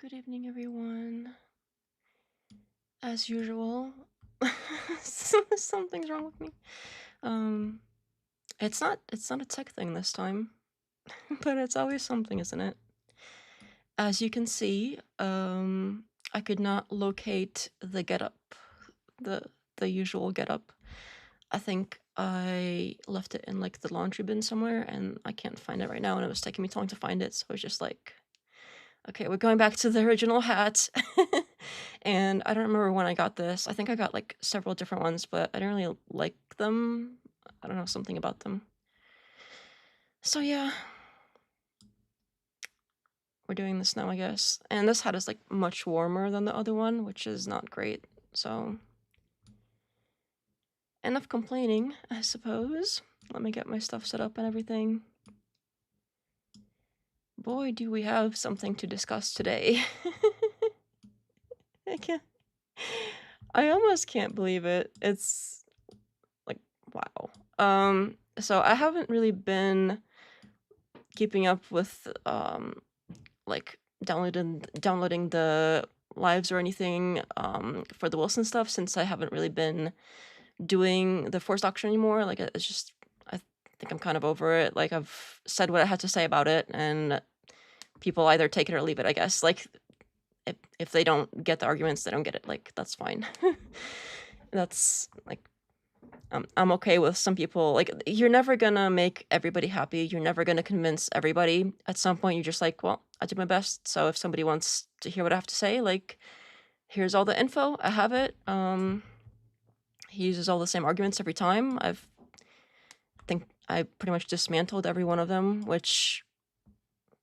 Good evening, everyone. As usual, something's wrong with me. Um, it's not a tech thing this time, but it's always something, isn't it? As you can see, I could not locate the getup, the the usual getup. I think I left it in like the laundry bin somewhere, and I can't find it right now. And it was taking me too long to find it, so I was just like, okay, we're going back to the original hat. And I don't remember when I got this. I think I got like several different ones, but I didn't really like them. I don't know, something about them. So yeah, we're doing this now, I guess. And this hat is like much warmer than the other one, which is not great. So enough complaining, I suppose. Let me get my stuff set up and everything. Boy, do we have something to discuss today. I can't. I almost can't believe it. It's like, wow. So I haven't really been keeping up with like downloading the lives or anything for the Wilson stuff, since I haven't really been doing the forced auction anymore. Like it's just, I think I'm kind of over it. Like I've said what I had to say about it, and people either take it or leave it, I guess. Like if they don't get the arguments, they don't get it. Like that's fine. That's like, I'm okay with some people. Like you're never gonna make everybody happy. You're never gonna convince everybody. At some point, you're just like, well, I did my best. So if somebody wants to hear what I have to say, like, here's all the info. I have it. He uses all the same arguments every time. Think I pretty much dismantled every one of them, which,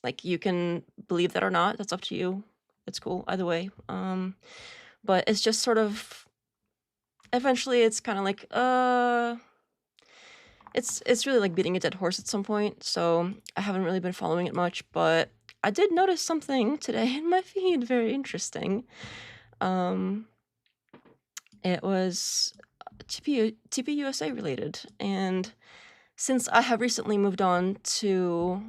like, you can believe that or not. That's up to you. It's cool either way. But it's just sort of, eventually it's kind of like, it's really like beating a dead horse at some point, so I haven't really been following it much, but I did notice something today in my feed, very interesting. It was TPUSA related, and since I have recently moved on to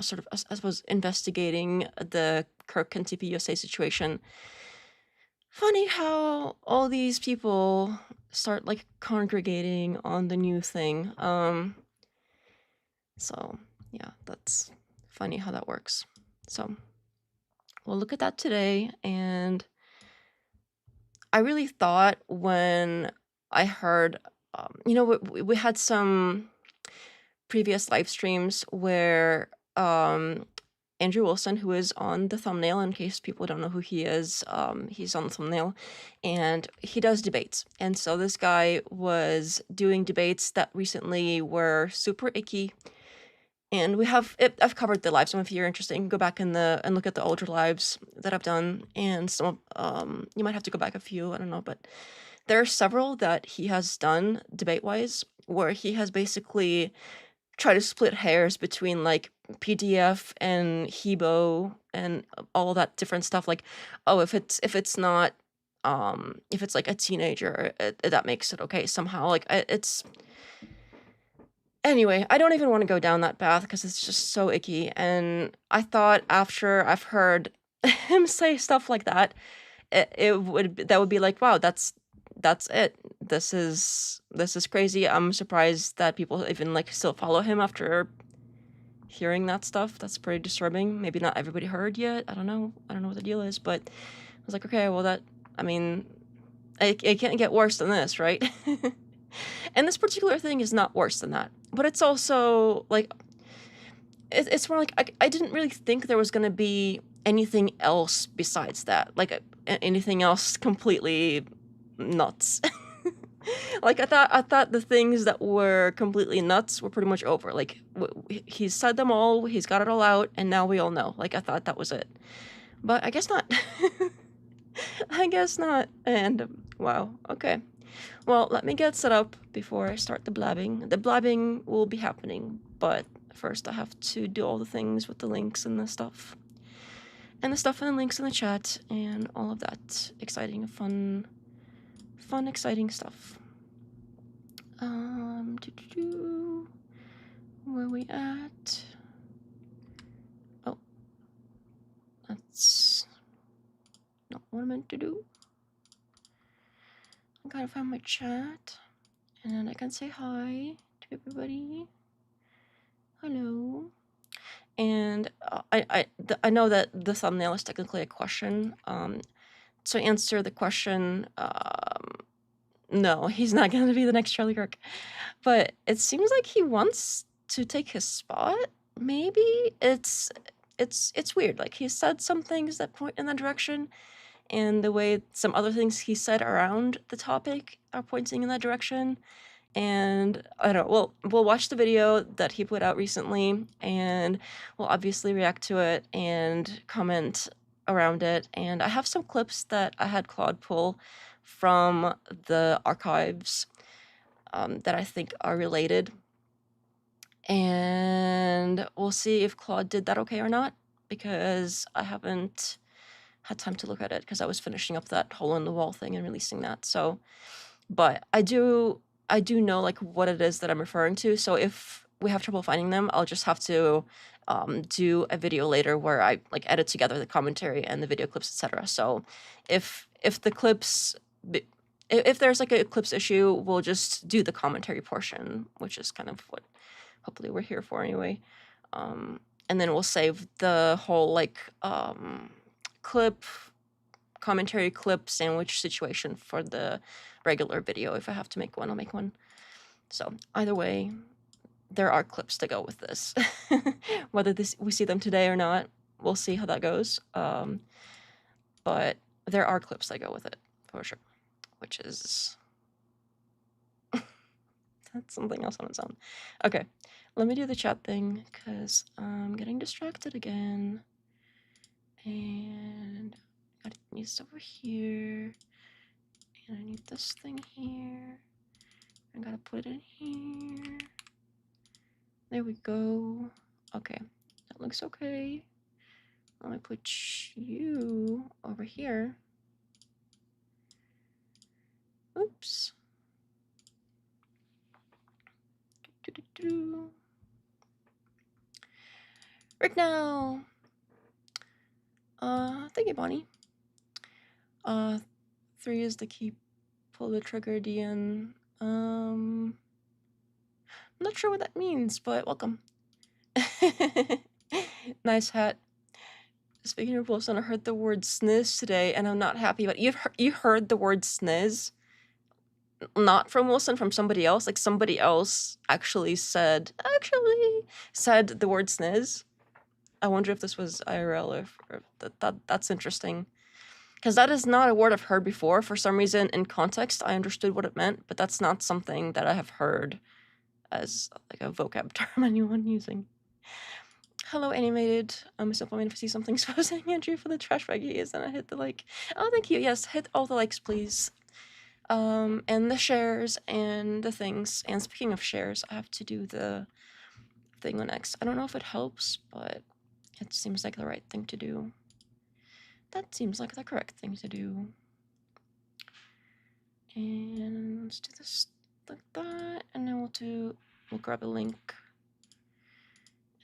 sort of, I suppose, investigating the Kirk and TPUSA situation, funny how all these people start like congregating on the new thing. So yeah, that's funny how that works. So we'll look at that today. And I really thought when I heard, we had some previous live streams where Andrew Wilson, who is on the thumbnail, in case people don't know who he is, he's on the thumbnail, and he does debates. And so this guy was doing debates that recently were super icky. And we have I've covered the lives. So if you're interested, you can go back and look at the older lives that I've done. And some you might have to go back a few, I don't know, but there are several that he has done debate-wise where he has basically tried to split hairs between like PDF and Hebo and all that different stuff. Like, oh, if it's not if it's like a teenager, that makes it okay somehow. Like it's Anyway, I don't even want to go down that path because it's just so icky. And I thought after I've heard him say stuff like that, that would be like, wow, that's it. This is crazy. I'm surprised that people even like still follow him after hearing that stuff. That's pretty disturbing. Maybe not everybody heard yet. I don't know what the deal is, but I was like, okay, well I mean, it can't get worse than this, right? And this particular thing is not worse than that. But it's also, like, it's more like, I didn't really think there was gonna be anything else besides that. Like, anything else completely nuts. Like, I thought the things that were completely nuts were pretty much over. Like, he's said them all, he's got it all out, and now we all know. Like, I thought that was it. But I guess not. I guess not. And, wow, okay. Well, let me get set up before I start the blabbing. The blabbing will be happening, but first I have to do all the things with the links and the stuff. And the stuff and the links in the chat and all of that exciting, fun, exciting stuff. Where we at? Oh, let's what I meant to do. I gotta find my chat, and then I can say hi to everybody. Hello. And I know that the thumbnail is technically a question. To answer the question, no, he's not going to be the next Charlie Kirk. But it seems like he wants to take his spot. Maybe it's weird. Like, he said some things that point in that direction, and the way some other things he said around the topic are pointing in that direction. And I don't know, we'll watch the video that he put out recently, and we'll obviously react to it and comment around it. And I have some clips that I had Claude pull from the archives that I think are related. And we'll see if Claude did that okay or not, because I haven't had time to look at it because I was finishing up that hole in the wall thing and releasing that. So, but I do know like what it is that I'm referring to. So if we have trouble finding them, I'll just have to do a video later where I like edit together the commentary and the video clips, etc. So if the clips, if there's like a clips issue, we'll just do the commentary portion, which is kind of what hopefully we're here for anyway. And then we'll save the whole like clip commentary clip sandwich situation for the regular video. If I have to make one, I'll make one. So either way, there are clips to go with this. Whether we see them today or not, we'll see how that goes. But there are clips that go with it for sure, which is that's something else on its own. Okay, let me do the chat thing because I'm getting distracted again. And I need this over here. And I need this thing here. I gotta put it in here. There we go. Okay, that looks okay. Let me put you over here. Oops. Right now. Thank you, Bonnie. 3 is the key. Pull the trigger, DN. I'm not sure what that means, but welcome. Nice hat. Speaking of Wilson, I heard the word sniz today, and I'm not happy about it. You heard the word sniz? Not from Wilson, from somebody else. Like, somebody else actually said the word sniz. I wonder if this was IRL or that's interesting. Because that is not a word I've heard before. For some reason, in context, I understood what it meant, but that's not something that I have heard as like a vocab term anyone using. Hello, animated. I'm simply if I see something supposing Andrew for the trash bag he is, and I hit the like. Oh, thank you. Yes, hit all the likes, please. And the shares and the things. And speaking of shares, I have to do the thing next. I don't know if it helps, but it seems like the right thing to do. That seems like the correct thing to do. And let's do this like that, and then we'll grab a link.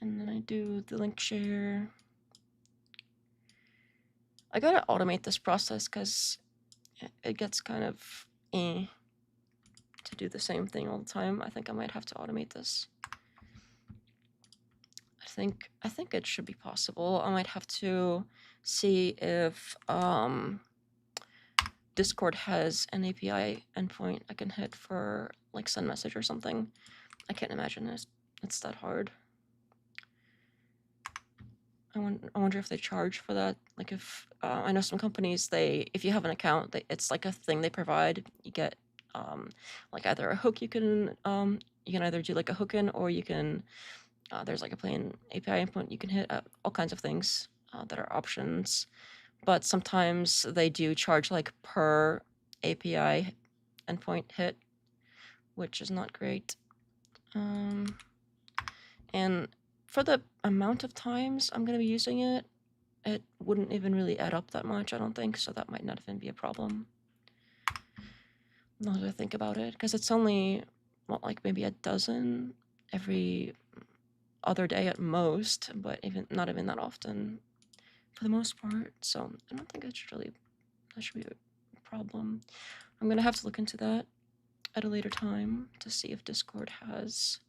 And then I do the link share. I gotta automate this process because it gets kind of to do the same thing all the time. I think I might have to automate this. I think it should be possible. I might have to see if Discord has an API endpoint I can hit for like send message or something. I can't imagine it's that hard. I wonder if they charge for that. Like if I know some companies, if you have an account, it's like a thing they provide. You get like either a hook you can either do like a hook in, or you can there's like a plain API endpoint you can hit, all kinds of things that are options. But sometimes they do charge like per API endpoint hit, which is not great. And for the amount of times I'm going to be using it, it wouldn't even really add up that much, I don't think, so that might not even be a problem. Now that I think about it, because it's only, well, like maybe a dozen every other day at most, but not even that often for the most part, so I don't think it should really that should be a problem. I'm gonna have to look into that at a later time to see if Discord has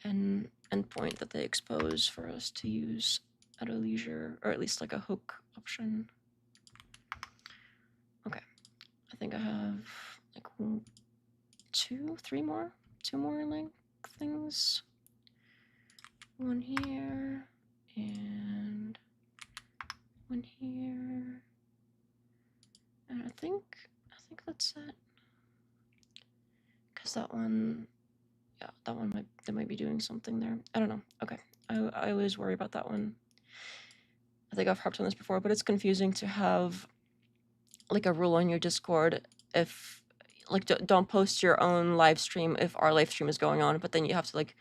an endpoint that they expose for us to use at a leisure, or at least like a hook option. Okay, I think I have like two more link things. One here and one here, and I think that's it. Cause that one, yeah, that one might be doing something there. I don't know. Okay, I always worry about that one. I think I've harped on this before, but it's confusing to have like a rule on your Discord if like don't post your own live stream if our live stream is going on, but then you have to like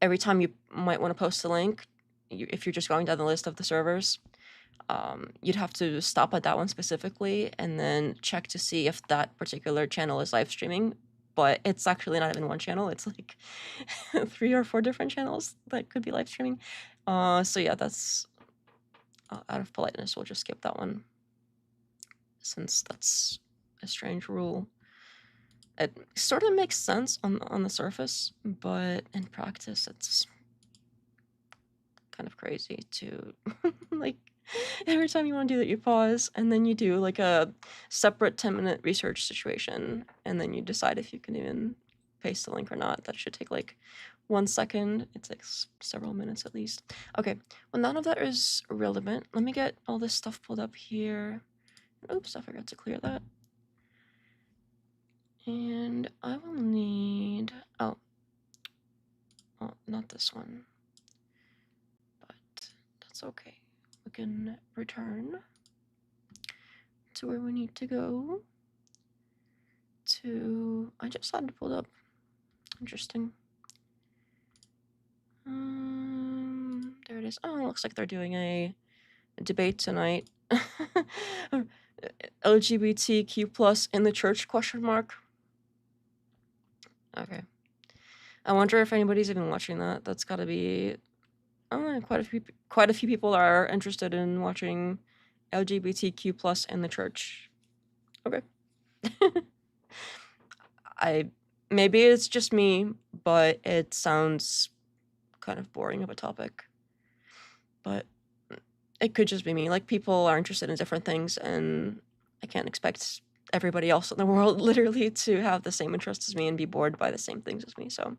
every time you might want to post a link, if you're just going down the list of the servers, you'd have to stop at that one specifically and then check to see if that particular channel is live streaming. But it's actually not even one channel. It's like 3 or 4 different channels that could be live streaming. So yeah, that's out of politeness, we'll just skip that one since that's a strange rule. It sort of makes sense on the surface, but in practice, it's kind of crazy to like every time you want to do that, you pause and then you do like a separate 10-minute research situation, and then you decide if you can even paste the link or not. That should take like 1 second. It takes several minutes at least. Okay, well, none of that is relevant. Let me get all this stuff pulled up here. Oops, I forgot to clear that. And I will need, oh, not this one, but that's okay. We can return to where we need to go to, I just had it pulled up. Interesting. There it is. Oh, it looks like they're doing a debate tonight. LGBTQ plus in the church, question mark. Okay. I wonder if anybody's even watching that. That's gotta be quite a few people are interested in watching LGBTQ plus in the church. Okay. Maybe it's just me, but it sounds kind of boring of a topic. But it could just be me. Like, people are interested in different things, and I can't expect everybody else in the world literally to have the same interests as me and be bored by the same things as me. So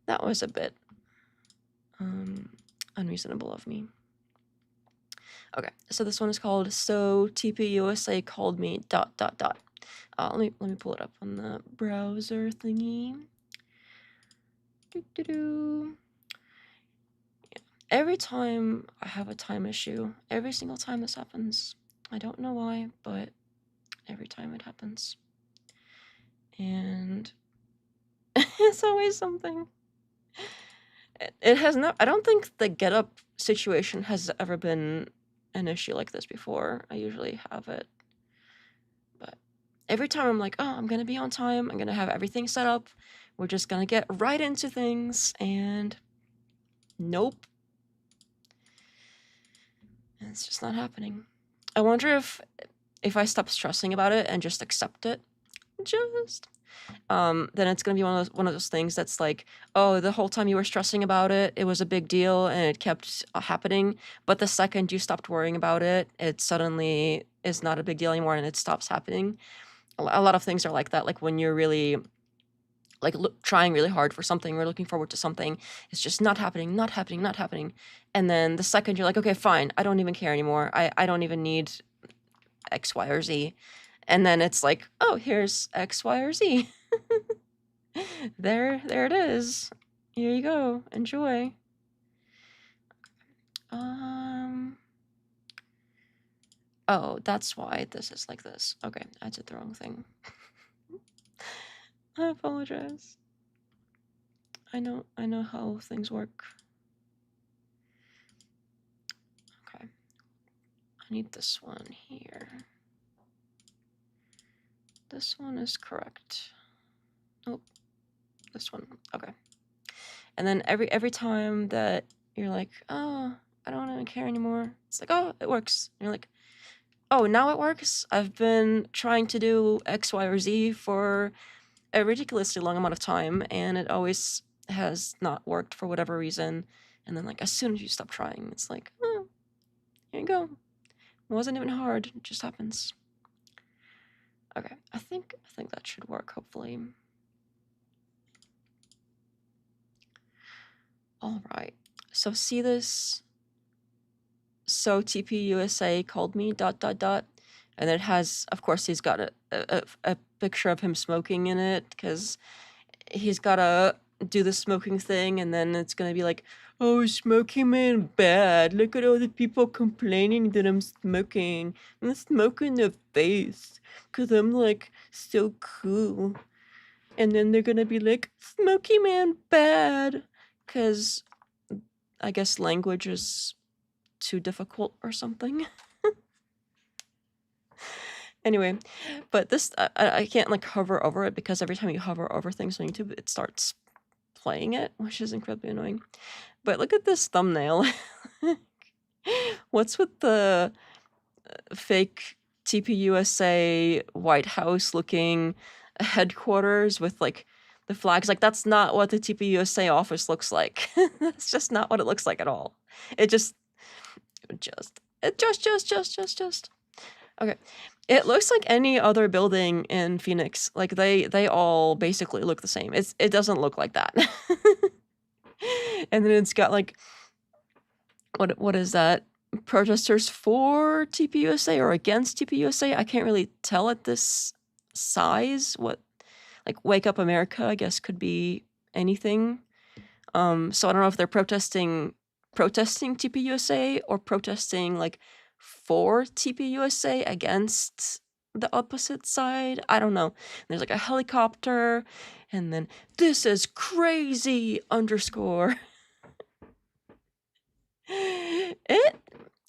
that was a bit unreasonable of me. Okay, so this one is called So TPUSA Called Me ... Let me pull it up on the browser thingy. Yeah. Every time I have a time issue, every single time this happens, I don't know why, but every time it happens. And it's always something. It has not, I don't think the get up situation has ever been an issue like this before. I usually have it. But every time I'm like, oh, I'm going to be on time. I'm going to have everything set up. We're just going to get right into things. And nope. And it's just not happening. I wonder if I stop stressing about it and just accept it, then it's gonna be one of those things that's like, oh, the whole time you were stressing about it, it was a big deal and it kept happening. But the second you stopped worrying about it, it suddenly is not a big deal anymore and it stops happening. A lot of things are like that. Like when you're really like trying really hard for something or looking forward to something, it's just not happening. And then the second you're like, okay, fine, I don't even care anymore. I don't even need X, Y, or Z. And then it's like, oh, here's X, Y, or Z. There it is. Here you go. Enjoy. Oh, that's why this is like this. Okay, I did the wrong thing. I apologize. I know how things work. Okay. I need this one here. This one is correct. Nope. This one. Okay. And then every time that you're like, oh, I don't even care anymore, it's like, oh, it works. And you're like, oh, now it works. I've been trying to do X, Y, or Z for a ridiculously long amount of time, and it always has not worked for whatever reason. And then, like, as soon as you stop trying, it's like, oh, here you go. It wasn't even hard. It just happens. Okay, I think that should work, hopefully. All right. So see this? So TPUSA called me ... And it has, of course, he's got a picture of him smoking in it, because he's gotta do the smoking thing, and then it's gonna be like, oh, smoking man bad. Look at all the people complaining that I'm smoking. I'm smoking their face, because I'm like so cool. And then they're gonna be like, smoky man bad, because I guess language is too difficult or something. Anyway, but this, I can't like hover over it, because every time you hover over things on YouTube, it starts playing it, which is incredibly annoying. But look at this thumbnail. What's with the fake TPUSA White House looking headquarters with like the flags? Like, that's not what the TPUSA office looks like. That's just not what it looks like at all. It just. Okay. It looks like any other building in Phoenix. Like, they all basically look the same. It doesn't look like that. And then it's got like, what is that? Protesters for TPUSA or against TPUSA? I can't really tell at this size. What, like, Wake Up America, I guess, could be anything. So I don't know if they're protesting TPUSA or protesting like for TPUSA against the opposite side. I don't know. There's like a helicopter, and then this is crazy _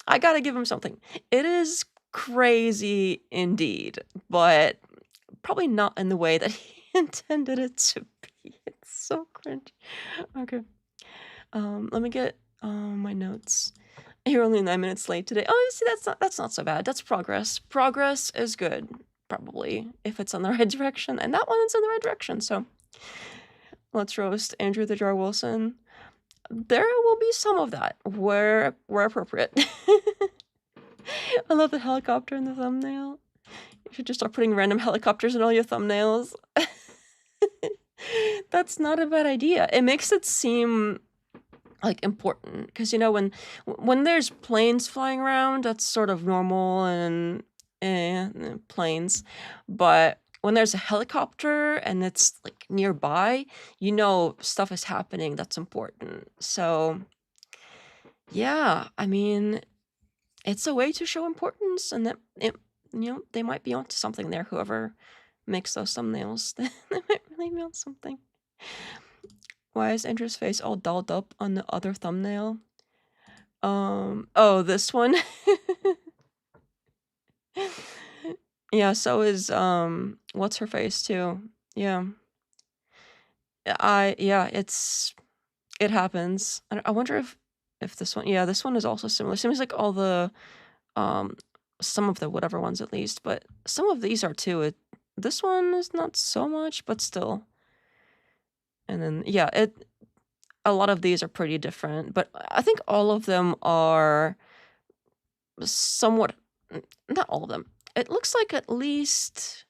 I gotta give him something. It is crazy indeed, but probably not in the way that he intended it to be. It's so cringe. Okay. Let me get my notes. You're only 9 minutes late today. Oh, see, that's not so bad. That's progress. Progress is good, probably, if it's in the right direction. And that one's in the right direction, so let's roast Andrew the Jar Wilson. There will be some of that where appropriate. I love the helicopter in the thumbnail. You should just start putting random helicopters in all your thumbnails. That's not a bad idea. It makes it seem like important, because you know, when there's planes flying around, that's sort of normal and planes, but when there's a helicopter and it's like nearby, you know, stuff is happening that's important. So yeah, I mean, it's a way to show importance, and that it, you know, they might be onto something there. Whoever makes those thumbnails, they might really be on something. Why is Andrew's face all dolled up on the other thumbnail? Oh, this one? Yeah, so is, what's her face too. Yeah. Yeah, it happens. I wonder if this one, yeah, this one is also similar. Seems like all the, some of the whatever ones at least, but some of these are too. This one is not so much, but still. And then, yeah, a lot of these are pretty different, but I think all of them are somewhat, not all of them. It looks like at least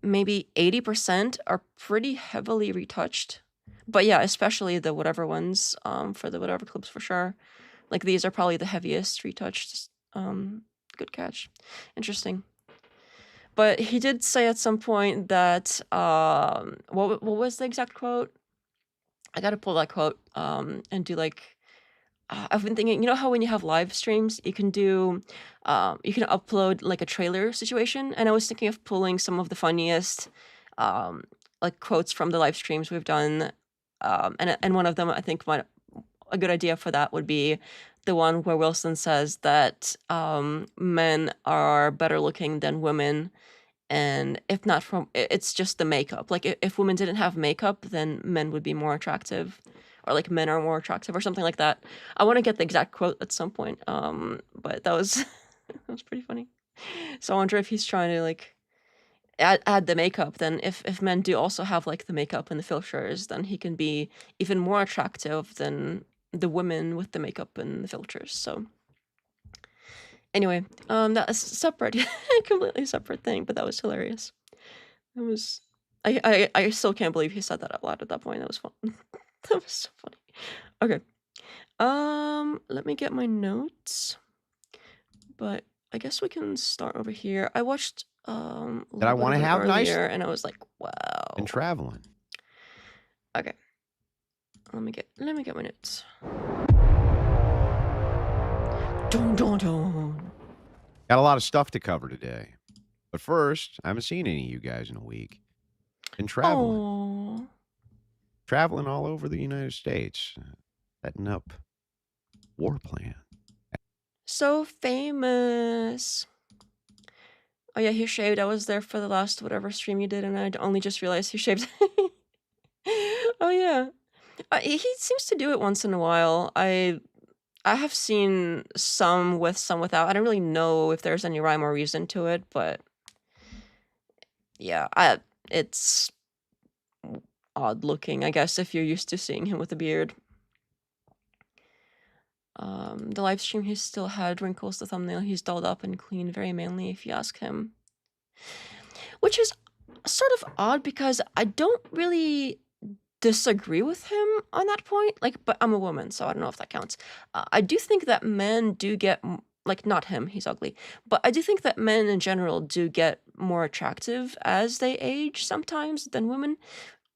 maybe 80% are pretty heavily retouched. But yeah, especially the whatever ones, for the whatever clips for sure. Like, these are probably the heaviest retouched. Good catch. Interesting. But he did say at some point that, what was the exact quote? I gotta pull that quote, and do like, I've been thinking, you know how when you have live streams, you can do, you can upload like a trailer situation, and I was thinking of pulling some of the funniest, like quotes from the live streams we've done, and one of them I think a good idea for that would be the one where Wilson says that men are better looking than women, and if not from, it's just the makeup. Like, if women didn't have makeup, then men would be more attractive, or like men are more attractive, or something like that. I want to get the exact quote at some point. But that was That was pretty funny. So I wonder if he's trying to like add the makeup. Then if men do also have like the makeup and the filters, then he can be even more attractive than the women with the makeup and the filters. So anyway, that is separate, completely separate thing, but that was hilarious. It was. I still can't believe he said that out loud at that point. That was fun. That was so funny. Okay. Let me get my notes. But I guess we can start over here. I watched a That I little want bit to of it have nice earlier, and I was like, wow. and traveling. Okay. Let me get my notes. Dun, dun, dun. Got a lot of stuff to cover today. But first, I haven't seen any of you guys in a week. Been traveling. Aww. Traveling all over the United States. Setting up war plan. So famous. Oh yeah, he shaved. I was there for the last whatever stream you did, and I only just realized he shaved. Oh yeah. He seems to do it once in a while. I have seen some with, some without. I don't really know if there's any rhyme or reason to it, but yeah, it's odd looking, I guess, if you're used to seeing him with a beard. The live stream, he still had wrinkles. The thumbnail, he's dolled up and clean, very manly, if you ask him. Which is sort of odd because I don't really disagree with him on that point. Like, but I'm a woman, so I don't know if that counts. I do think that men do get, like, not him, he's ugly, but I do think that men in general do get more attractive as they age sometimes than women.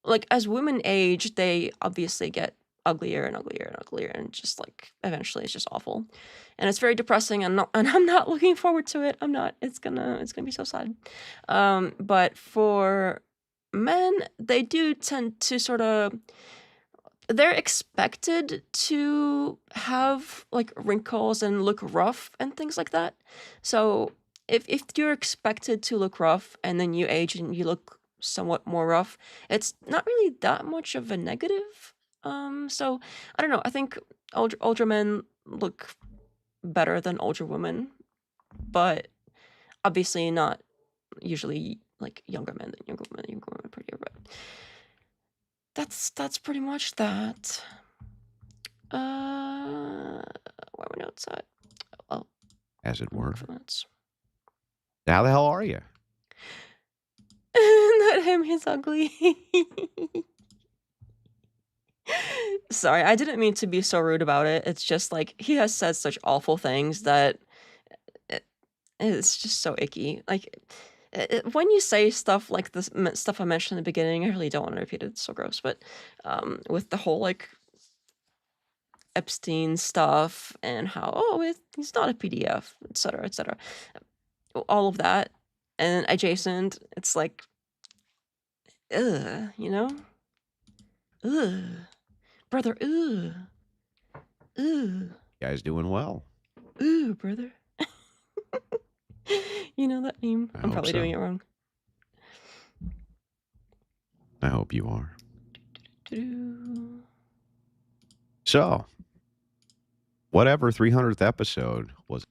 Like, as women age, they obviously get uglier and uglier and uglier, and just like eventually it's just awful, and it's very depressing. And I'm not looking forward to it. I'm not. It's gonna be so sad. But for men, they do tend to sort of, they're expected to have like wrinkles and look rough and things like that. So if you're expected to look rough and then you age and you look somewhat more rough, it's not really that much of a negative. So I don't know. I think older men look better than older women, but obviously not usually like younger men than younger women. Younger women are prettier, but that's pretty much that. Where are my notes at? Oh, As it were. notes. How the hell are you? Not him, he's ugly. Sorry, I didn't mean to be so rude about it. It's just like he has said such awful things that it's just so icky. Like, when you say stuff like this, stuff I mentioned in the beginning, I really don't want to repeat it. It's so gross. But with the whole like Epstein stuff and how, he's not a PDF, etc., etc., all of that, and adjacent, it's like, ugh, you know? Ugh. Brother, ugh. Ugh. You guys doing well? Ooh, brother. You know that meme? I'm probably doing it wrong. I hope you are. So, whatever 300th episode was.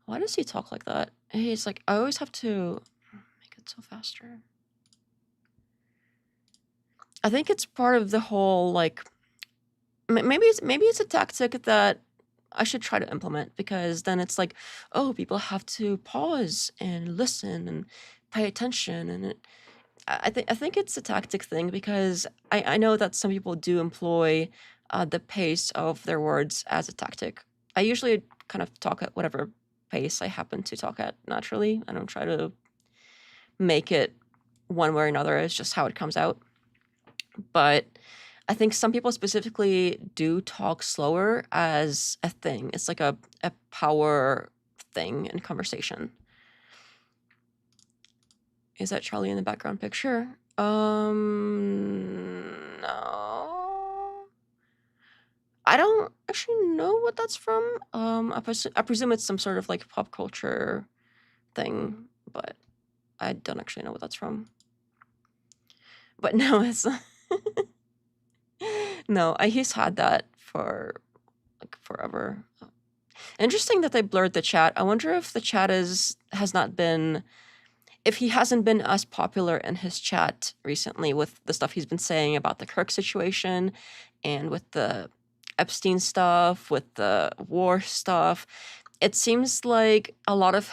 Why does he talk like that? He's like, I always have to make it so faster. I think it's part of the whole, like, maybe it's a tactic that I should try to implement, because then it's like, oh, people have to pause and listen and pay attention, and I think it's a tactic thing, because I know that some people do employ the pace of their words as a tactic. I usually kind of talk at whatever pace I happen to talk at naturally. I don't try to make it one way or another. It's just how it comes out. But I think some people specifically do talk slower as a thing. It's like a power thing in conversation. Is that Charlie in the background picture? No. I don't actually know what that's from. I presume it's some sort of like pop culture thing, but I don't actually know what that's from. But no, it's no. He's had that for like forever. Interesting that they blurred the chat. I wonder if the chat has not been, if he hasn't been as popular in his chat recently with the stuff he's been saying about the Kirk situation and with the Epstein stuff, with the war stuff. It seems like a lot of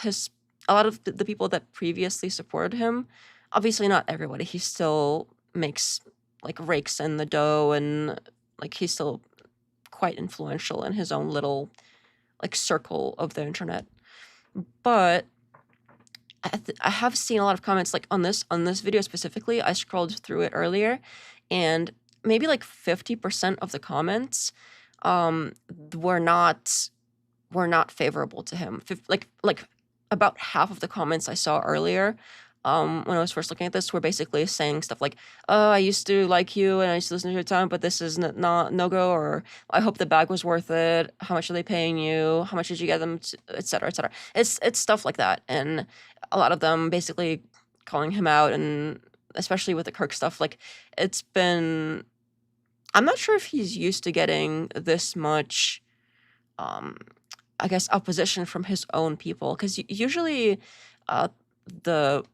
the people that previously supported him, obviously not everybody, he still makes like rakes in the dough, and like he's still quite influential in his own little like circle of the internet. But I have seen a lot of comments like on this video specifically. I scrolled through it earlier, and maybe like 50% of the comments were not favorable to him. Like about half of the comments I saw earlier when I was first looking at this were basically saying stuff like, "Oh, I used to like you and I used to listen to your time, but this is not no go," or "I hope the bag was worth it. How much are they paying you? How much did you get them?" Etc. Etc. It's stuff like that, and a lot of them basically calling him out, and especially with the Kirk stuff, like it's been. I'm not sure if he's used to getting this much. I guess opposition from his own people, because usually the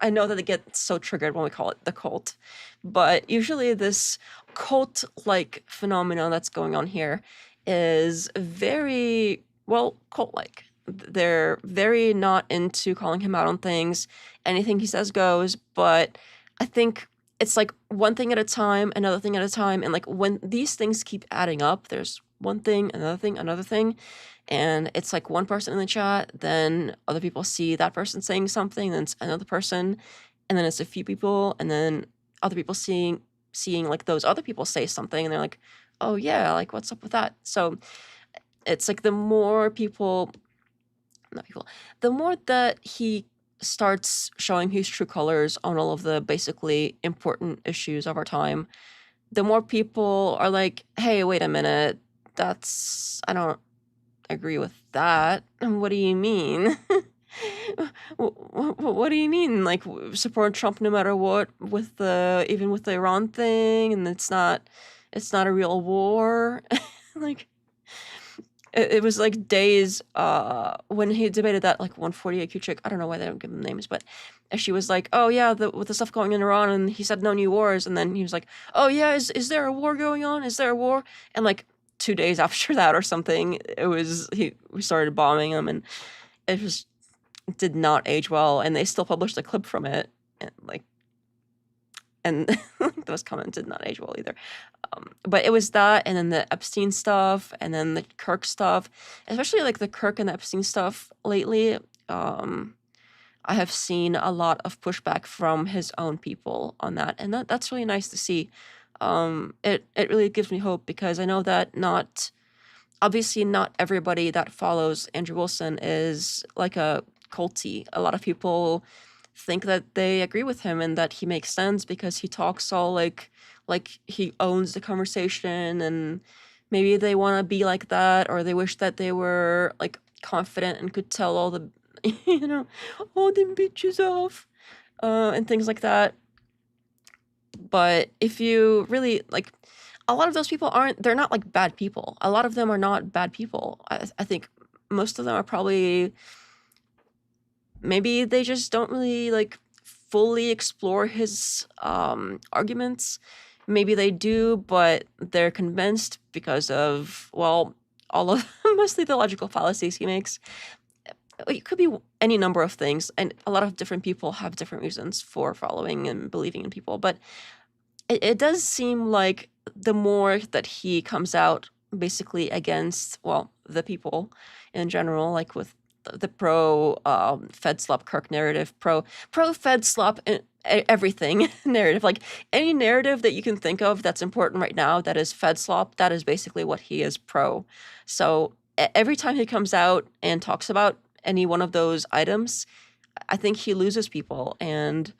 I know that they get so triggered when we call it the cult, but usually this cult-like phenomenon that's going on here is very, well, cult-like. They're very not into calling him out on things. Anything he says goes, but I think it's like one thing at a time, another thing at a time, and like when these things keep adding up, there's one thing, another thing, and it's like one person in the chat, then other people see that person saying something, then it's another person, and then it's a few people, and then other people seeing like those other people say something, and they're like, "Oh yeah, like what's up with that?" So it's like the more the more that he starts showing his true colors on all of the basically important issues of our time, the more people are like, "Hey, wait a minute, I don't agree with that. What do you mean?" What do you mean? Like support Trump no matter what, with even with the Iran thing, and it's not a real war. Like it was like days when he debated that like 148 chick. I don't know why they don't give them names, but she was like, "Oh yeah, with the stuff going in Iran," and he said no new wars, and then he was like, "Oh yeah, is there a war going on? Is there a war?" And like 2 days after that or something, we started bombing him, and it just did not age well, and they still published a clip from it, and those comments did not age well either. But it was that, and then the Epstein stuff, and then the Kirk stuff, especially like the Kirk and the Epstein stuff lately. I have seen a lot of pushback from his own people on that, and that's really nice to see. It really gives me hope, because I know that obviously not everybody that follows Andrew Wilson is like a culty. A lot of people think that they agree with him and that he makes sense because he talks all like he owns the conversation, and maybe they want to be like that, or they wish that they were like confident and could tell all the all the bitches off and things like that. But if you really like, a lot of those people they're not like bad people. A lot of them are not bad people. I think most of them are probably, maybe they just don't really like fully explore his arguments. Maybe they do, but they're convinced because of, well, all of mostly the logical fallacies he makes. It could be any number of things, and a lot of different people have different reasons for following and believing in people. But it does seem like the more that he comes out basically against, well, the people in general, like with the pro Fed slop Kirk narrative, pro Fed slop everything narrative, like any narrative that you can think of that's important right now that is Fed slop, that is basically what he is pro. So every time he comes out and talks about any one of those items, I think he loses people, and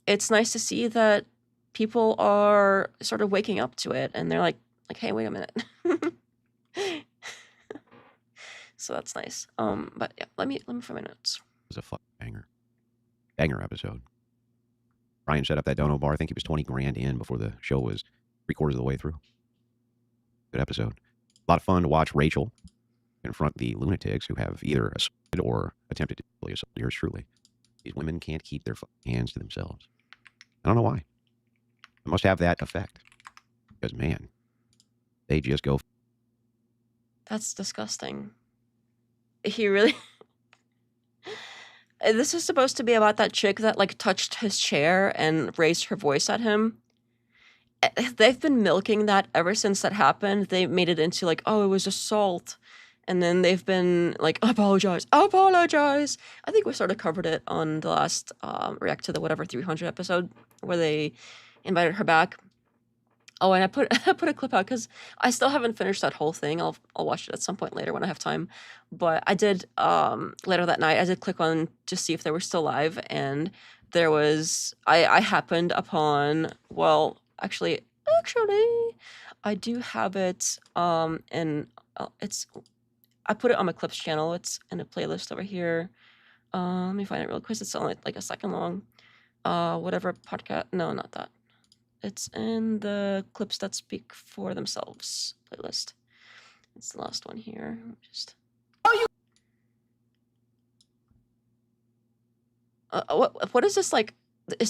it's nice to see that people are sort of waking up to it, and they're like, "Hey, wait a minute." So that's nice. But yeah, let me find my notes. It was a fucking banger episode. Ryan set up that dono bar. I think he was 20 grand in before the show was 3/4 of the way through. Good episode. A lot of fun to watch Rachel confront the lunatics who have either assaulted or attempted to assault yours truly. These women can't keep their hands to themselves. I don't know why. It must have that effect. Because, man, they just go. That's disgusting. He really... This is supposed to be about that chick that, like, touched his chair and raised her voice at him. They've been milking that ever since that happened. They made it into, like, oh, it was assault. And then they've been like, apologize. I think we sort of covered it on the last React to the whatever 300 episode where they invited her back. Oh, and I put a clip out because I still haven't finished that whole thing. I'll watch it at some point later when I have time. But I did later that night. I did click on to see if they were still live, and there was. I happened upon. Well, actually, I do have it. And it's. I put it on my clips channel. It's in a playlist over here. Let me find it real quick. It's only like a second long. Whatever podcast. No, not that. It's in the clips that speak for themselves playlist. It's the last one here. Just. What is this like?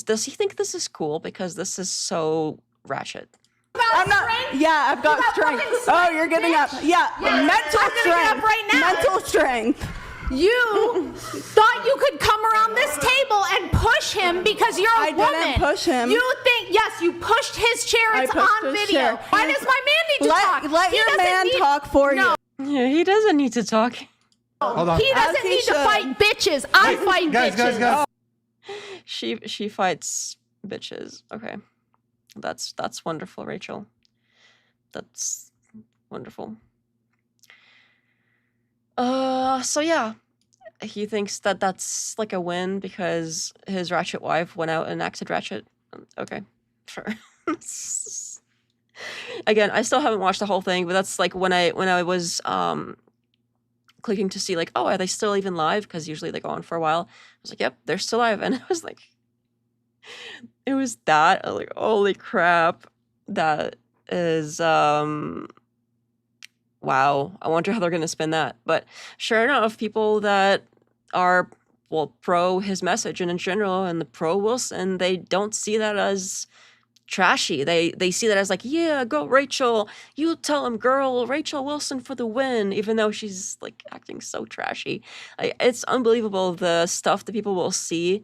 Does he think this is cool? Because this is so ratchet. I'm not. Yeah, I've got strength. Oh, you're getting up. Yeah, mental strength. Get up right now. Mental strength. You thought you could come around this table and push him because you're a woman. I didn't push him. You think, yes, you pushed his chair. It's on video. Chair. Why does my man need to talk? Let your man talk for you. Yeah, he doesn't need to talk. Hold on. He doesn't need to fight bitches. I fight bitches. Guys. She fights bitches. Okay. That's wonderful, Rachel. That's wonderful. So yeah, he thinks that that's like a win because his ratchet wife went out and acted ratchet. Okay, sure. Again, I still haven't watched the whole thing, but that's like when I was clicking to see like, oh, are they still even live? Because usually they go on for a while. I was like, yep, they're still live, and it was like, it was that. I was like, holy crap, that is wow, I wonder how they're going to spin that. But sure enough, people that are, well, pro his message and in general and the pro Wilson, they don't see that as trashy. They see that as like, yeah, go Rachel. You tell him, girl, Rachel Wilson for the win, even though she's like acting so trashy. It's unbelievable the stuff that people will see,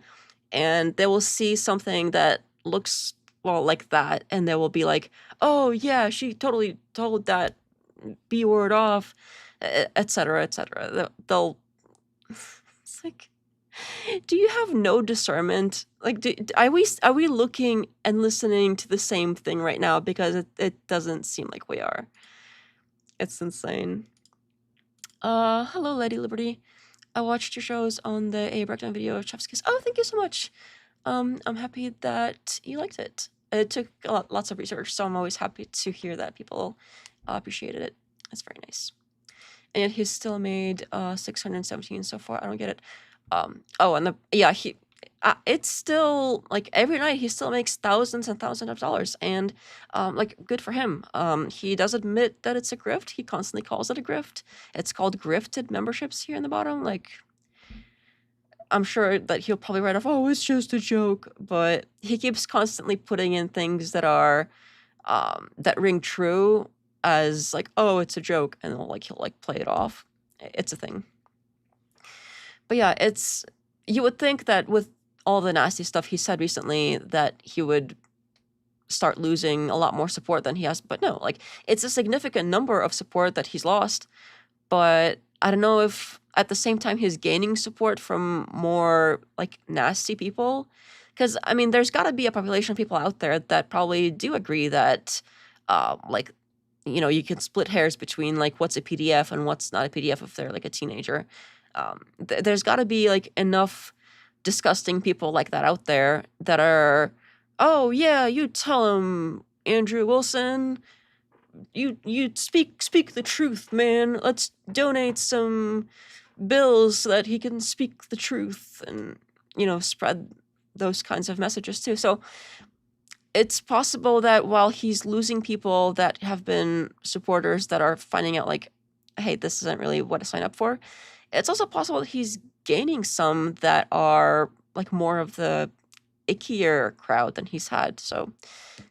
and they will see something that looks, well, like that, and they will be like, oh, yeah, she totally told that B word off, etc., etc. They'll. It's like, do you have no discernment? Like, are we looking and listening to the same thing right now? Because it doesn't seem like we are. It's insane. Hello, Lady Liberty. I watched your shows on the A breakdown video of Chef's Kiss. Oh, thank you so much. I'm happy that you liked it. It took lots of research, so I'm always happy to hear that people appreciated it. It's very nice. And yet he's still made 617 so far. I don't get it. It's still like every night he still makes thousands and thousands of dollars, and like good for him. He does admit that it's a grift. He constantly calls it a grift. It's called grifted memberships here in the bottom. Like, I'm sure that he'll probably write off, oh, it's just a joke, but he keeps constantly putting in things that are that ring true as like, oh, it's a joke, and he'll play it off. It's a thing. But yeah, you would think that with all the nasty stuff he said recently that he would start losing a lot more support than he has, but no, like it's a significant number of support that he's lost. But I don't know if at the same time he's gaining support from more like nasty people, because I mean there's got to be a population of people out there that probably do agree that you can split hairs between like what's a PDF and what's not a PDF if they're like a teenager. There's got to be like enough disgusting people like that out there that are, oh yeah, you tell him, Andrew Wilson, you speak the truth, man. Let's donate some bills so that he can speak the truth and spread those kinds of messages too. So it's possible that while he's losing people that have been supporters that are finding out like, hey, this isn't really what I signed up for, it's also possible that he's gaining some that are like more of the ickier crowd than he's had. So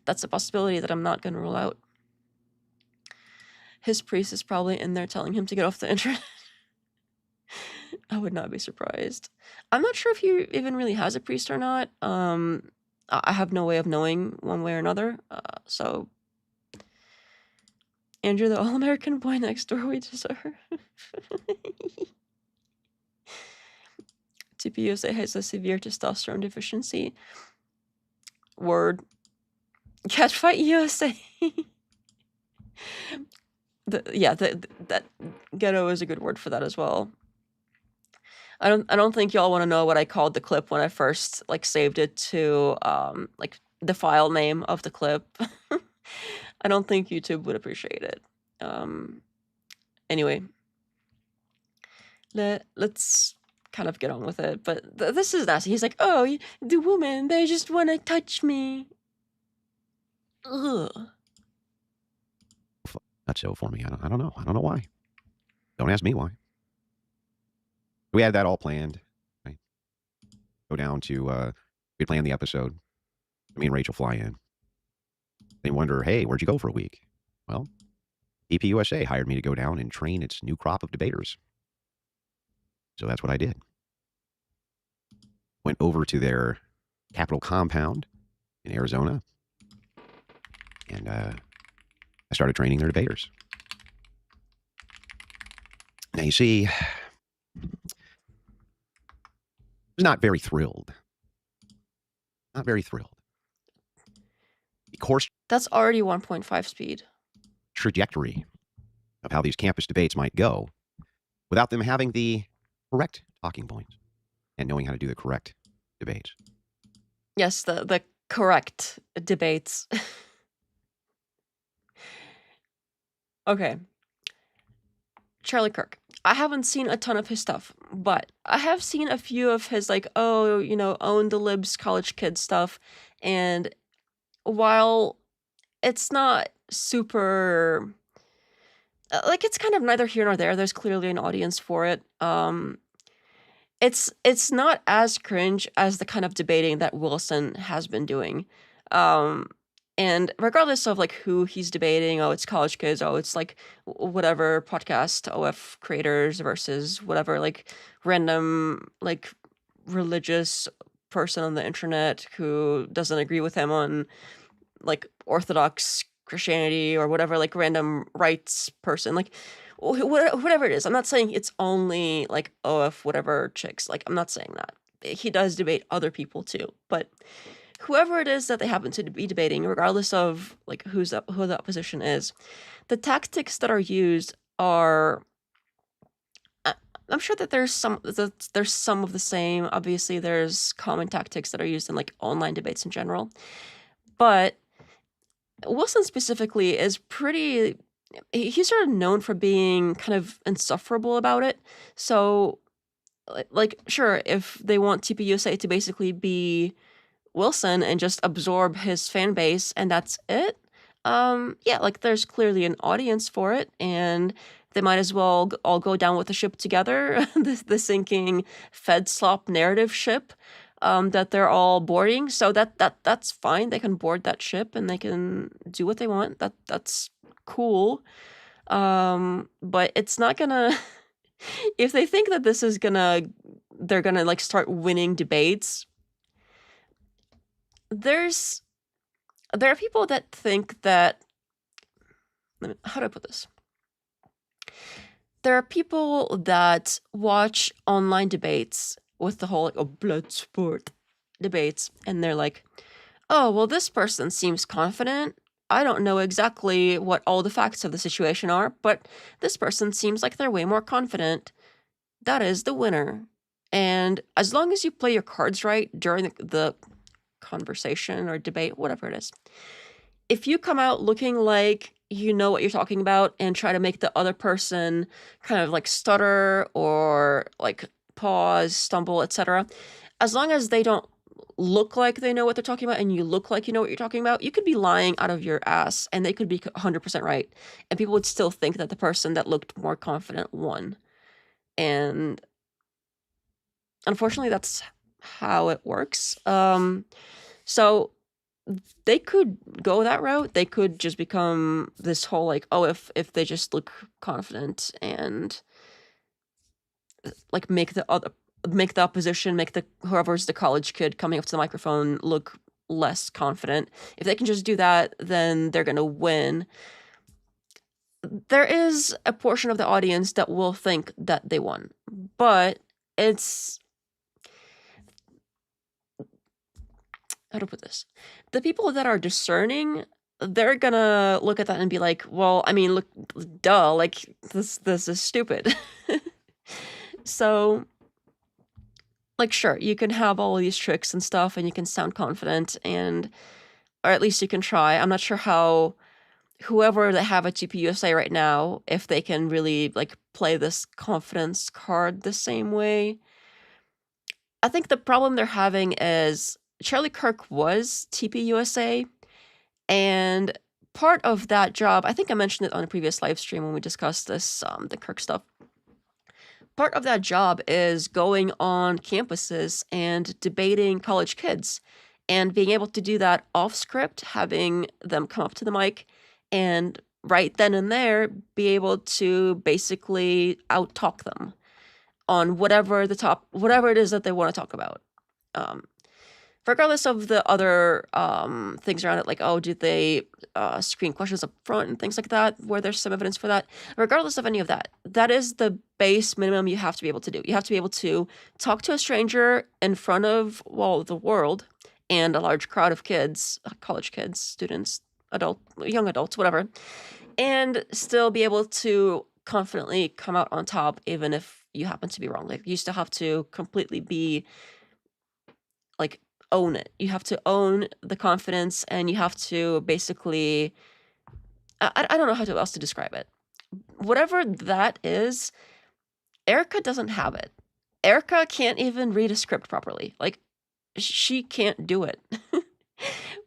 that's a possibility that I'm not going to rule out. His priest is probably in there telling him to get off the internet. I would not be surprised. I'm not sure if he even really has a priest or not. I have no way of knowing one way or another. So, Andrew, the all-American boy next door, we deserve. TPUSA has a severe testosterone deficiency. Word. Catfight USA. That ghetto is a good word for that as well. I don't think y'all want to know what I called the clip when I first like saved it to like the file name of the clip. I don't think YouTube would appreciate it. Anyway, let's kind of get on with it. But this is nasty. He's like, oh, the woman, they just want to touch me. Ugh. That's so for me. I don't know. I don't know why. Don't ask me why. We had that all planned. Right? Go down to, we planned the episode. Me and Rachel fly in. They wonder, hey, where'd you go for a week? Well, TPUSA hired me to go down and train its new crop of debaters. So that's what I did. Went over to their Capitol compound in Arizona. And I started training their debaters. Now, you see, I was not very thrilled. Not very thrilled. The course That's already 1.5 speed. trajectory of how these campus debates might go without them having the correct talking points and knowing how to do the correct debates. Yes, the correct debates. Okay. Charlie Kirk. I haven't seen a ton of his stuff, but I have seen a few of his, like, oh, own the libs college kid stuff. And while it's not super, like, it's kind of neither here nor there, there's clearly an audience for it. It's not as cringe as the kind of debating that Wilson has been doing. And regardless of like who he's debating, oh, it's college kids, oh, it's like whatever podcast OF creators versus whatever like random like religious person on the internet who doesn't agree with him on like Orthodox Christianity or whatever, like random rights person, like whatever it is. I'm not saying it's only like OF whatever chicks. Like, I'm not saying that. He does debate other people too, but whoever it is that they happen to be debating, regardless of like who the opposition is, the tactics that are used are. I'm sure that there's some of the same. Obviously, there's common tactics that are used in like online debates in general, but Wilson specifically is pretty. He's sort of known for being kind of insufferable about it. So, like, sure, if they want TPUSA to basically be Wilson and just absorb his fan base and that's it, yeah, like there's clearly an audience for it, and they might as well all go down with the ship together, the sinking Fed slop narrative ship that they're all boarding. So that's fine. They can board that ship and they can do what they want. That's cool. But it's not gonna if they think that this is they're gonna like start winning debates. There are people that think that, how do I put this? There are people that watch online debates with the whole like blood sport debates, and they're like, oh, well, this person seems confident. I don't know exactly what all the facts of the situation are, but this person seems like they're way more confident. That is the winner. And as long as you play your cards right during the conversation or debate, whatever it is, if you come out looking like you know what you're talking about and try to make the other person kind of like stutter or like pause, stumble, etc., as long as they don't look like they know what they're talking about and you look like you know what you're talking about, you could be lying out of your ass and they could be 100% right. And people would still think that the person that looked more confident won. And unfortunately, that's how it works. So they could go that route. They could just become this whole like, oh, if they just look confident and like make the opposition, make the whoever's the college kid coming up to the microphone look less confident. If they can just do that, then they're gonna win. There is a portion of the audience that will think that they won, but it's, how to put this? The people that are discerning, they're gonna look at that and be like, well, I mean, look, duh, like this is stupid. So, like, sure, you can have all these tricks and stuff and you can sound confident or at least you can try. I'm not sure how whoever they have at TPUSA right now, if they can really like play this confidence card the same way. I think the problem they're having is Charlie Kirk was TPUSA, and part of that job, I think I mentioned it on a previous live stream when we discussed this, the Kirk stuff. Part of that job is going on campuses and debating college kids and being able to do that off script, having them come up to the mic and right then and there be able to basically out-talk them on whatever it is that they want to talk about. Regardless of the other things around it, like, oh, do they screen questions up front and things like that, where there's some evidence for that. Regardless of any of that, that is the base minimum you have to be able to do. You have to be able to talk to a stranger in front of, well, the world and a large crowd of kids, college kids, students, young adults, whatever, and still be able to confidently come out on top, even if you happen to be wrong. Like, you still have to completely be, like, own it. You have to own the confidence, and you have to basically, I don't know how else to describe it. Whatever that is, Erika doesn't have it. Erika can't even read a script properly. Like, she can't do it.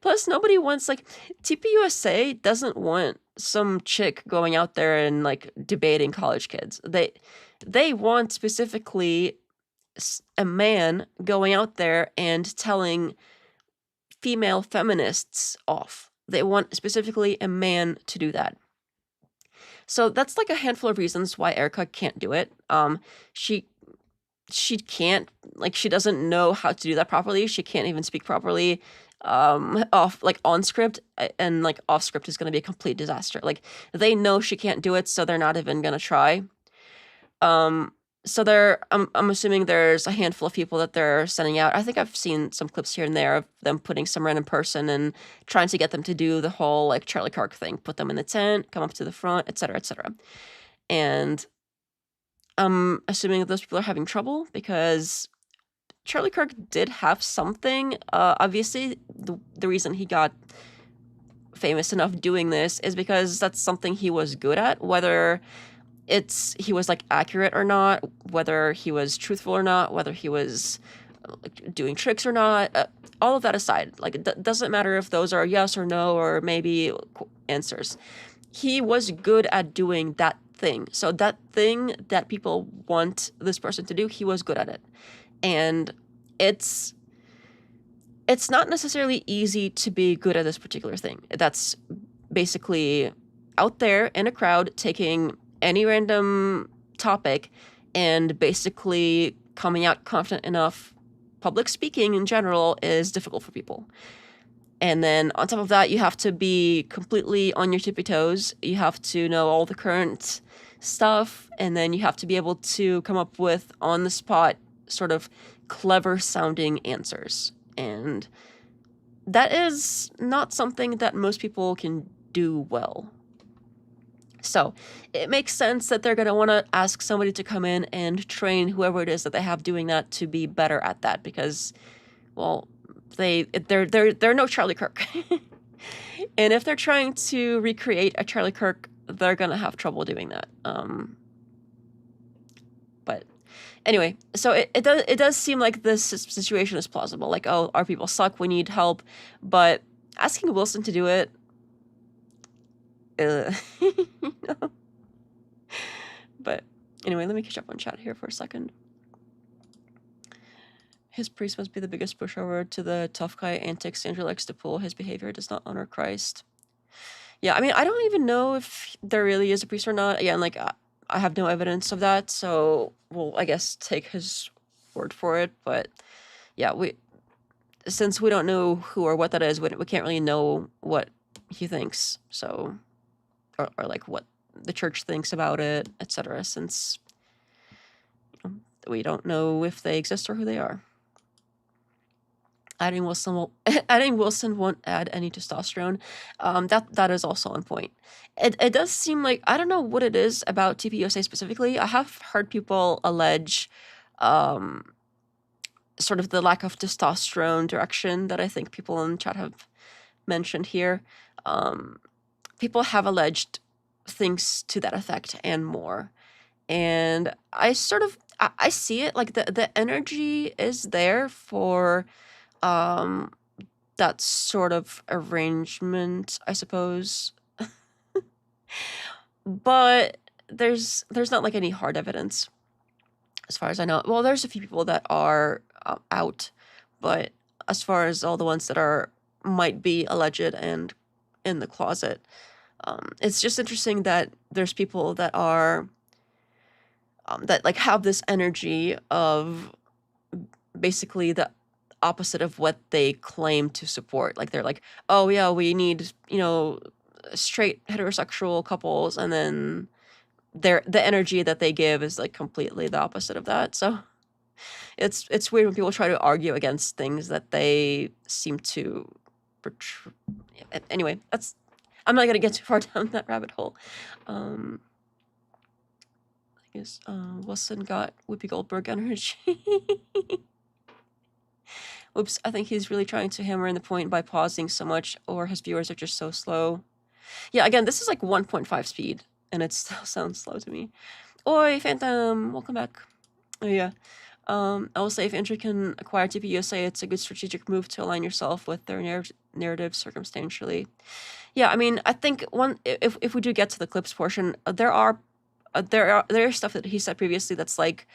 Plus, nobody wants, like, TPUSA doesn't want some chick going out there and, like, debating college kids. They want specifically a man going out there and telling female feminists off. They want specifically a man to do that. So that's like a handful of reasons why Erika can't do it. She can't, like, she doesn't know how to do that properly. She can't even speak properly on script, and like off script is going to be a complete disaster. Like, they know she can't do it, so they're not even going to try. So I'm assuming there's a handful of people that they're sending out. I think I've seen some clips here and there of them putting some random person and trying to get them to do the whole, like, Charlie Kirk thing. Put them in the tent, come up to the front, etc., etc. And I'm assuming that those people are having trouble because Charlie Kirk did have something. Obviously, the reason he got famous enough doing this is because that's something he was good at, whether he was like accurate or not, whether he was truthful or not, whether he was like, doing tricks or not, all of that aside, like, it doesn't matter if those are yes or no or maybe answers. He was good at doing that thing. So that thing that people want this person to do, he was good at it. And it's not necessarily easy to be good at this particular thing. That's basically out there in a crowd taking any random topic and basically coming out confident enough. Public speaking in general is difficult for people. And then on top of that, you have to be completely on your tippy toes. You have to know all the current stuff. And then you have to be able to come up with on the spot sort of clever sounding answers. And that is not something that most people can do well. So it makes sense that they're going to want to ask somebody to come in and train whoever it is that they have doing that to be better at that because, well, they're no Charlie Kirk. And if they're trying to recreate a Charlie Kirk, they're going to have trouble doing that. But Anyway, so it does seem like this situation is plausible. Like, oh, our people suck, we need help. But asking Wilson to do it, you know? But anyway, let me catch up on chat here for a second. His priest must be the biggest pushover to the tough guy antics Andrew likes to pull. His behavior does not honor Christ. Yeah, I mean, I don't even know if there really is a priest or not. Again, like, I have no evidence of that, so we'll, I guess, take his word for it. But yeah, since we don't know who or what that is, we can't really know what he thinks. So, or like what the church thinks about it, etc. Since we don't know if they exist or who they are. Adding Wilson won't add any testosterone. That is also on point. It does seem like, I don't know what it is about TPUSA specifically. I have heard people allege sort of the lack of testosterone direction that I think people in chat have mentioned here. People have alleged things to that effect and more. And I see it, like the energy is there for that sort of arrangement, I suppose. But there's not like any hard evidence as far as I know. Well, there's a few people that are out, but as far as all the ones that might be alleged and in the closet, it's just interesting that there's people that are that like have this energy of basically the opposite of what they claim to support. Like, they're like, oh yeah, we need, straight heterosexual couples, and then the energy that they give is like completely the opposite of that. So it's weird when people try to argue against things that they seem to anyway, I'm not gonna get too far down that rabbit hole. I guess Wilson got Whoopi Goldberg energy. Oops, I think he's really trying to hammer in the point by pausing so much, or his viewers are just so slow. Yeah, again, this is like 1.5 speed, and it still sounds slow to me. Oi, Phantom, welcome back. Oh, yeah. I will say, if Andrew can acquire TPUSA, it's a good strategic move to align yourself with their narrative circumstantially. Yeah, I mean, I think if we do get to the clips portion, there is stuff that he said previously that's like,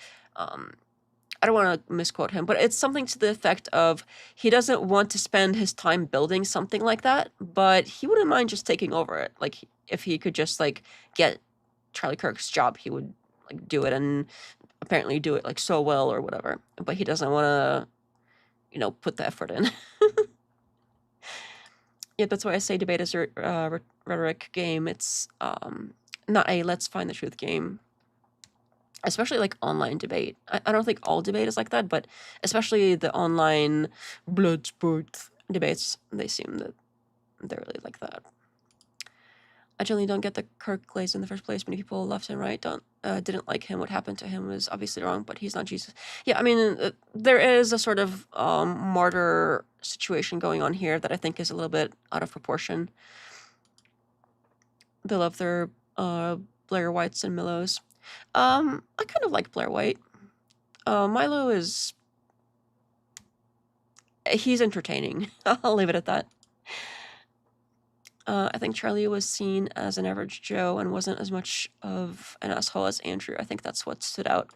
I don't want to misquote him, but it's something to the effect of he doesn't want to spend his time building something like that, but he wouldn't mind just taking over it. Like, if he could just like get Charlie Kirk's job, he would like do it, and apparently do it like so well or whatever. But he doesn't want to, put the effort in. Yeah, that's why I say debate is a rhetoric game. It's not a let's find the truth game. Especially like online debate. I don't think all debate is like that, but especially the online blood sport debates, they seem that they're really like that. I generally don't get the Kirk glaze in the first place. Many people left and right didn't like him. What happened to him was obviously wrong, but he's not Jesus. Yeah, I mean, there is a sort of martyr situation going on here that I think is a little bit out of proportion. They love their Blair Whites and Millows. I kind of like Blair White. Milo he's entertaining. I'll leave it at that. I think Charlie was seen as an average Joe and wasn't as much of an asshole as Andrew. I think that's what stood out.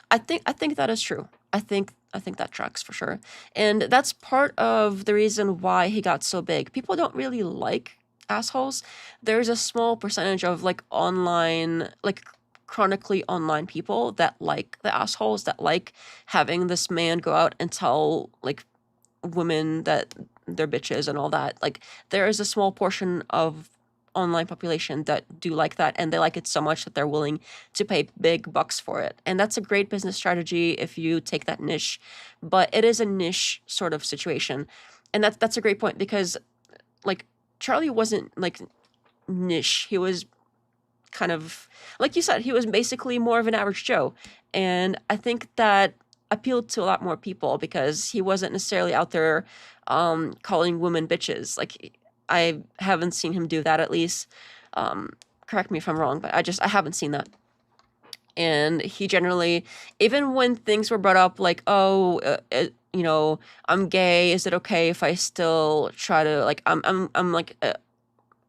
I think that is true. I think that tracks for sure. And that's part of the reason why he got so big. People don't really like assholes. There's a small percentage of like chronically online people that like the assholes, that like having this man go out and tell like women that they're bitches and all that. Like, there is a small portion of online population that do like that, and they like it so much that they're willing to pay big bucks for it. And that's a great business strategy if you take that niche, but it is a niche sort of situation. And that's a great point, because like Charlie wasn't like niche. He was kind of, like you said, he was basically more of an average Joe. And I think that appealed to a lot more people because he wasn't necessarily out there calling women bitches. Like, I haven't seen him do that, at least. Correct me if I'm wrong, but I haven't seen that. And he generally, even when things were brought up like, oh, you know, I'm gay, is it okay if I still try to, like, I'm like,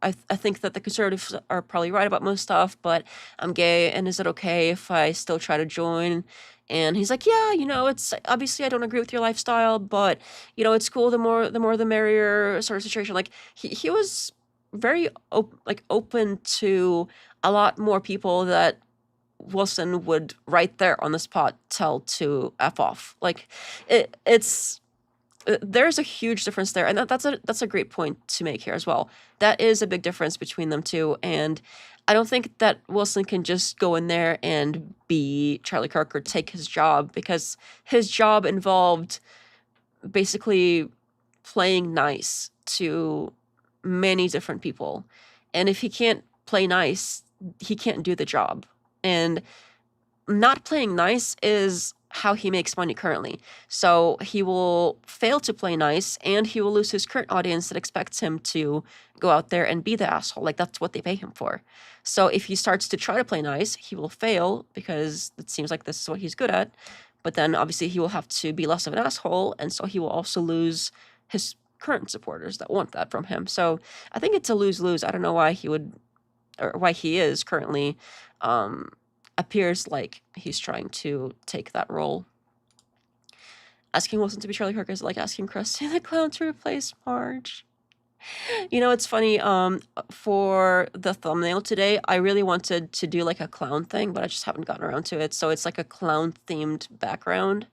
I think that the conservatives are probably right about most stuff, but I'm gay, and is it okay if I still try to join? And he's like, yeah, you know, it's obviously I don't agree with your lifestyle, but you know, it's cool. The more the merrier, sort of situation. Like he was very open to a lot more people that Wilson would right there on the spot tell to F off. Like it's there's a huge difference there, and that's a great point to make here as well. That is a big difference between them two, and I don't think that Wilson can just go in there and be Charlie Kirk or take his job, because his job involved basically playing nice to many different people, and if he can't play nice, he can't do the job. And not playing nice is how he makes money currently. So he will fail to play nice, and he will lose his current audience that expects him to go out there and be the asshole. Like, that's what they pay him for. So if he starts to try to play nice, he will fail because it seems like this is what he's good at. But then obviously he will have to be less of an asshole, and so he will also lose his current supporters that want that from him. So I think it's a lose-lose. I don't know why he would, or why he is currently appears like he's trying to take that role. Asking Wilson to be Charlie Kirk is like asking Krusty the Clown to replace Marge. You know, it's funny, for the thumbnail today, I really wanted to do like a clown thing, but I just haven't gotten around to it. So it's like a clown-themed background.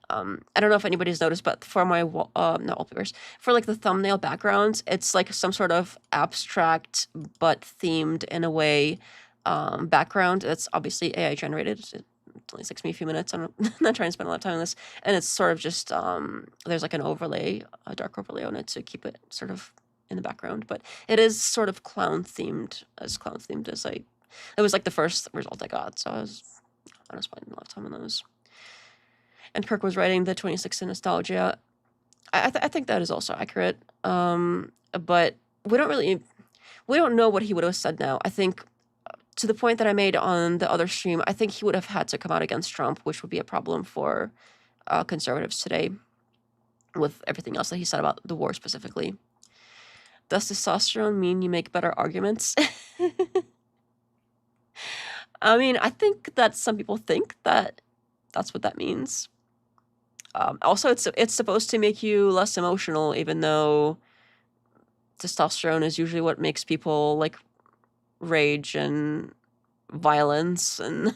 I don't know if anybody's noticed, but for my, not wallpapers, for like the thumbnail backgrounds, it's like some sort of abstract but themed in a way background. It's obviously AI generated. It only takes me a few minutes. I'm not trying to spend a lot of time on this. And it's sort of just, there's like an overlay, a dark overlay on it to keep it sort of in the background. But it is sort of clown themed as it was like the first result I got. So I was spending a lot of time on those. And Kirk was writing the 26 in nostalgia. I think that is also accurate. But we don't know what he would have said now. I think, to the point that I made on the other stream, I think he would have had to come out against Trump, which would be a problem for conservatives today, with everything else that he said about the war specifically. Does testosterone mean you make better arguments? I mean, I think that some people think that that's what that means. Also, it's supposed to make you less emotional, even though testosterone is usually what makes people like rage and violence and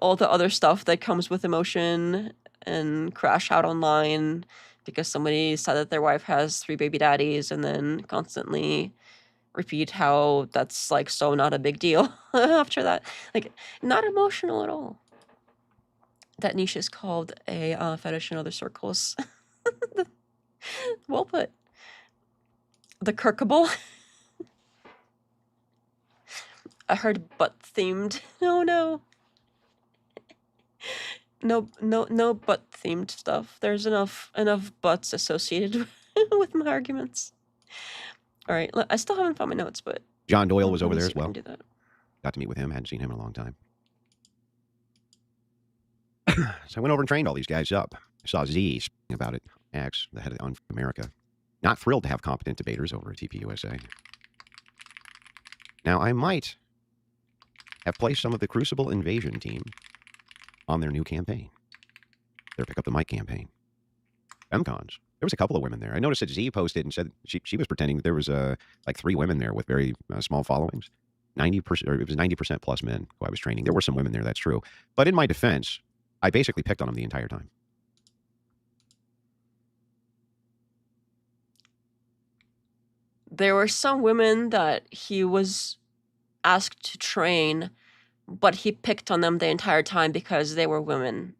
all the other stuff that comes with emotion, and crash out online because somebody said that their wife has 3 baby daddies, and then constantly repeat how that's like so not a big deal after that. Like, not emotional at all. That niche is called a fetish in other circles. Well put. The Kirkable. I heard butt themed. No. No butt themed stuff. There's enough butts associated with my arguments. All right, I still haven't found my notes, but John Doyle was over there as well. Do that. Got to meet with him. Hadn't seen him in a long time. So I went over and trained all these guys up. I saw Z speaking about it. X, the head of Unfree America, not thrilled to have competent debaters over at TPUSA. Now, I might have placed some of the Crucible Invasion team on their new campaign, their Pick Up the Mic campaign. FemCons. There was a couple of women there. I noticed that Z posted and said she was pretending that there was like 3 women there with very small followings. 90%, or it was 90% plus men who I was training. There were some women there, that's true. But in my defense, I basically picked on them the entire time. There were some women that he was asked to train, but he picked on them the entire time because they were women.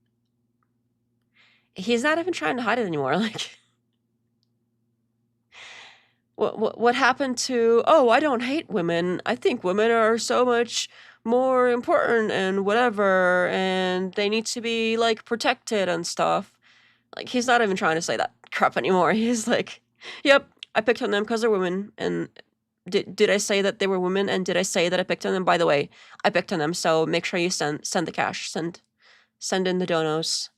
He's not even trying to hide it anymore. Like, what happened to, oh, I don't hate women. I think women are so much more important and whatever, and they need to be, like, protected and stuff. Like, he's not even trying to say that crap anymore. He's like, yep, I picked on them because they're women, and Did I say that they were women, and did I say that I picked on them? By the way, I picked on them, so make sure you send the cash. Send in the donos.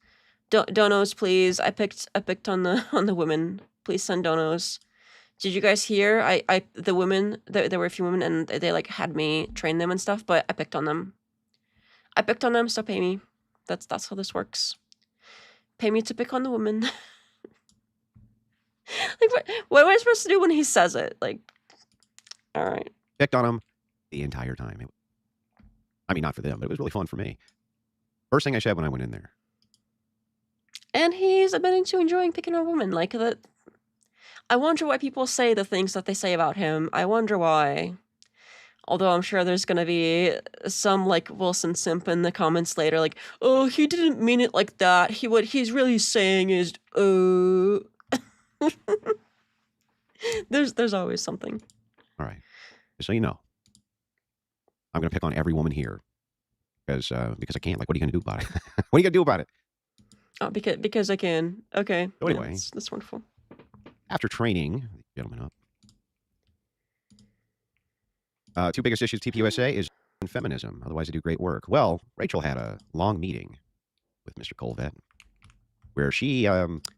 Donos, please. I picked on the women. Please send donos. Did you guys hear? The women, there were a few women, and they like had me train them and stuff, but I picked on them. I picked on them, so pay me. That's how this works. Pay me to pick on the women. Like, what am I supposed to do when he says it? Like, all right. Picked on them the entire time. I mean, not for them, but it was really fun for me. First thing I said when I went in there. And he's admitting to enjoying picking on women. Like, that. I wonder why people say the things that they say about him. I wonder why. Although I'm sure there's gonna be some, like, Wilson simp in the comments later, like, oh, he didn't mean it like that. What he's really saying is, oh. There's always something. All right. Just so you know, I'm going to pick on every woman here because I can't. Like, what are you going to do about it? What are you going to do about it? Oh, because I can. Okay. So anyway, yeah, that's wonderful. After training, gentlemen up. Two biggest issues TPUSA is feminism. Otherwise, they do great work. Well, Rachel had a long meeting with Mr. Colvett where she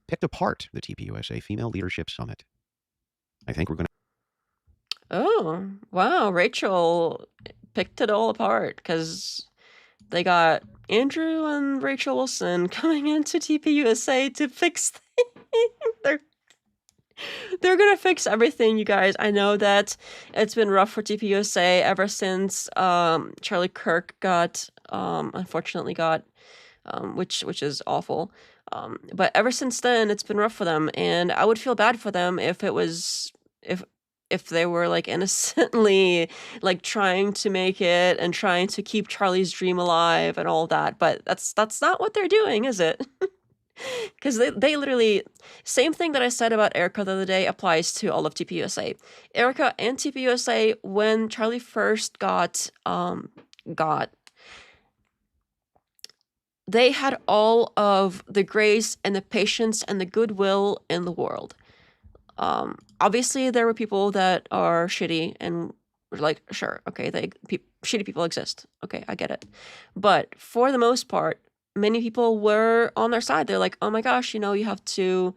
picked apart the TPUSA Female Leadership Summit. I think we're going to. Oh, wow. Rachel picked it all apart because they got Andrew and Rachel Wilson coming into TPUSA to fix things. They're going to fix everything, you guys. I know that it's been rough for TPUSA ever since Charlie Kirk unfortunately got, which is awful. But ever since then, it's been rough for them. And I would feel bad for them if they were like innocently like trying to make it and trying to keep Charlie's dream alive and all that. But that's not what they're doing, is it? Because they literally, same thing that I said about Erika the other day applies to all of TPUSA. Erika and TPUSA, when Charlie first got, they had all of the grace and the patience and the goodwill in the world. Obviously, there were people that are shitty and were like, sure, okay, shitty people exist. Okay, I get it. But for the most part, many people were on their side. They're like, oh my gosh, you have to,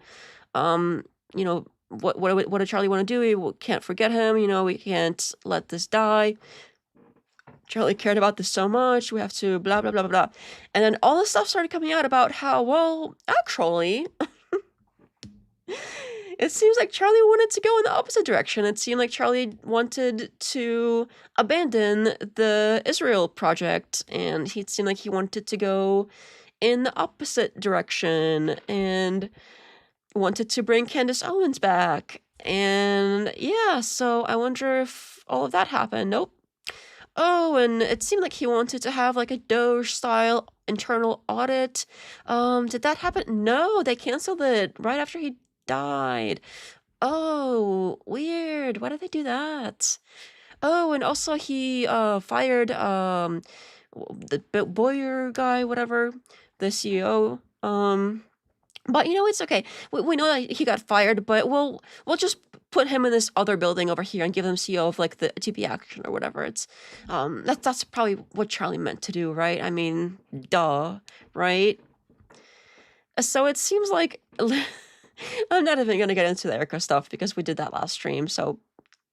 what did Charlie want to do? We can't forget him. We can't let this die. Charlie cared about this so much. We have to blah, blah, blah, blah, blah. And then all this stuff started coming out about how, well, actually, it seems like Charlie wanted to go in the opposite direction. It seemed like Charlie wanted to abandon the Israel project, and he seemed like he wanted to go in the opposite direction and wanted to bring Candace Owens back. And yeah, so I wonder if all of that happened. Nope. Oh, and it seemed like he wanted to have like a Doge-style internal audit. Did that happen? No, they canceled it right after he died. Oh, weird. Why did they do that? Oh, and also he fired the Boyer guy, whatever, the CEO. But it's okay. We know that he got fired, but we'll just put him in this other building over here and give him CEO of like the TP Action or whatever. It's that's probably what Charlie meant to do, right? I mean, duh, right? So it seems like I'm not even gonna get into the Erika stuff because we did that last stream. So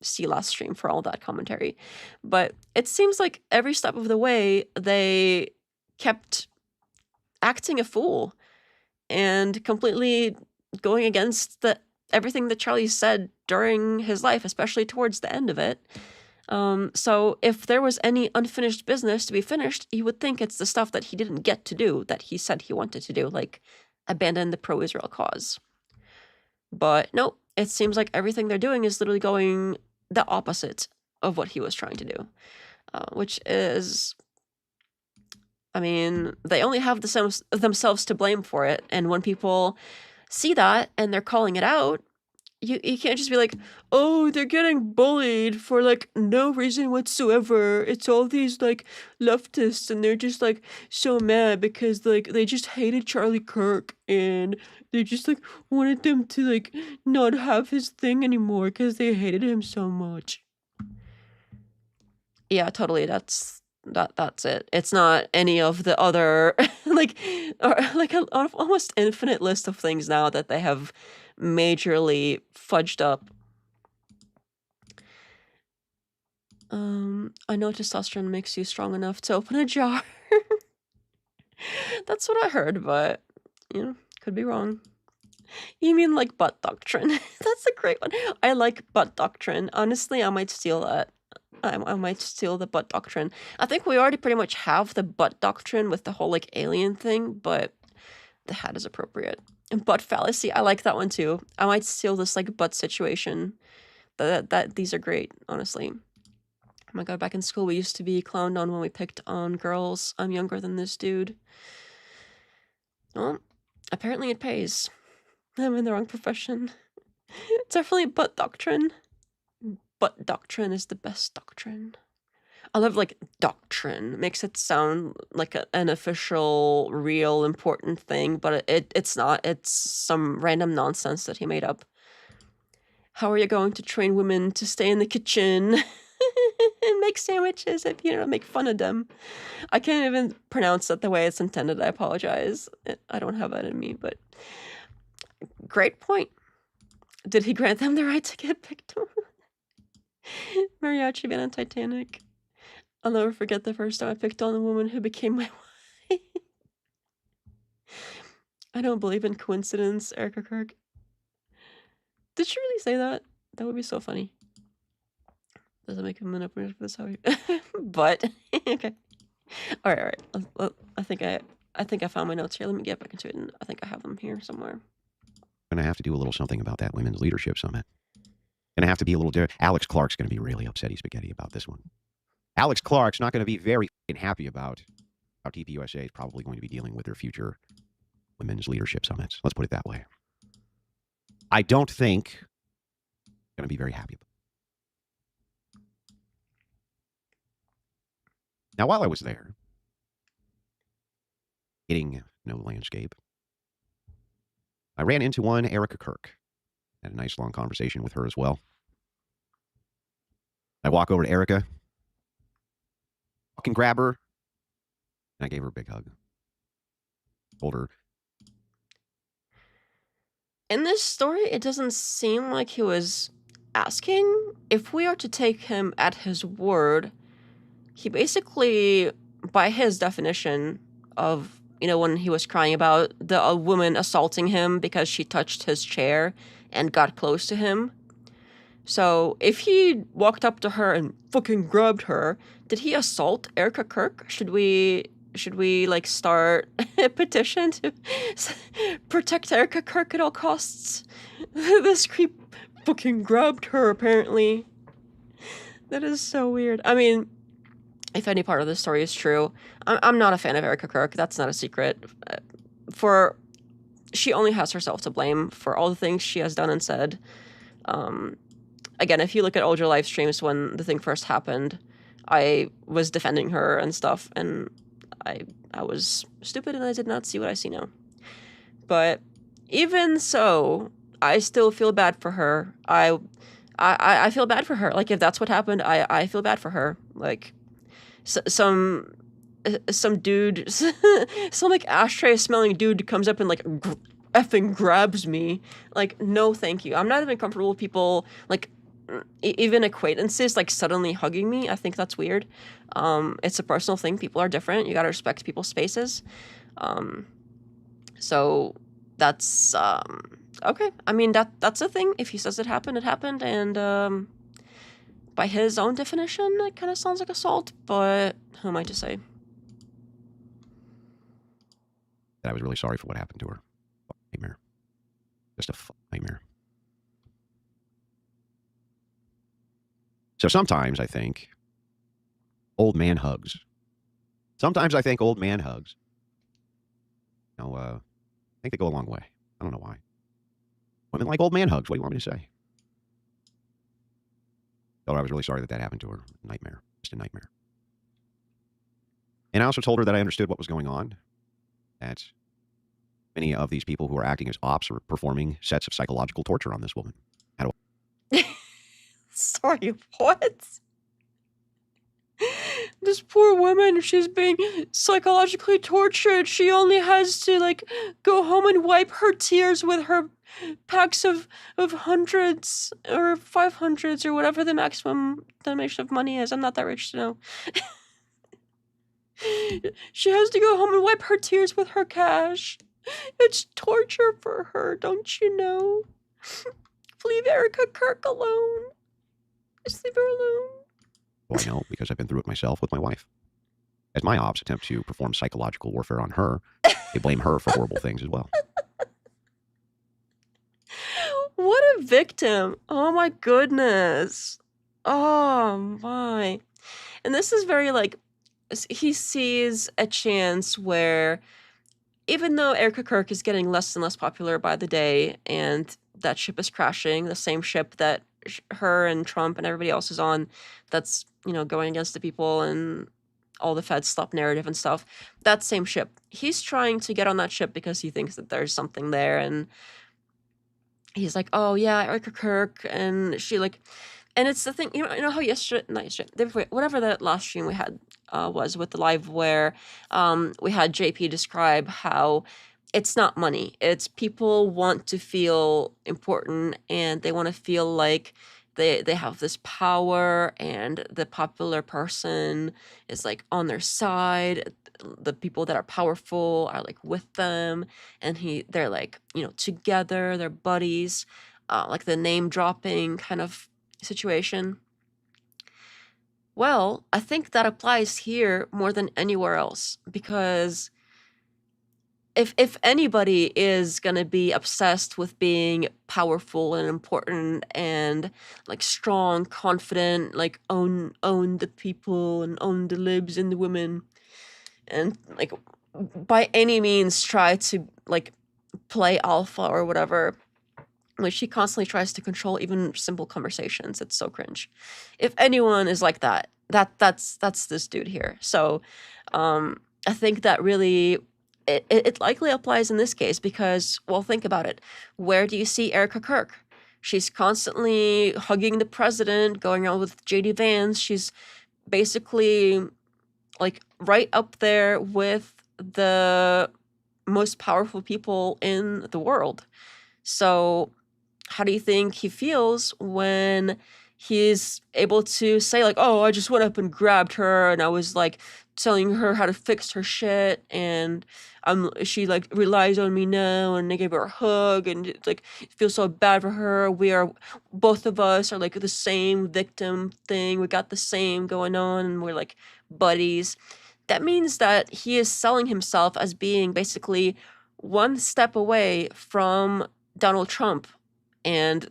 see last stream for all that commentary. But it seems like every step of the way they kept acting a fool and completely going against everything that Charlie said during his life, especially towards the end of it. So if there was any unfinished business to be finished, you would think it's the stuff that he didn't get to do that he said he wanted to do, like abandon the pro-Israel cause. But no, it seems like everything they're doing is literally going the opposite of what he was trying to do, which is, I mean, they only have themselves to blame for it. And when people see that and they're calling it out, you can't just be like, oh, they're getting bullied for like no reason whatsoever. It's all these like leftists and they're just like so mad because like they just hated Charlie Kirk and they just like wanted them to like not have his thing anymore because they hated him so much. Yeah, totally. That's it. It's not any of the other like or like a almost infinite list of things now that they have majorly fudged up. I know testosterone makes you strong enough to open a jar. That's what I heard, but you know, could be wrong. You mean like butt doctrine? That's a great one. I like butt doctrine. Honestly, I might steal that. I might steal the butt doctrine. I think we already pretty much have the butt doctrine with the whole like alien thing, but the hat is appropriate. And butt fallacy, I like that one too. I might steal this like butt situation. That these are great, honestly. Oh my god, back in school we used to be clowned on when we picked on girls. I'm younger than this dude. Well, apparently it pays. I'm in the wrong profession. It's definitely butt doctrine. Butt doctrine is the best doctrine. I love like doctrine. Makes it sound like an official, real, important thing, but it's not. It's some random nonsense that he made up. How are you going to train women to stay in the kitchen and make sandwiches if you don't make fun of them? I can't even pronounce that the way it's intended. I apologize. I don't have that in me, but great point. Did he grant them the right to get picked on? Mariachi band on Titanic. I'll never forget the first time I picked on the woman who became my wife. I don't believe in coincidence, Erika Kirk. Did she really say that? That would be so funny. Doesn't make him an opener for this how but okay. All right. I think I found my notes here. Let me get back into it, and I think I have them here somewhere. I'm going to have to do a little something about that women's leadership summit. Going to have to be a little different. Alex Clark's going to be really upsetty spaghetti about this one. Alex Clark's not going to be very happy about how TPUSA is probably going to be dealing with their future women's leadership summits. Let's put it that way. I don't think going to be very happy about it. Now, while I was there, getting no landscape, I ran into one Erika Kirk. Had a nice long conversation with her as well. I walk over to Erika, fucking grab her, and I gave her a big hug. Told her. In this story, it doesn't seem like he was asking. If we are to take him at his word, he basically, by his definition of, when he was crying about a woman assaulting him because she touched his chair and got close to him. So if he walked up to her and fucking grabbed her, did he assault Erika Kirk? Should we like start a petition to protect Erika Kirk at all costs? This creep fucking grabbed her, apparently. That is so weird. I mean, if any part of this story is true, I'm not a fan of Erika Kirk. That's not a secret. She only has herself to blame for all the things she has done and said. Again, if you look at older live streams when the thing first happened, I was defending her and stuff, and I was stupid and I did not see what I see now. But even so, I still feel bad for her. I feel bad for her. Like, if that's what happened, I feel bad for her. Like, some dude, some like ashtray smelling dude comes up and like effing grabs me. Like, no thank you. I'm not even comfortable with people, like, even acquaintances, like, suddenly hugging me. I think that's weird. It's a personal thing. People are different. You gotta respect people's spaces. So that's okay. I mean, that's a thing. If he says it happened, it happened. And by his own definition, it kind of sounds like assault, but who am I to say? I was really sorry for what happened to her. Nightmare. Just a nightmare. So sometimes I think old man hugs. Sometimes I think old man hugs. I think they go a long way. I don't know why. Women like old man hugs. What do you want me to say? Told her I was really sorry that happened to her. Nightmare. Just a nightmare. And I also told her that I understood what was going on. That many of these people who are acting as ops are performing sets of psychological torture on this woman. How do I... Sorry, what? this poor woman, she's being psychologically tortured. She only has to, like, go home and wipe her tears with her packs of hundreds or 500s or whatever the maximum denomination of money is. I'm not that rich to know. She has to go home and wipe her tears with her cash. It's torture for her, don't you know? Leave Erika Kirk alone. Just leave her alone. Well, I know, because I've been through it myself with my wife. As my ops attempt to perform psychological warfare on her, they blame her for horrible things as well. What a victim. Oh my goodness. Oh my. And this is very, like, he sees a chance where, even though Erika Kirk is getting less and less popular by the day, and that ship is crashing, the same ship that her and Trump and everybody else is on, that's, you know, going against the people and all the Fed stop narrative and stuff, that same ship, he's trying to get on that ship because he thinks that there's something there, and he's like, oh yeah, Erika Kirk, and she, like, and it's the thing, you know how not yesterday, day before, whatever that last stream we had was with the live, where we had JP describe how it's not money, it's people want to feel important, and they want to feel like they have this power, and the popular person is, like, on their side, the people that are powerful are, like, with them, and they're, like, you know, together, they're buddies, like the name dropping kind of situation. Well, I think that applies here more than anywhere else, because if anybody is gonna be obsessed with being powerful and important and, like, strong, confident, like, own the people and own the libs and the women, and, like, by any means try to, like, play alpha or whatever, like, she constantly tries to control even simple conversations. It's so cringe. If anyone is like that, that's this dude here. So I think that really it likely applies in this case, because, well, think about it. Where do you see Erika Kirk? She's constantly hugging the president, going out with JD Vance. She's basically, like, right up there with the most powerful people in the world. So how do you think he feels when he's able to say, like, oh, I just went up and grabbed her, and I was, like, telling her how to fix her shit, and she, like, relies on me now, and I gave her a hug, and it's, like, it feels so bad for her. Both of us are, like, the same victim thing. We got the same going on, and we're, like, buddies. That means that he is selling himself as being basically one step away from Donald Trump, and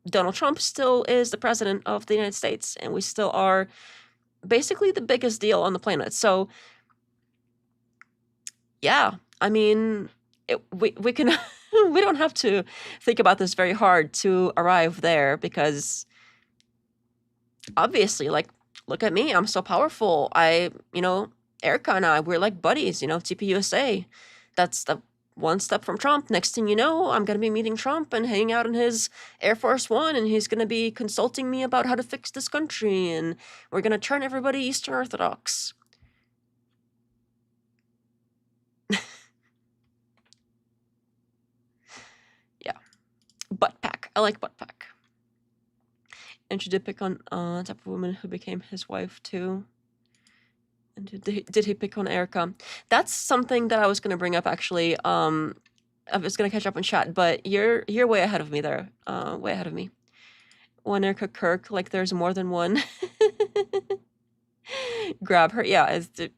Donald Trump still is the president of the United States, and we still are basically the biggest deal on the planet. So yeah, I mean, we can we don't have to think about this very hard to arrive there, because obviously, like, look at me, I'm so powerful. Erika and I, we're like buddies, TPUSA. That's the one step from Trump. Next thing you know, I'm going to be meeting Trump and hanging out in his Air Force One, and he's going to be consulting me about how to fix this country, and we're going to turn everybody Eastern Orthodox. Yeah. Butt pack. I like butt pack. And she did pick on the type of woman who became his wife, too. And did he pick on Erika? That's something that I was going to bring up, actually. I was going to catch up on chat, but you're way ahead of me there. Way ahead of me. When Erika Kirk, like, there's more than one. Grab her. Yeah. Did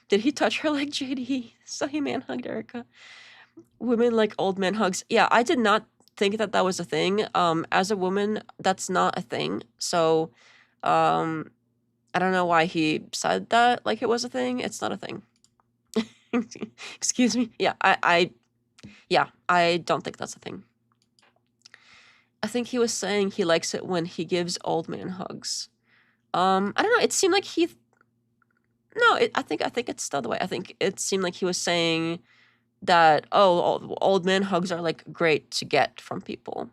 he touch her like JD? So he man-hugged Erika. Women like old man hugs. Yeah, I did not think that was a thing. As a woman, that's not a thing. So, I don't know why he said that like it was a thing. It's not a thing. Excuse me. Yeah, I don't think that's a thing. I think he was saying he likes it when he gives old man hugs. I don't know. It seemed like I think it's still the way. I think it seemed like he was saying that, old man hugs are, like, great to get from people.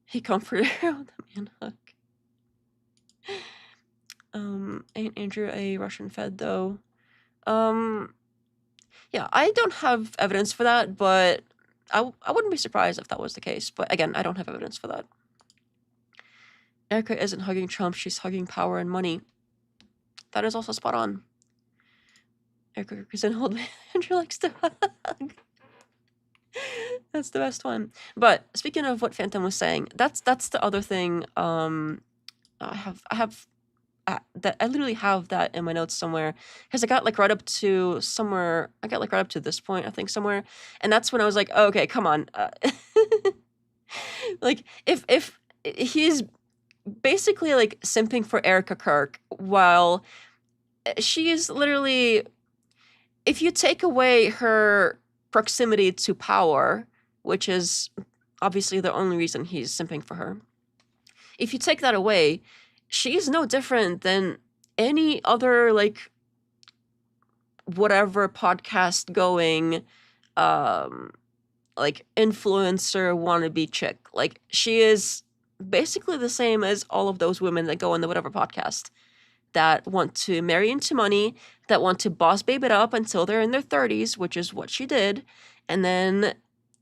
He comforted her with a man hug. Ain't Andrew a Russian Fed though? Yeah, I don't have evidence for that, but I wouldn't be surprised if that was the case. But again, I don't have evidence for that. Erika isn't hugging Trump, she's hugging power and money. That is also spot on. Erika is an old man Andrew likes to hug. That's the best one. But speaking of what Phantom was saying, that's the other thing. I have that I literally have that in my notes somewhere because I got like right up to somewhere. I got like right up to this point, I think somewhere, and that's when I was like, oh, okay, come on, like if he's basically like simping for Erika Kirk while she is literally, if you take away her proximity to power, which is obviously the only reason he's simping for her, if you take that away, she's no different than any other like whatever podcast going like influencer wannabe chick. Like she is basically the same as all of those women that go on the whatever podcast that want to marry into money, that want to boss babe it up until they're in their 30s, which is what she did. And then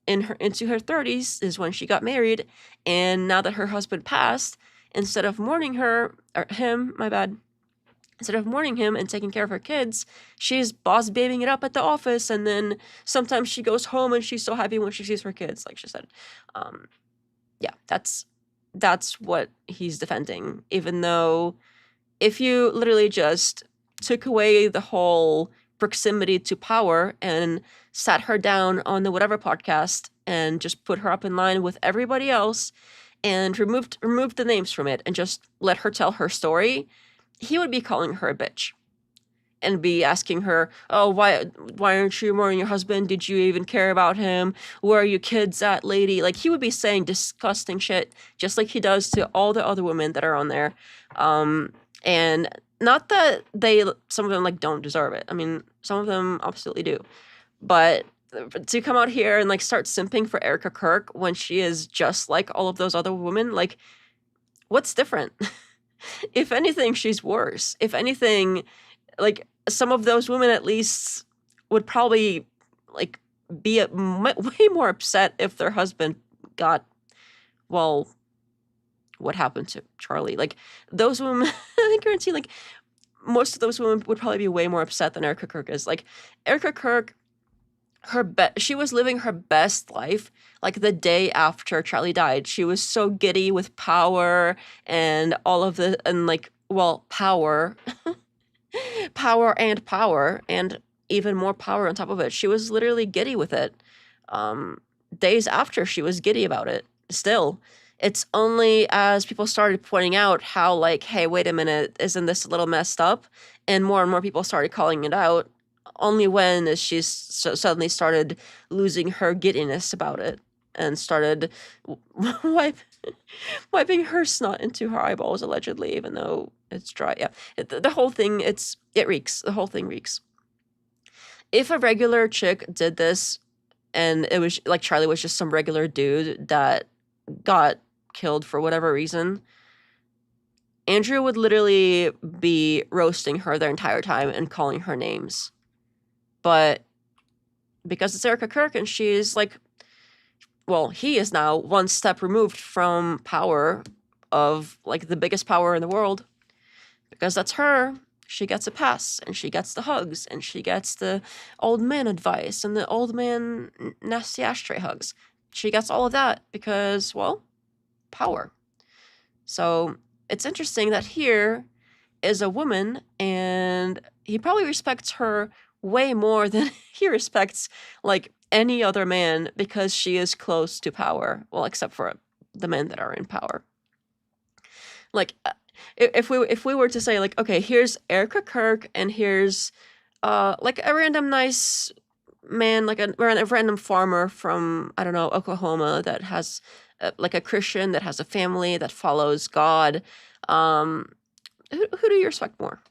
into her 30s is when she got married. And now that her husband passed, instead of mourning her, or him, my bad, instead of mourning him and taking care of her kids, she's boss babing it up at the office. And then sometimes she goes home and she's so happy when she sees her kids, like she said. Yeah, that's what he's defending, even though if you literally just took away the whole proximity to power and sat her down on the whatever podcast and just put her up in line with everybody else and removed the names from it and just let her tell her story, he would be calling her a bitch and be asking her, oh, why aren't you mourning your husband? Did you even care about him? Where are your kids at, lady? Like, he would be saying disgusting shit just like he does to all the other women that are on there. And not that some of them like don't deserve it. I mean, some of them absolutely do. But to come out here and like start simping for Erika Kirk when she is just like all of those other women, like, what's different? If anything, she's worse. If anything, like some of those women at least would probably like be way more upset if their husband got, well, what happened to Charlie. Like those women, I guarantee like most of those women would probably be way more upset than Erika Kirk is. Like Erika Kirk, she was living her best life like the day after Charlie died. She was so giddy with power and all of the, and like, well, power and even more power on top of it. She was literally giddy with it. Days after, she was giddy about it still. It's only as people started pointing out how like, hey, wait a minute, isn't this a little messed up? And more people started calling it out. Only when she suddenly started losing her giddiness about it and started wiping her snot into her eyeballs, allegedly, even though it's dry. Yeah, the whole thing, it reeks. The whole thing reeks. If a regular chick did this and it was like Charlie was just some regular dude that got killed for whatever reason, Andrew would literally be roasting her their entire time and calling her names. But because it's Erika Kirk and she's like, well, he is now one step removed from power of like the biggest power in the world. Because that's her, she gets a pass and she gets the hugs and she gets the old man advice and the old man nasty ashtray hugs. She gets all of that because, well, power. So it's interesting that here is a woman and he probably respects her way more than he respects like any other man because she is close to power. Well, except for the men that are in power. Like if we were to say like, okay, here's Erika Kirk and here's like a random nice man, like a random farmer from, I don't know, Oklahoma that has like a Christian that has a family that follows God. Who do you respect more?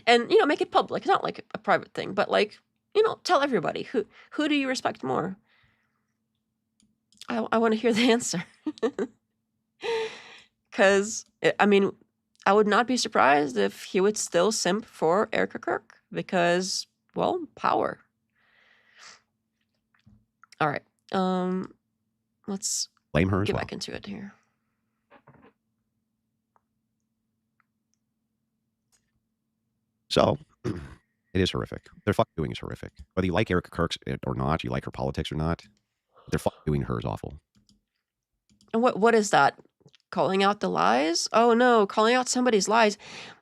And, you know, make it public, not like a private thing, but like, you know, tell everybody who do you respect more? I want to hear the answer. Because, I mean, I would not be surprised if he would still simp for Erika Kirk because, well, power. All right. Let's Blame her as get well. back into it here. So, it is horrific. They're fucking doing is horrific. Whether you like Erika Kirk or not, you like her politics or not, they're fucking doing her is awful. And what is that? Calling out the lies? Oh no, calling out somebody's lies.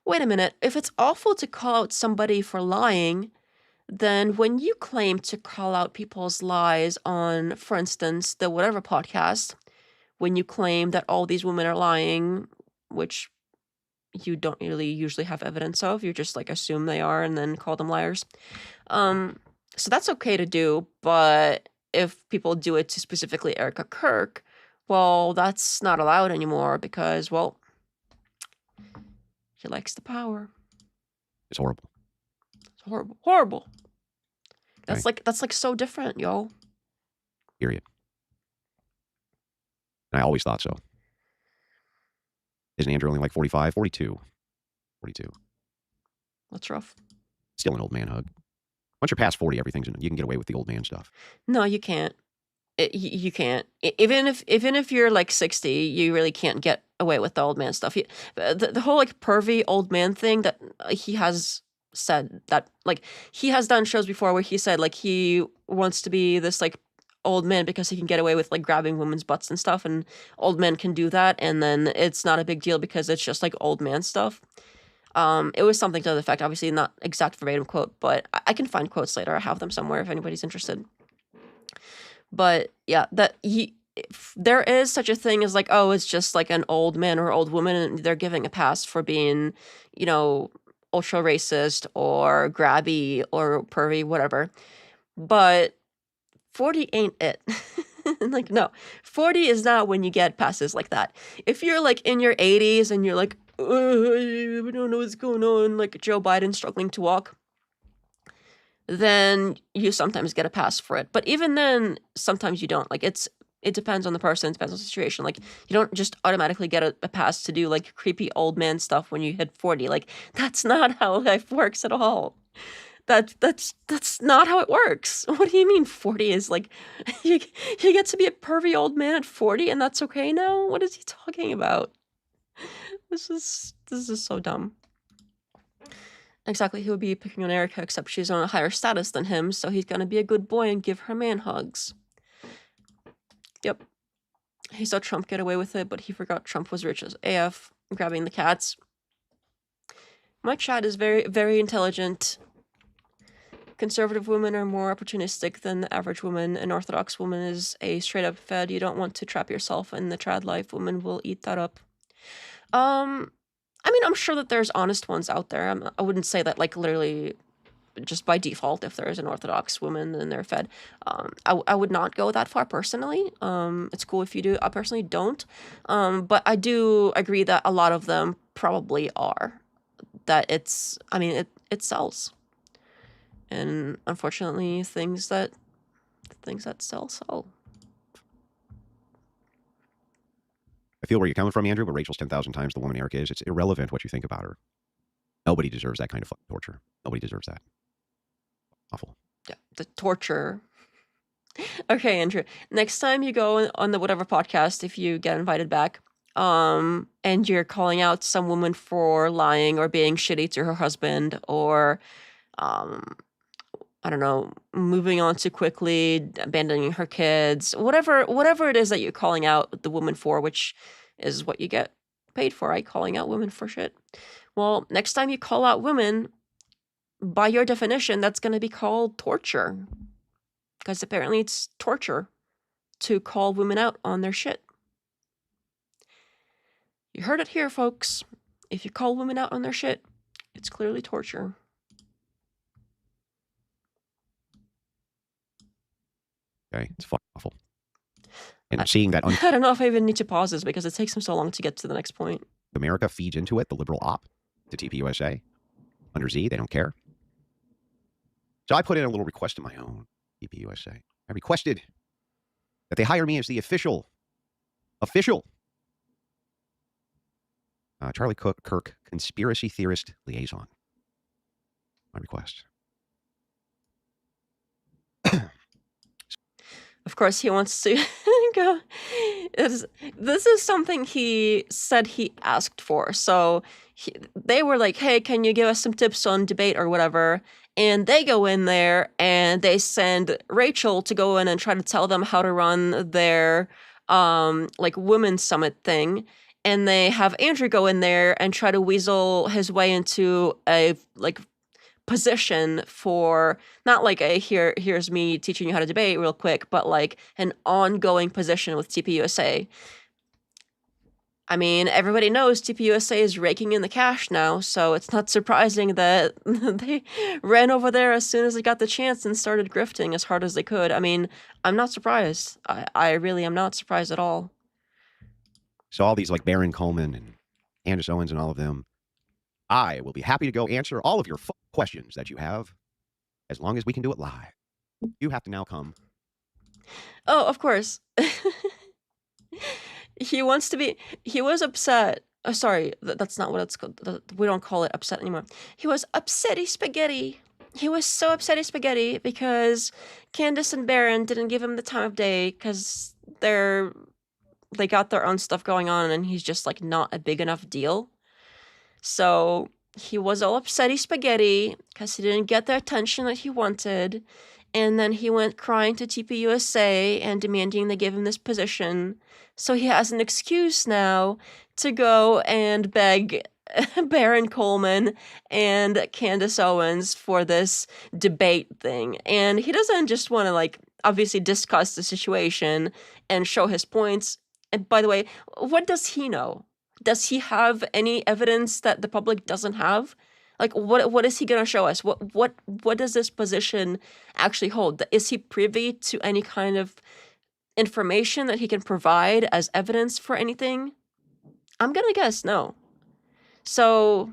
Wait a minute. If it's awful to call out somebody for lying, then when you claim to call out people's lies on, for instance, the whatever podcast, when you claim that all these women are lying, which you don't really usually have evidence of, you just like assume they are and then call them liars. So that's okay to do, but if people do it to specifically Erika Kirk, well, that's not allowed anymore because, well, he likes the power. It's horrible. It's horrible. Horrible. Okay. That's like so different, yo. Period. And I always thought so. Isn't Andrew only like 45? 42. 42. That's rough. Still an old man hug. Once you're past 40, you can get away with the old man stuff. No, you can't. You can't. Even if you're like 60, you really can't get away with the old man stuff. The whole like pervy old man thing that he has said that like he has done shows before where he said like he wants to be this like old man because he can get away with like grabbing women's butts and stuff, and old men can do that, and then it's not a big deal because it's just like old man stuff. It was something to the effect, obviously not exact verbatim quote, but I can find quotes later. I have them somewhere if anybody's interested. But yeah, there is such a thing as like, oh, it's just like an old man or old woman and they're giving a pass for being, ultra racist or grabby or pervy, whatever. But 40 ain't it. Like, no, 40 is not when you get passes like that. If you're like in your 80s and you're like, we don't know what's going on, like Joe Biden struggling to walk, then you sometimes get a pass for it. But even then, sometimes you don't. Like, it depends on the person, it depends on the situation. Like, you don't just automatically get a pass to do, like, creepy old man stuff when you hit 40. Like, that's not how life works at all. That's not how it works. What do you mean 40 is, like, you get to be a pervy old man at 40 and that's okay now? What is he talking about? This is so dumb. Exactly, he would be picking on Erika, except she's on a higher status than him, so he's gonna be a good boy and give her man hugs. Yep. He saw Trump get away with it, but he forgot Trump was rich as AF, grabbing the cats. My chat is very, very intelligent. Conservative women are more opportunistic than the average woman. An Orthodox woman is a straight-up fed. You don't want to trap yourself in the trad life. Women will eat that up. I mean, I'm sure that there's honest ones out there. I wouldn't say that, like, literally just by default, if there is an Orthodox woman and they're fed. I would not go that far personally. It's cool if you do. I personally don't. But I do agree that a lot of them probably are. That it sells. And unfortunately, things that sell. I feel where you're coming from, Andrew, but Rachel's 10,000 times the woman Erika is. It's irrelevant what you think about her. Nobody deserves that kind of torture. Nobody deserves that. Awful. Yeah, the torture. Okay, Andrew. Next time you go on the whatever podcast, if you get invited back, and you're calling out some woman for lying or being shitty to her husband or, I don't know, moving on too quickly, abandoning her kids, whatever it is that you're calling out the woman for, which is what you get paid for, right? Calling out women for shit. Well, next time you call out women, by your definition, that's going to be called torture. Because apparently it's torture to call women out on their shit. You heard it here, folks. If you call women out on their shit, it's clearly torture. Okay, it's fucking awful. And seeing that I don't know if I even need to pause this because it takes them so long to get to the next point. America feeds into it, the liberal op, to TPUSA. Under Z, they don't care. So I put in a little request of my own, TPUSA. I requested that they hire me as the official Charlie Kirk, conspiracy theorist liaison. My request. Of course, he wants to go. This is something he said he asked for. So they were like, hey, can you give us some tips on debate or whatever? And they go in there and they send Rachel to go in and try to tell them how to run their like women's summit thing. And they have Andrew go in there and try to weasel his way into a like position for not like a here's me teaching you how to debate real quick, but like an ongoing position with TPUSA. I mean, everybody knows TPUSA is raking in the cash now, so it's not surprising that they ran over there as soon as they got the chance and started grifting as hard as they could. I mean, I'm not surprised. I really am not surprised at all. So all these like Baron Coleman and Candace Owens and all of them, I will be happy to go answer all of your questions that you have, as long as we can do it live. You have to now come. Oh, of course. He was upset. Oh, sorry, that's not what it's called. We don't call it upset anymore. He was upsetty spaghetti. He was so upsetty spaghetti because Candace and Baron didn't give him the time of day because they got their own stuff going on and he's just like not a big enough deal. So he was all upsetty spaghetti because he didn't get the attention that he wanted. And then he went crying to TPUSA and demanding they give him this position. So he has an excuse now to go and beg Baron Coleman and Candace Owens for this debate thing. And he doesn't just want to like obviously discuss the situation and show his points. And by the way, what does he know? Does he have any evidence that the public doesn't have? Like, what is he going to show us? What does this position actually hold? Is he privy to any kind of information that he can provide as evidence for anything? I'm going to guess no. So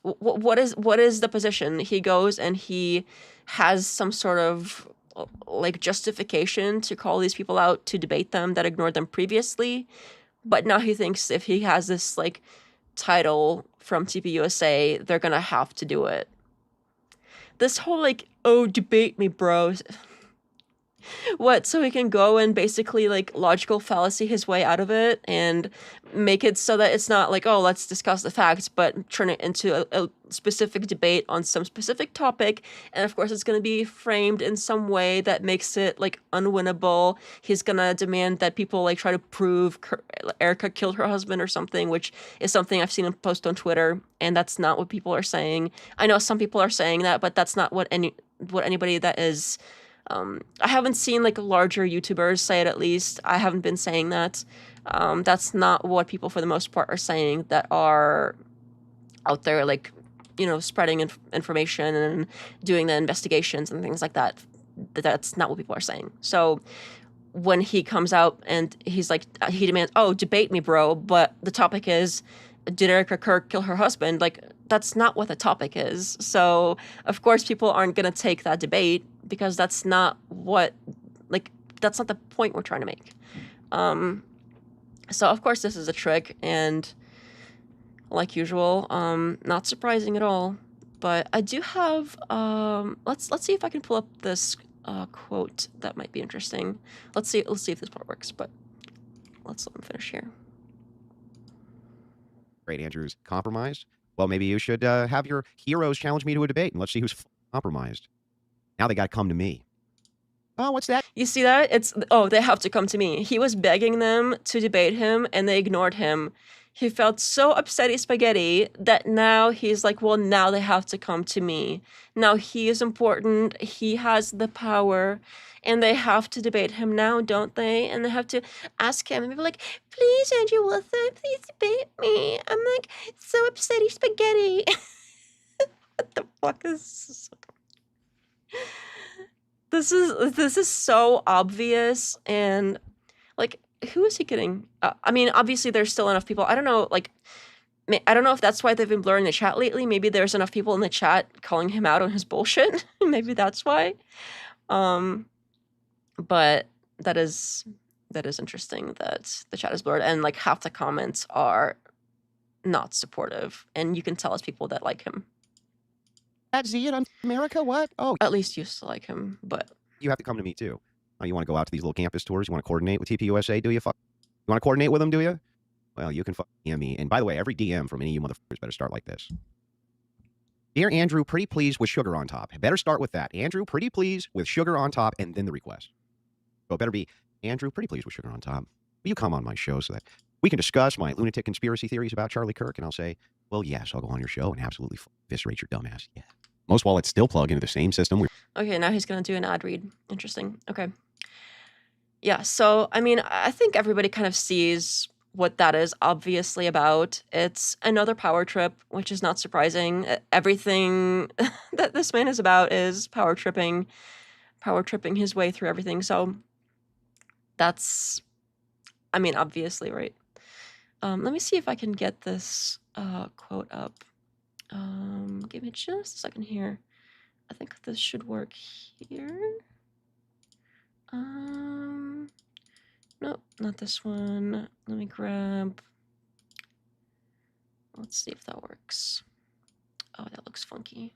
what is the position? He goes and he has some sort of like justification to call these people out to debate them that ignored them previously. But now he thinks if he has this like title from TPUSA, they're gonna have to do it. This whole like, oh, debate me, bro. What, so he can go and basically like logical fallacy his way out of it and make it so that it's not like, oh, let's discuss the facts, but turn it into a specific debate on some specific topic. And of course, it's going to be framed in some way that makes it like unwinnable. He's going to demand that people like try to prove Erika killed her husband or something, which is something I've seen him post on Twitter. And that's not what people are saying. I know some people are saying that, but that's not what anybody that is... I haven't seen like larger YouTubers say it, at least. I haven't been saying that. That's not what people for the most part are saying that are out there, like, you know, spreading information and doing the investigations and things like that. That's not what people are saying. So when he comes out and he's like, he demands, oh, debate me, bro. But the topic is, did Erika Kirk kill her husband? Like, that's not what the topic is. So, of course, people aren't going to take that debate because that's not what, like, that's not the point we're trying to make. So, of course, this is a trick, and like usual, not surprising at all. But I do have, let's see if I can pull up this quote that might be interesting. Let's see if this part works, but let's let him finish here. Great, Andrew's compromised. Well, maybe you should have your heroes challenge me to a debate, and let's see who's compromised. Now they got to come to me. Oh, what's that? You see that? It's, oh, they have to come to me. He was begging them to debate him, and they ignored him. He felt so upsetty spaghetti that now he's like, well, now they have to come to me. Now he is important. He has the power, and they have to debate him now, don't they? And they have to ask him and be like, please, Andrew Wilson, please debate me. I'm like so upsetty spaghetti. What the fuck is this? This is so obvious, and like, who is he kidding? I mean, obviously there's still enough people. I don't know, like, I don't know if that's why they've been blurring the chat lately. Maybe there's enough people in the chat calling him out on his bullshit. Maybe that's why. But that is interesting that the chat is blurred, and like half the comments are not supportive, and you can tell it's people that like him. That's Z in America? What? Oh, At least used to like him, but you have to come to me too. Oh, you want to go out to these little campus tours? You want to coordinate with TPUSA? Do you? You want to coordinate with them? Do you? Well, you can DM me. And by the way, every DM from any of you motherfuckers better start like this. Dear Andrew, pretty please with sugar on top. Better start with that. Andrew, pretty please with sugar on top, and then the request. So it better be, Andrew, pretty please with sugar on top. Will you come on my show so that we can discuss my lunatic conspiracy theories about Charlie Kirk? And I'll say, well, yes, I'll go on your show and absolutely eviscerate your dumbass. Yeah. Most wallets still plug into the same system. Okay, now he's going to do an ad read. Interesting. Okay. Yeah, so, I mean, I think everybody kind of sees what that is obviously about. It's another power trip, which is not surprising. Everything that this man is about is power tripping his way through everything. So that's, I mean, obviously, right? Let me see if I can get this quote up. Give me just a second here. I think this should work here. Nope, not this one. Let me grab. Let's see if that works. Oh, that looks funky.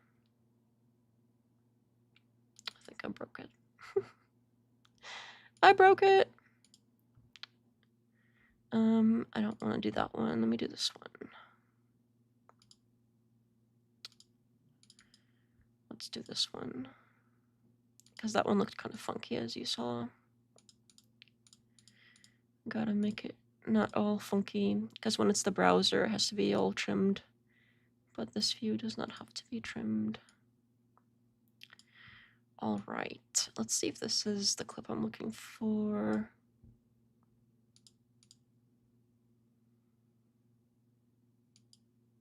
I think I broke it. I broke it. I don't want to do that one. Let me do this one. Let's do this one. Because that one looked kind of funky, as you saw. Gotta make it not all funky, because when it's the browser, it has to be all trimmed. But this view does not have to be trimmed. All right, let's see if this is the clip I'm looking for.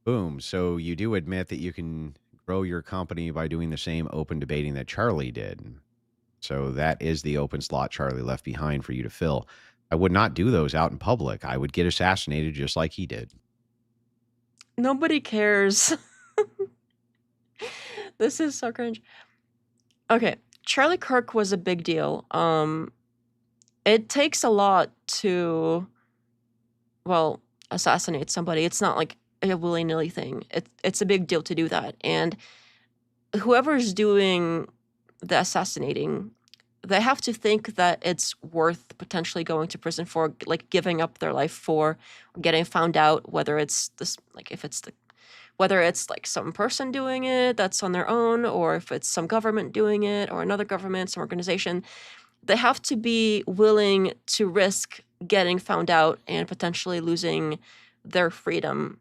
Boom. So you do admit that you can grow your company by doing the same open debating that Charlie did. So that is the open slot Charlie left behind for you to fill. I would not do those out in public. I would get assassinated just like he did. Nobody cares. This is so cringe. Okay, Charlie Kirk was a big deal. It takes a lot to, well, assassinate somebody. It's not like a willy-nilly thing. It's a big deal to do that. And whoever's doing the assassinating, they have to think that it's worth potentially going to prison for, like giving up their life for, getting found out, whether it's this, like if it's the, whether it's like some person doing it that's on their own, or if it's some government doing it, or another government, some organization. They have to be willing to risk getting found out and potentially losing their freedom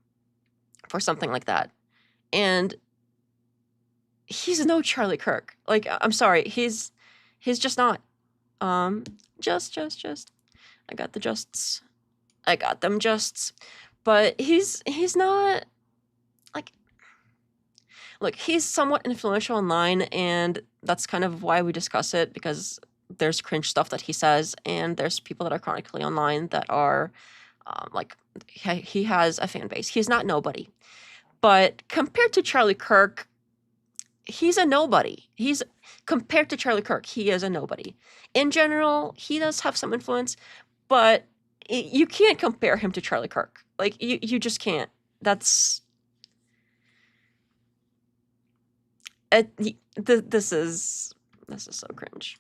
for something like that. And he's no Charlie Kirk. Like, I'm sorry, he's just not. Just. I got the justs. I got them justs. But he's not, like, look, he's somewhat influential online, and that's kind of why we discuss it, because there's cringe stuff that he says, and there's people that are chronically online that are, like, he has a fan base. He's not nobody. But compared to Charlie Kirk, he's a nobody. Compared to Charlie Kirk, he is a nobody. In general, he does have some influence, but you can't compare him to Charlie Kirk. Like, you just can't. That's... This is so cringe.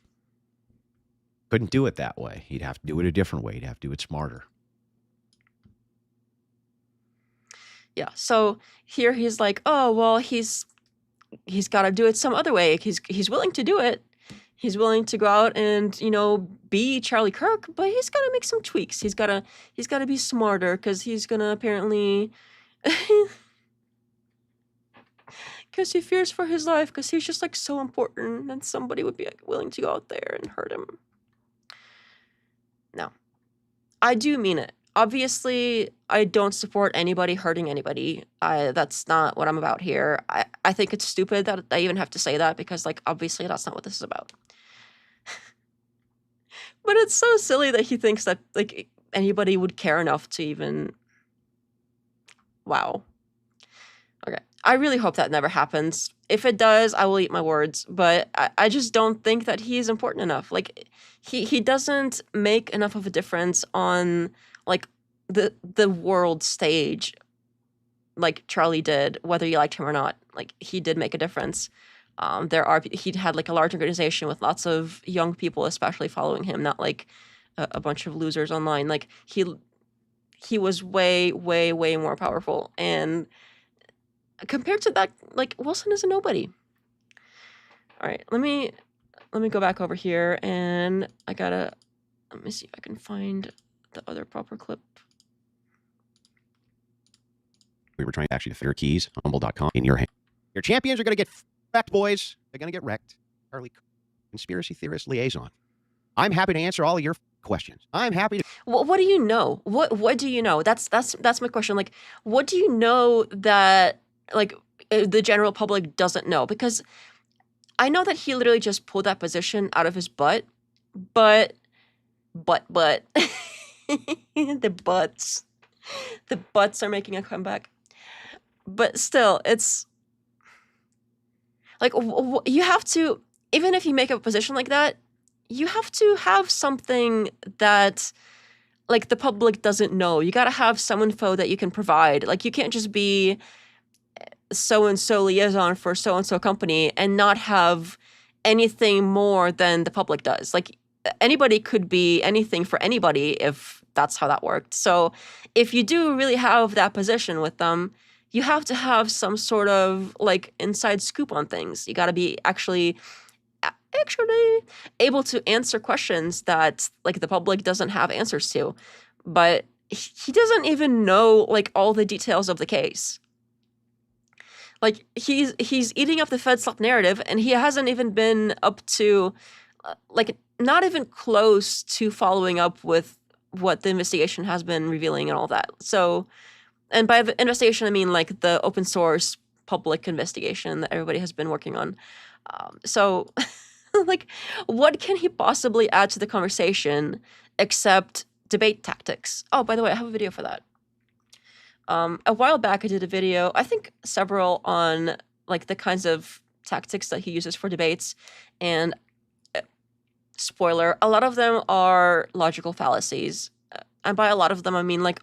Couldn't do it that way. He'd have to do it a different way. He'd have to do it smarter. Yeah, so here he's like, oh, well, he's got to do it some other way. He's willing to do it. He's willing to go out and, be Charlie Kirk, but he's got to make some tweaks. He's got to be smarter, because he's going to apparently, because he fears for his life, because he's just like so important, and somebody would be like, willing to go out there and hurt him. No, I do mean it. Obviously, I don't support anybody hurting anybody. That's not what I'm about here. I think it's stupid that I even have to say that, because, like, obviously that's not what this is about. But it's so silly that he thinks that, like, anybody would care enough to even... Wow. Okay. I really hope that never happens. If it does, I will eat my words. But I just don't think that he is important enough. Like, he doesn't make enough of a difference on, like, the world stage like Charlie did, whether you liked him or not. Like, he did make a difference. He had like a large organization with lots of young people, especially following him, not like a bunch of losers online. Like, he was way, way, way more powerful. And compared to that, like, Wilson is a nobody. All right, let me go back over here, and let me see if I can find the other proper clip. We were trying to actually your keys, humble.com, in your hand. Your champions are going to get wrecked, boys. They're going to get wrecked. Charlie Kirk, conspiracy theorist liaison. I'm happy to answer all of your questions. I'm happy to. What do you know? What do you know? That's my question. Like, what do you know that like the general public doesn't know? Because I know that he literally just pulled that position out of his butt, but the butts are making a comeback. But still, it's like you have to, even if you make a position like that, you have to have something that like the public doesn't know. You got to have some info that you can provide. Like, you can't just be so-and-so liaison for so-and-so company and not have anything more than the public does. Like, anybody could be anything for anybody if that's how that worked. So if you do really have that position with them, you have to have some sort of like inside scoop on things. You got to be actually able to answer questions that like the public doesn't have answers to. But he doesn't even know like all the details of the case. Like, he's eating up the Fed slap narrative, and he hasn't even been up to like not even close to following up with what the investigation has been revealing and all that. So, and by the investigation, I mean like the open source public investigation that everybody has been working on. So like, what can he possibly add to the conversation except debate tactics? Oh, by the way, I have a video for that. A while back, I did a video, I think several, on like the kinds of tactics that he uses for debates. And spoiler, a lot of them are logical fallacies. And by a lot of them, I mean like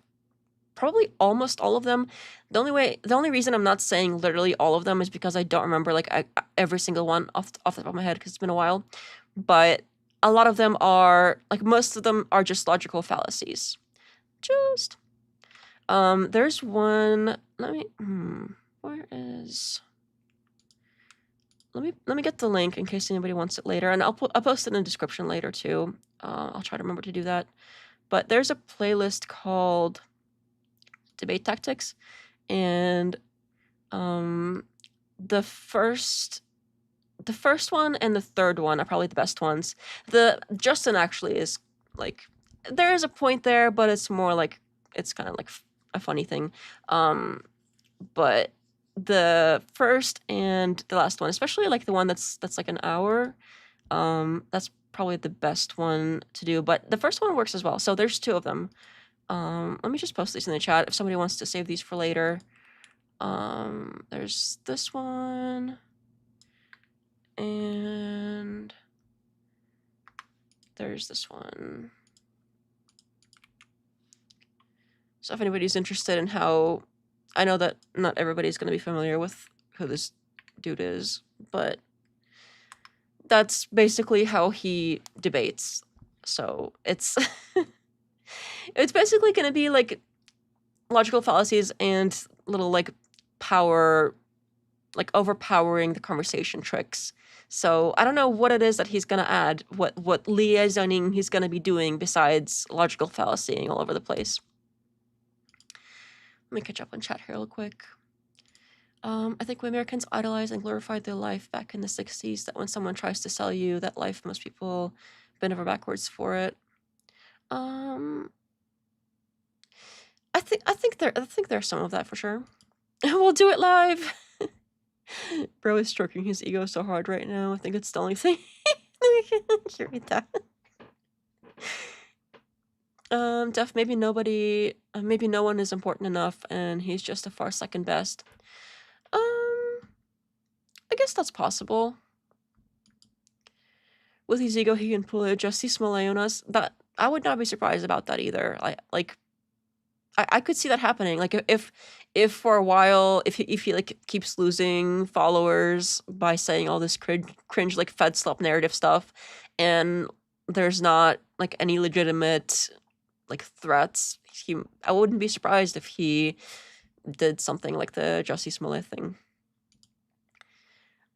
probably almost all of them. The only reason I'm not saying literally all of them is because I don't remember like every single one off the top of my head, because it's been a while. But a lot of them are, like, most of them are just logical fallacies. There's one, let me get the link in case anybody wants it later, and I'll post it in the description later too. I'll try to remember to do that. But there's a playlist called Debate Tactics, and the first one and the third one are probably the best ones. The Justin actually is like, there is a point there, but it's more like, it's kind of like a funny thing. But the first and the last one, especially like the one that's like an hour, that's probably the best one to do. But the first one works as well. So there's two of them. Let me just post these in the chat if somebody wants to save these for later. There's this one, and there's this one. So if anybody's interested in how, I know that not everybody's going to be familiar with who this dude is, but that's basically how he debates. So it's it's basically going to be like logical fallacies and little like power, like overpowering the conversation tricks. So I don't know what it is that he's going to add, what liaisoning he's going to be doing besides logical fallacying all over the place. Let me catch up on chat here real quick. I think we Americans idolized and glorified their life back in the 60s, that when someone tries to sell you that life, most people bend over backwards for it. I think there's some of that for sure. We'll do it live. Bro is stroking his ego so hard right now. I think it's the only thing I can hear that. Def, maybe no one is important enough, and he's just a far second best. I guess that's possible. With his ego, he can pull a Justice Malay on us. That I would not be surprised about that either. I could see that happening. Like if for a while, if he like keeps losing followers by saying all this cringe like Fed slop narrative stuff, and there's not like any legitimate like threats, I wouldn't be surprised if he did something like the Jussie Smollett thing.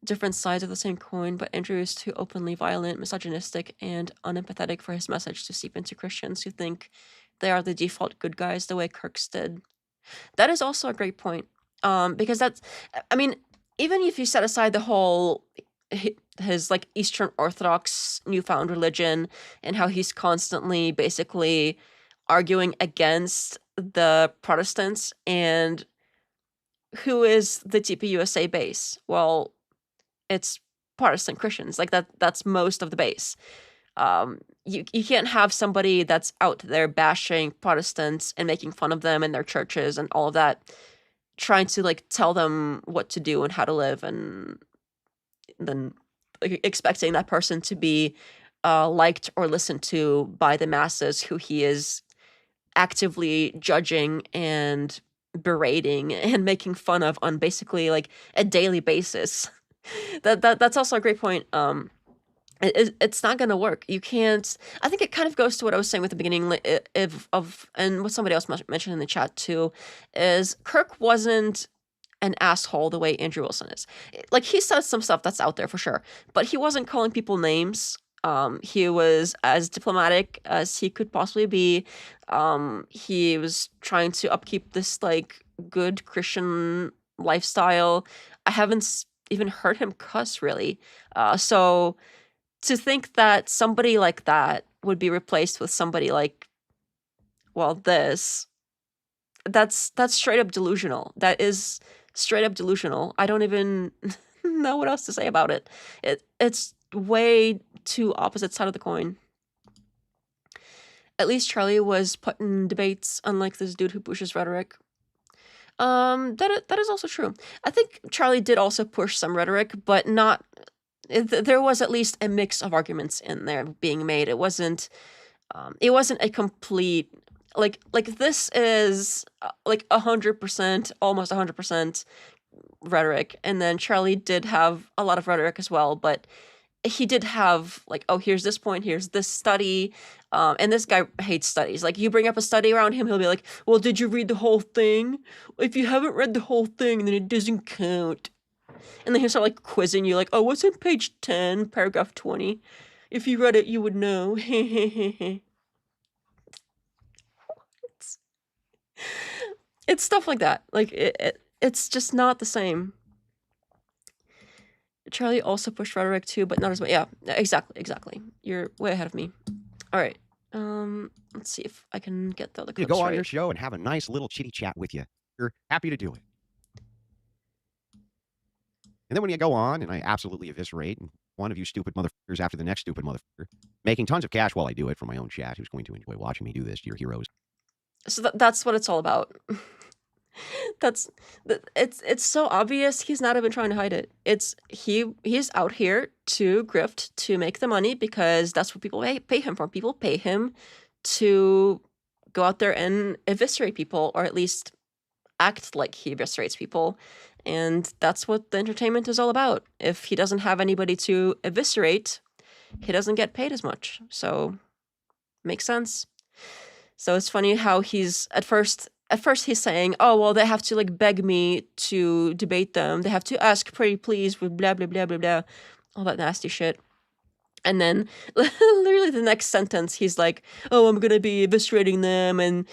Different sides of the same coin, but Andrew is too openly violent, misogynistic, and unempathetic for his message to seep into Christians who think they are the default good guys the way Kirk's did. That is also a great point. Because that's, I mean, even if you set aside the whole his like Eastern Orthodox newfound religion and how he's constantly basically arguing against the Protestants, and who is the TPUSA base? Well, it's Protestant Christians. Like that's most of the base. You can't have somebody that's out there bashing Protestants and making fun of them and their churches and all of that, trying to like tell them what to do and how to live, and then like, expecting that person to be liked or listened to by the masses who he is actively judging and berating and making fun of on basically like a daily basis. That's also a great point. It's not going to work. You can't. I think it kind of goes to what I was saying at the beginning and what somebody else mentioned in the chat too, is Kirk wasn't an asshole the way Andrew Wilson is. Like, he says some stuff that's out there for sure, but he wasn't calling people names. He was as diplomatic as he could possibly be. He was trying to upkeep this like good Christian lifestyle. I haven't even heard him cuss really. So to think that somebody like that would be replaced with somebody like, well, that's straight up delusional. That is straight up delusional. I don't even know what else to say about it. It's way too opposite side of the coin. At least Charlie was put in debates, unlike this dude who pushes rhetoric. That is also true. I think Charlie did also push some rhetoric, but not. There was at least a mix of arguments in there being made. It wasn't a complete like this is like 100%, almost 100% rhetoric, and then Charlie did have a lot of rhetoric as well, but he did have like, oh, here's this point, here's this study, and this guy hates studies. Like, you bring up a study around him, he'll be like, well, did you read the whole thing? If you haven't read the whole thing, then it doesn't count. And then he'll start like quizzing you, like, oh, what's on page 10, paragraph 20? If you read it, you would know. It's stuff like that. Like, it's just not the same. Charlie also pushed rhetoric too, but not as much. Yeah, exactly. You're way ahead of me. All right. Let's see if I can get the other clips go on right. your show and have a nice little chitty chat with you. You're happy to do it. And then when you go on and I absolutely eviscerate one of you stupid motherfuckers after the next stupid motherfucker, making tons of cash while I do it for my own chat, who's going to enjoy watching me do this, your heroes. So that's what it's all about. It's so obvious. He's not even trying to hide it. He's out here to grift, to make the money, because that's what people pay him for. People pay him to go out there and eviscerate people, or at least act like he eviscerates people. And that's what the entertainment is all about. If he doesn't have anybody to eviscerate, he doesn't get paid as much. So, makes sense. So it's funny how he's at first he's saying, oh, well, they have to like beg me to debate them. They have to ask pretty please with blah, blah, blah, blah, blah. All that nasty shit. And then literally the next sentence, he's like, oh, I'm going to be eviscerating them, and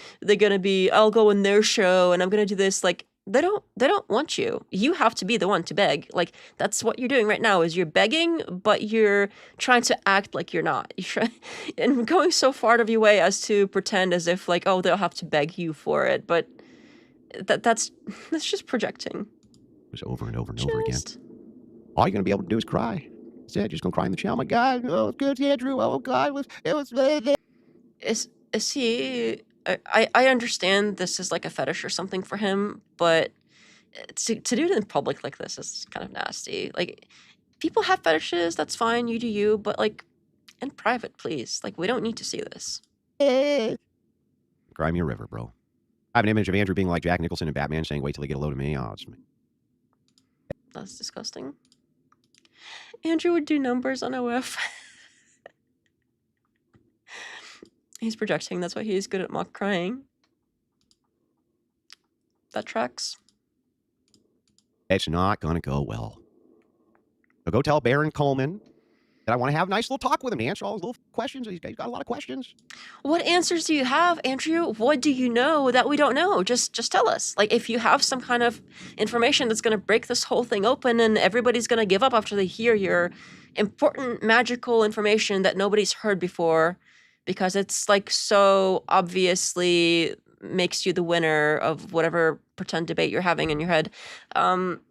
I'll go on their show, and I'm going to do this. Like, they don't want you. You have to be the one to beg. Like, that's what you're doing right now, is you're begging, but you're trying to act like you're not. And going so far out of your way as to pretend as if like, oh, they'll have to beg you for it. But that's just projecting. It was over and over and over again. All you're going to be able to do is cry. That's it. You're just going to cry in the chat. Oh my God. Oh, good, Andrew. Oh God. It was. Is he... I understand this is like a fetish or something for him, but to do it in public like this is kind of nasty. Like, people have fetishes, that's fine, you do you, but like, in private, please. Like, we don't need to see this. Cry me a river, bro. I have an image of Andrew being like Jack Nicholson in Batman saying, wait till they get a load of me. Oh, That's disgusting. Andrew would do numbers on OF. He's projecting. That's why he's good at mock crying. That tracks. it's not going to go well. So go tell Baron Coleman that I want to have a nice little talk with him to answer all his little questions. He's got a lot of questions. What answers do you have, Andrew? What do you know that we don't know? Just tell us. Like, if you have some kind of information that's going to break this whole thing open and everybody's going to give up after they hear your important magical information that nobody's heard before, because it's like so obviously makes you the winner of whatever pretend debate you're having in your head.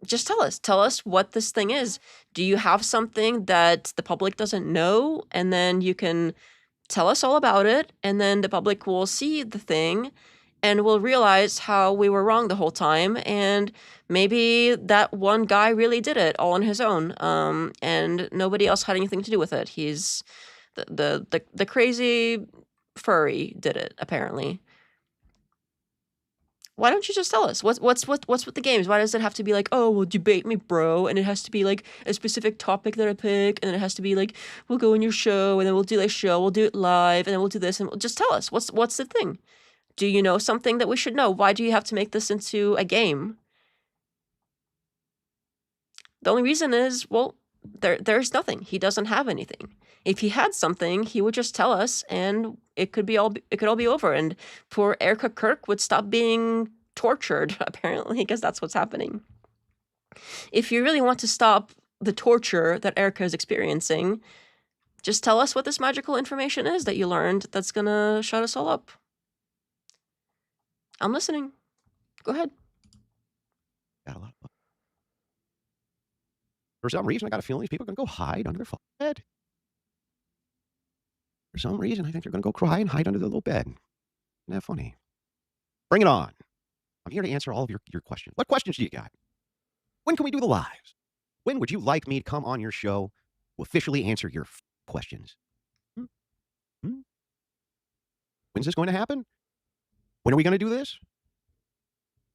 Just tell us. Tell us what this thing is. Do you have something that the public doesn't know? And then you can tell us all about it. And then the public will see the thing and will realize how we were wrong the whole time. And maybe that one guy really did it all on his own. And nobody else had anything to do with it. He's the crazy furry did it, apparently. Why don't you just tell us? What's with the games? Why does it have to be like, oh, well, debate me, bro? And it has to be like a specific topic that I pick, and then it has to be like, we'll go on your show, and then we'll do this show, we'll do it live, and then we'll do this, and just tell us what's the thing? Do you know something that we should know? Why do you have to make this into a game? The only reason is, well, there's nothing. He doesn't have anything. If he had something, he would just tell us, and it could all be over. And poor Erika Kirk would stop being tortured, apparently, because that's what's happening. If you really want to stop the torture that Erika is experiencing, just tell us what this magical information is that you learned that's gonna shut us all up. I'm listening. Go ahead. Got a lot of... For some reason, I got a feeling these people are going to go hide under their fucking bed. For some reason, I think they're going to go cry and hide under their little bed. Isn't that funny? Bring it on. I'm here to answer all of your questions. What questions do you got? When can we do the lives? When would you like me to come on your show to officially answer your questions? When's this going to happen? When are we going to do this?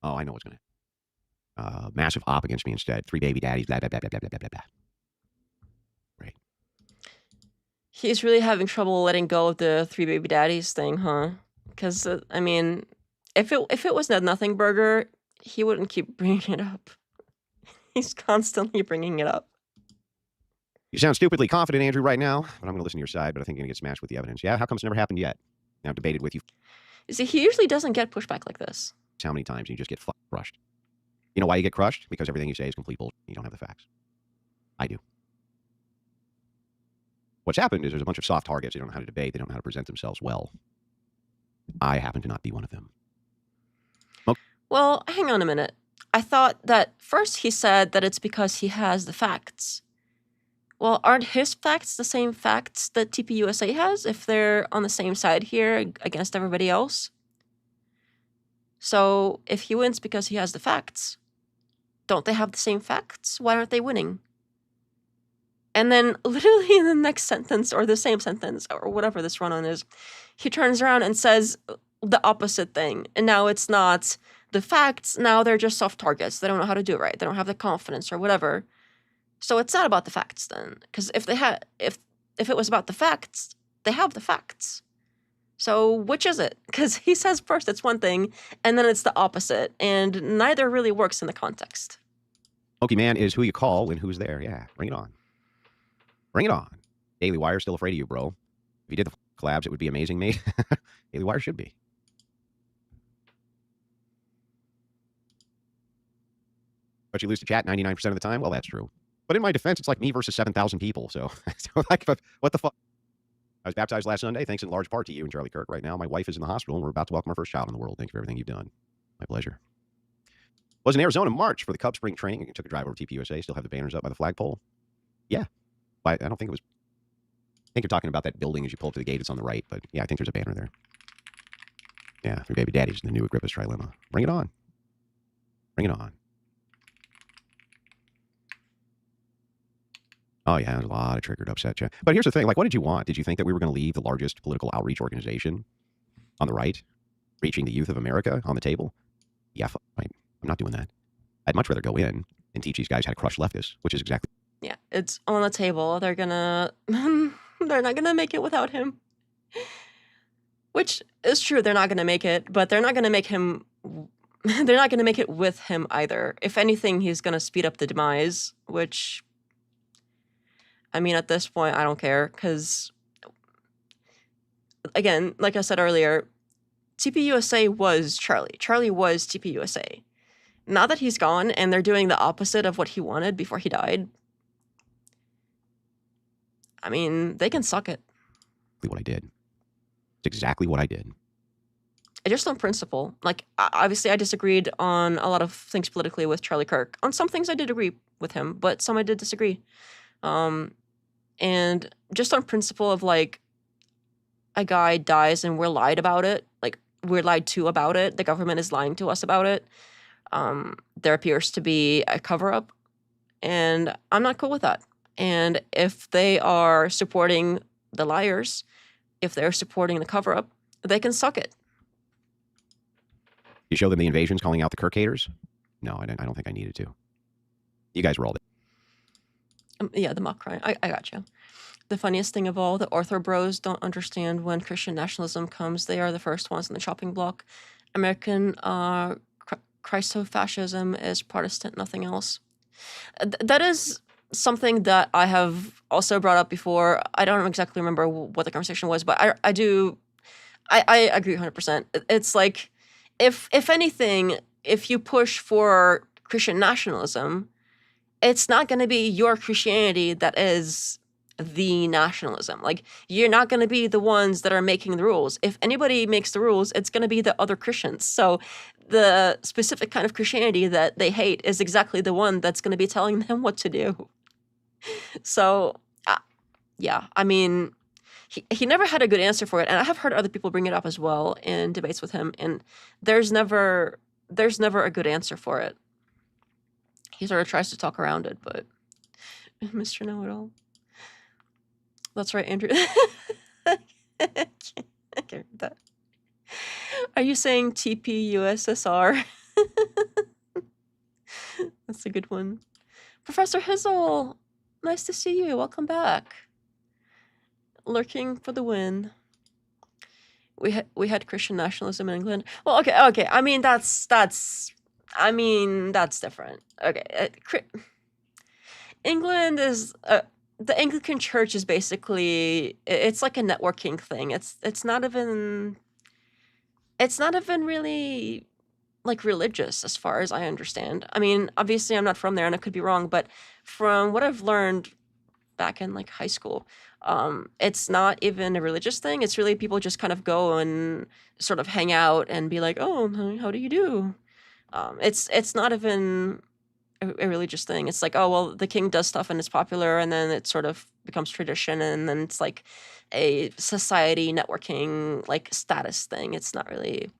Oh, I know what's going to happen. Massive op against me instead. 3 baby daddies, blah, blah, blah, blah, blah, blah, blah, blah. Right. He's really having trouble letting go of the 3 baby daddies thing, huh? Because, I mean, if it was a nothing burger, he wouldn't keep bringing it up. He's constantly bringing it up. You sound stupidly confident, Andrew, right now, but I'm going to listen to your side, but I think you're going to get smashed with the evidence. Yeah, how come it's never happened yet? Now I've debated with you. You see, he usually doesn't get pushback like this. How many times you just get crushed? You know why you get crushed? Because everything you say is complete bullshit. You don't have the facts. I do. What's happened is there's a bunch of soft targets. They don't know how to debate. They don't know how to present themselves well. I happen to not be one of them. Okay. Well, hang on a minute. I thought that first he said that it's because he has the facts. Well, aren't his facts the same facts that TPUSA has if they're on the same side here against everybody else? So if he wins because he has the facts, don't they have the same facts? Why aren't they winning? And then literally in the next sentence or the same sentence or whatever this run-on is, he turns around and says the opposite thing. And now it's not the facts. Now they're just soft targets. They don't know how to do it right. They don't have the confidence or whatever. So it's not about the facts then. Because if it was about the facts, they have the facts. So which is it? Because he says first it's one thing, and then it's the opposite. And neither really works in the context. Pokemon is who you call when who's there. Yeah, bring it on. Bring it on. Daily Wire still afraid of you, bro. If you did the collabs, it would be amazing, mate. Daily Wire should be. But you lose to chat 99% of the time? Well, that's true. But in my defense, it's like me versus 7,000 people. So like, what the fuck? I was baptized last Sunday, thanks in large part to you and Charlie Kirk. Right now, my wife is in the hospital, and we're about to welcome our first child in the world. Thank you for everything you've done. My pleasure. Was in Arizona in March for the Cubs spring training. I took a drive over to TPUSA. Still have the banners up by the flagpole. Yeah. I don't think it was... I think you're talking about that building as you pull up to the gate. It's on the right. But yeah, I think there's a banner there. Yeah, 3 baby daddies in the new Agrippa's trilemma. Bring it on. Bring it on. Oh, yeah, there's a lot of triggered upset chat. But here's the thing. Like, what did you want? Did you think that we were going to leave the largest political outreach organization on the right? reaching the youth of America on the table? Yeah, fine. I'm not doing that. I'd much rather go in and teach these guys how to crush leftists, which is exactly. Yeah, it's on the table. They're gonna, they're not gonna make it without him. Which is true, they're not gonna make it, but they're not gonna make him, they're not gonna make it with him either. If anything, he's gonna speed up the demise, which, I mean, at this point, I don't care, because, again, like I said earlier, TPUSA was Charlie. Charlie was TPUSA. Now that he's gone and they're doing the opposite of what he wanted before he died, I mean, they can suck it. What I did. It's exactly what I did. Just on principle. Like, obviously, I disagreed on a lot of things politically with Charlie Kirk. On some things, I did agree with him, but some I did disagree. And just on principle of, like, a guy dies and we're lied about it. Like, we're lied to about it. The government is lying to us about it. There appears to be a cover-up, and I'm not cool with that. And if they are supporting the liars, if they're supporting the cover-up, they can suck it. You show them the invasions calling out the Kirk haters? No, I don't think I needed to. You guys were all there. Yeah, the mock crying. I got you. The funniest thing of all, the ortho bros don't understand when Christian nationalism comes. They are the first ones on the chopping block. American Christofascism is Protestant, nothing else. That is something that I have also brought up before. I don't exactly remember what the conversation was, but I agree 100%. It's like, if anything, if you push for Christian nationalism, it's not going to be your Christianity that is the nationalism. Like, you're not going to be the ones that are making the rules. If anybody makes the rules, it's going to be the other Christians. So the specific kind of Christianity that they hate is exactly the one that's going to be telling them what to do. So, yeah, I mean, he never had a good answer for it. And I have heard other people bring it up as well in debates with him. And there's never a good answer for it. He sort of tries to talk around it, but Mr. Know-it-all. That's right, Andrew. I can't read that. Are you saying TPUSSR? That's a good one. Professor Hizzle, nice to see you. Welcome back. Lurking for the win. We had Christian nationalism in England. Well, okay. I mean, that's different. Okay, England is the Anglican Church is basically, it's like a networking thing. It's not even really like religious as far as I understand. I mean, obviously I'm not from there and I could be wrong, but from what I've learned back in like high school, it's not even a religious thing. It's really people just kind of go and sort of hang out and be like, oh, how do you do? It's not even a religious thing. It's like, oh, well, the king does stuff and it's popular, and then it sort of becomes tradition, and then it's like a society networking, like status thing. It's not really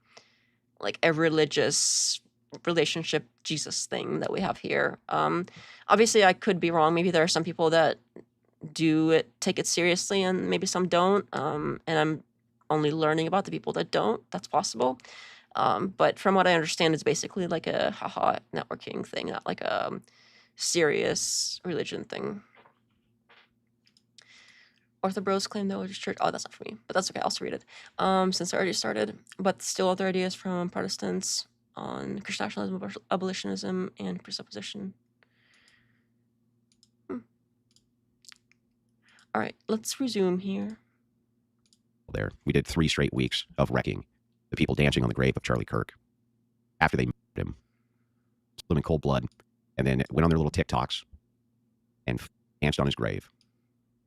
like a religious relationship Jesus thing that we have here. Obviously, I could be wrong. Maybe there are some people that take it seriously, and maybe some don't. And I'm only learning about the people that don't. That's possible. But from what I understand, it's basically like a haha networking thing, not like a serious religion thing. Orthobros claim the religious church. Oh, that's not for me, but that's okay. I'll also read it. Since I already started, but still other ideas from Protestants on Christian nationalism, abolitionism, and presupposition. All right, let's resume here. There, we did 3 straight weeks of wrecking the people dancing on the grave of Charlie Kirk after they murdered him, killed him in cold blood, and then went on their little TikToks and danced on his grave.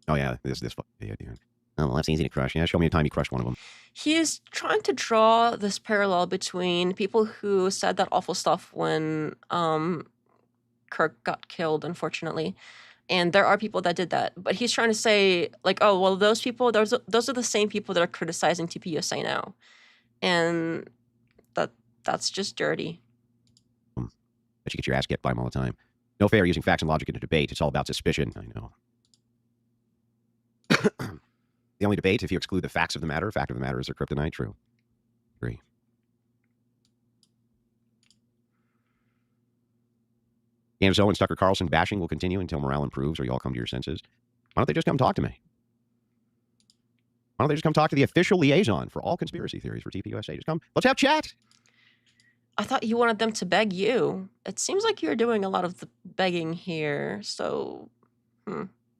Oh yeah, this yeah, dude. Oh, well, that's easy to crush. Yeah, show me a time you crushed one of them. He is trying to draw this parallel between people who said that awful stuff when Kirk got killed, unfortunately. And there are people that did that. But he's trying to say, like, oh, well, those people, those are the same people that are criticizing TPUSA now. And that's just dirty. But you get your ass kicked by them all the time. No fair using facts and logic in a debate. It's all about suspicion. I know. The only debate, if you exclude the facts of the matter, fact of the matter is their kryptonite. True. Agree. Candace Owens, Tucker Carlson bashing will continue until morale improves or you all come to your senses. Why don't they just come talk to me? Why don't they just come talk to the official liaison for all conspiracy theories for TPUSA? Just come, let's have chat. I thought you wanted them to beg you. It seems like you're doing a lot of the begging here. So,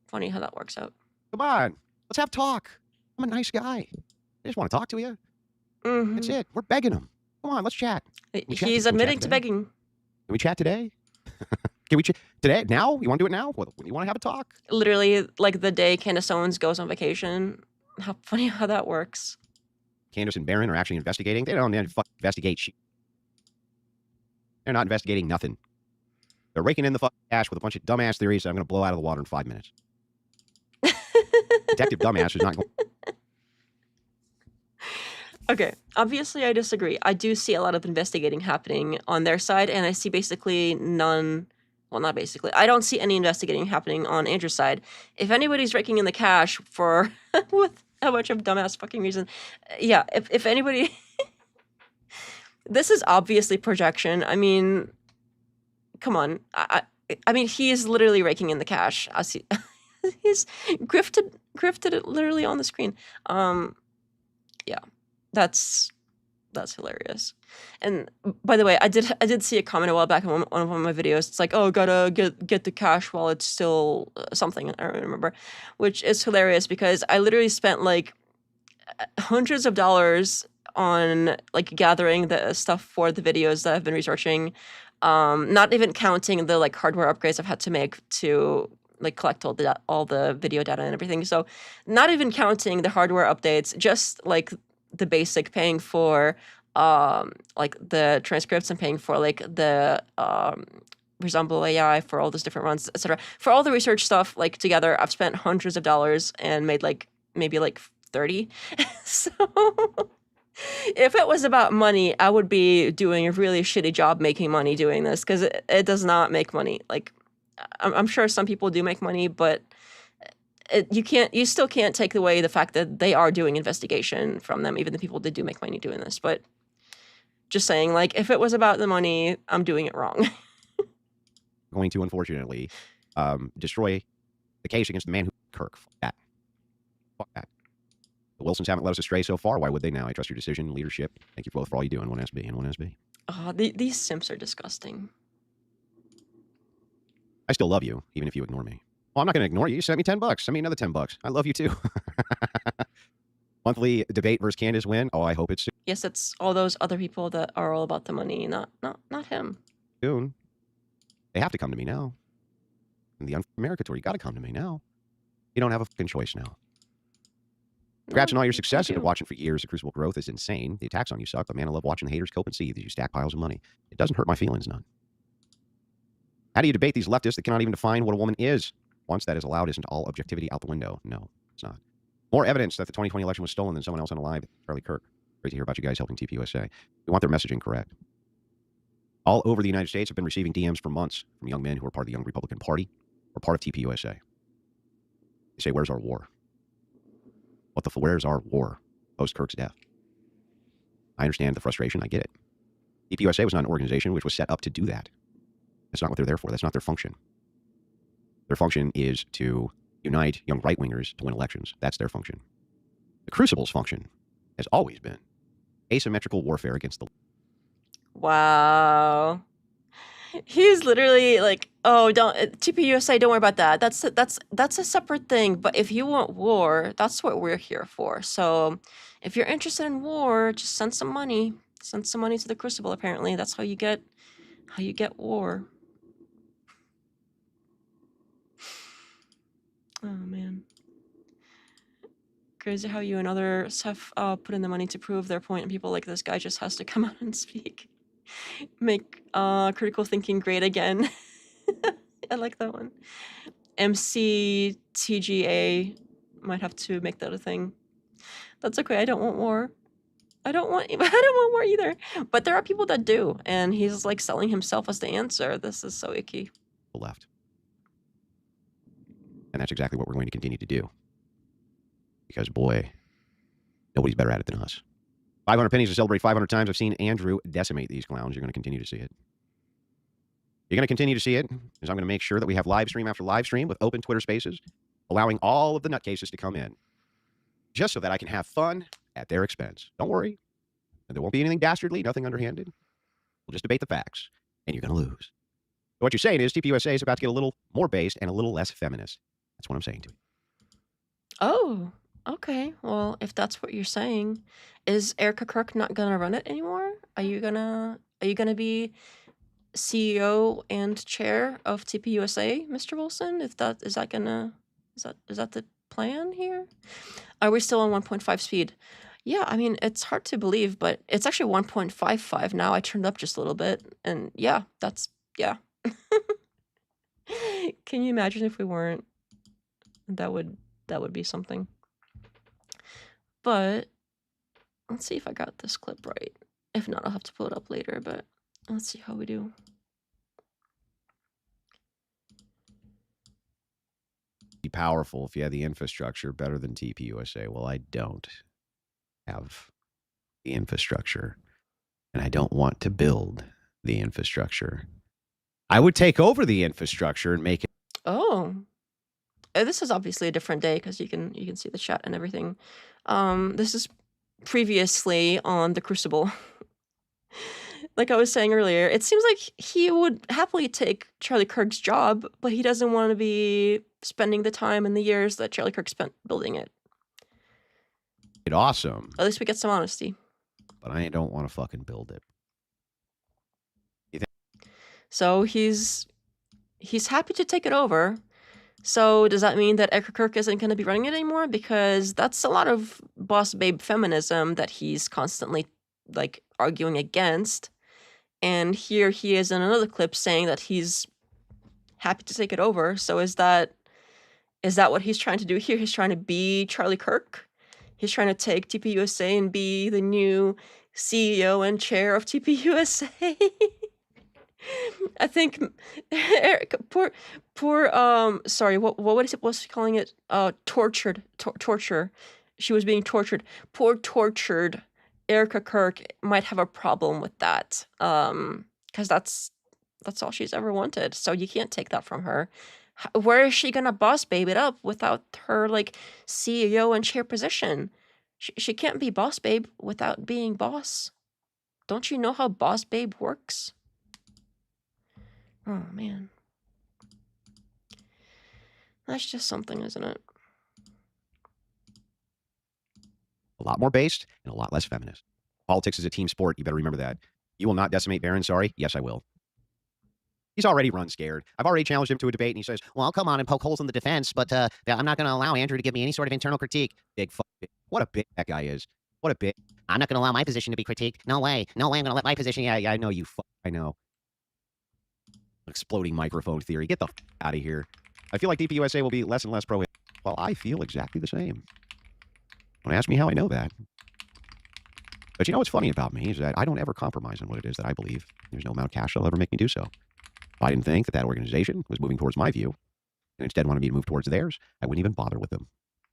funny how that works out. Come on, let's have talk. I'm a nice guy. I just want to talk to you. That's it. We're begging them. Come on, let's chat. He's admitting to begging. Can we chat today? Can we chat today? Now? You want to do it now? What, you want to have a talk? Literally, like the day Candace Owens goes on vacation. How funny how that works. Candace and Barron are actually investigating. They don't investigate shit. They're not investigating nothing. They're raking in the fucking cash with a bunch of dumbass theories that I'm going to blow out of the water in 5 minutes. Detective dumbass is not going. Okay, obviously I disagree. I do see a lot of investigating happening on their side, and I see basically none. Well, not basically. I don't see any investigating happening on Andrew's side. If anybody's raking in the cash for with a bunch of dumbass fucking reason, yeah. If anybody, this is obviously projection. I mean, come on. I mean, he is literally raking in the cash. I see. He's grifted it literally on the screen. Yeah. That's hilarious. And by the way, I did see a comment a while back on one of my videos. It's like, oh, gotta get the cash while it's still something. I don't remember, which is hilarious because I literally spent like hundreds of dollars on like gathering the stuff for the videos that I've been researching. Not even counting the like hardware upgrades I've had to make to like collect all the video data and everything. So not even counting the hardware updates, just like the basic paying for like the transcripts and paying for like the Resemble AI for all those different runs, etc. For all the research stuff, like together, I've spent hundreds of dollars and made like maybe like 30. So if it was about money, I would be doing a really shitty job making money doing this because it does not make money. Like I'm sure some people do make money, but you still can't take away the fact that they are doing investigation from them, even the people that do make money doing this. But just saying, like, if it was about the money, I'm doing it wrong. Going to, unfortunately, destroy the case against the man who Kirk. Fuck that. Fuck that. The Wilsons haven't led us astray so far. Why would they now? I trust your decision and leadership. Thank you both for all you do in 1SB and 1SB. Oh, these simps are disgusting. I still love you, even if you ignore me. Well, I'm not going to ignore you. You sent me $10. Send me another $10. I love you too. Monthly debate versus Candace win. Oh, I hope it's Yes, it's all those other people that are all about the money, not him. soon. They have to come to me now. In the America tour, you got to come to me now. You don't have a fucking choice now. Congrats on all your success. I've been watching for years. The Crucible growth is insane. The attacks on you suck, but man, I love watching the haters cope and seethe as you stack piles of money. It doesn't hurt my feelings none. How do you debate these leftists that cannot even define what a woman is? Once that is allowed, isn't all objectivity out the window? No, it's not. More evidence that the 2020 election was stolen than someone else unalive. Charlie Kirk. Great to hear about you guys helping TPUSA. We want their messaging correct. All over the United States have been receiving DMs for months from young men who are part of the Young Republican Party or part of TPUSA. They say, where's our war? Where's our war post Kirk's death? I understand the frustration. I get it. TPUSA was not an organization which was set up to do that. That's not what they're there for. That's not their function. Their function is to unite young right-wingers to win elections. That's their function. The Crucible's function has always been asymmetrical warfare against the... Wow. He's literally like, oh, don't TPUSA, don't worry about that. That's a separate thing. But if you want war, that's what we're here for. So if you're interested in war, just send some money. Send some money to the Crucible. Apparently, that's how you get war. Oh man. Crazy how you and others have put in the money to prove their point, and people like this guy just has to come out and speak. Make critical thinking great again. I like that one. MCTGA might have to make that a thing. That's okay. I don't want war. I don't want war either. But there are people that do, and he's like selling himself as the answer. This is so icky. The left. And that's exactly what we're going to continue to do. Because, boy, nobody's better at it than us. 500 pennies to celebrate 500 times. I've seen Andrew decimate these clowns. You're going to continue to see it. You're going to continue to see it, because I'm going to make sure that we have live stream after live stream with open Twitter spaces, allowing all of the nutcases to come in, just so that I can have fun at their expense. Don't worry. There won't be anything dastardly, nothing underhanded. We'll just debate the facts, and you're going to lose. So what you're saying is TPUSA is about to get a little more based and a little less feminist. That's what I'm saying to you. Oh, okay. Well, if that's what you're saying, is Erika Kirk not gonna run it anymore? Are you gonna be CEO and chair of TPUSA, Mr. Wilson? If that is that the plan here? Are we still on 1.5 speed? Yeah, I mean, it's hard to believe, but it's actually 1.55 now. I turned up just a little bit, and yeah. Can you imagine if we weren't? That would be something. But let's see if I got this clip right. If not, I'll have to pull it up later, but let's see how we do. Be powerful if you had the infrastructure better than TPUSA. Well, I don't have the infrastructure, and I don't want to build the infrastructure. I would take over the infrastructure and make it. Oh, this is obviously a different day because you can see the chat and everything. This is previously on the Crucible. Like I was saying earlier, it seems like he would happily take Charlie Kirk's job, but he doesn't want to be spending the time and the years that Charlie Kirk spent building it. Awesome. At least we get some honesty. But I don't want to fucking build it. So he's happy to take it over. So does that mean that Erika Kirk isn't going to be running it anymore? Because that's a lot of boss babe feminism that he's constantly like arguing against. And here he is in another clip saying that he's happy to take it over. So is that what he's trying to do here? He's trying to be Charlie Kirk. He's trying to take TPUSA and be the new CEO and chair of TPUSA. I think Erika, sorry, what was she calling it? Torture. She was being tortured. Poor tortured Erika Kirk might have a problem with that. Because that's all she's ever wanted. So you can't take that from her. Where is she gonna boss babe it up without her like CEO and chair position? She can't be boss babe without being boss. Don't you know how boss babe works? Oh man. That's just something, isn't it? A lot more based and a lot less feminist. Politics is a team sport. You better remember that. You will not decimate Barron, sorry. Yes, I will. He's already run scared. I've already challenged him to a debate, and he says, well, I'll come on and poke holes in the defense, but I'm not going to allow Andrew to give me any sort of internal critique. Big fuck. What a bitch that guy is. What a bitch. I'm not going to allow my position to be critiqued. No way. No way I'm going to let my position. Yeah, I know you fuck. I know. Exploding microphone theory. Get the fuck out of here. I feel like TPUSA will be less and less pro. Well, I feel exactly the same. Don't ask me how I know that. But you know what's funny about me is that I don't ever compromise on what it is that I believe. There's no amount of cash that'll ever make me do so. If I didn't think that organization was moving towards my view, and instead wanted me to move towards theirs, I wouldn't even bother with them.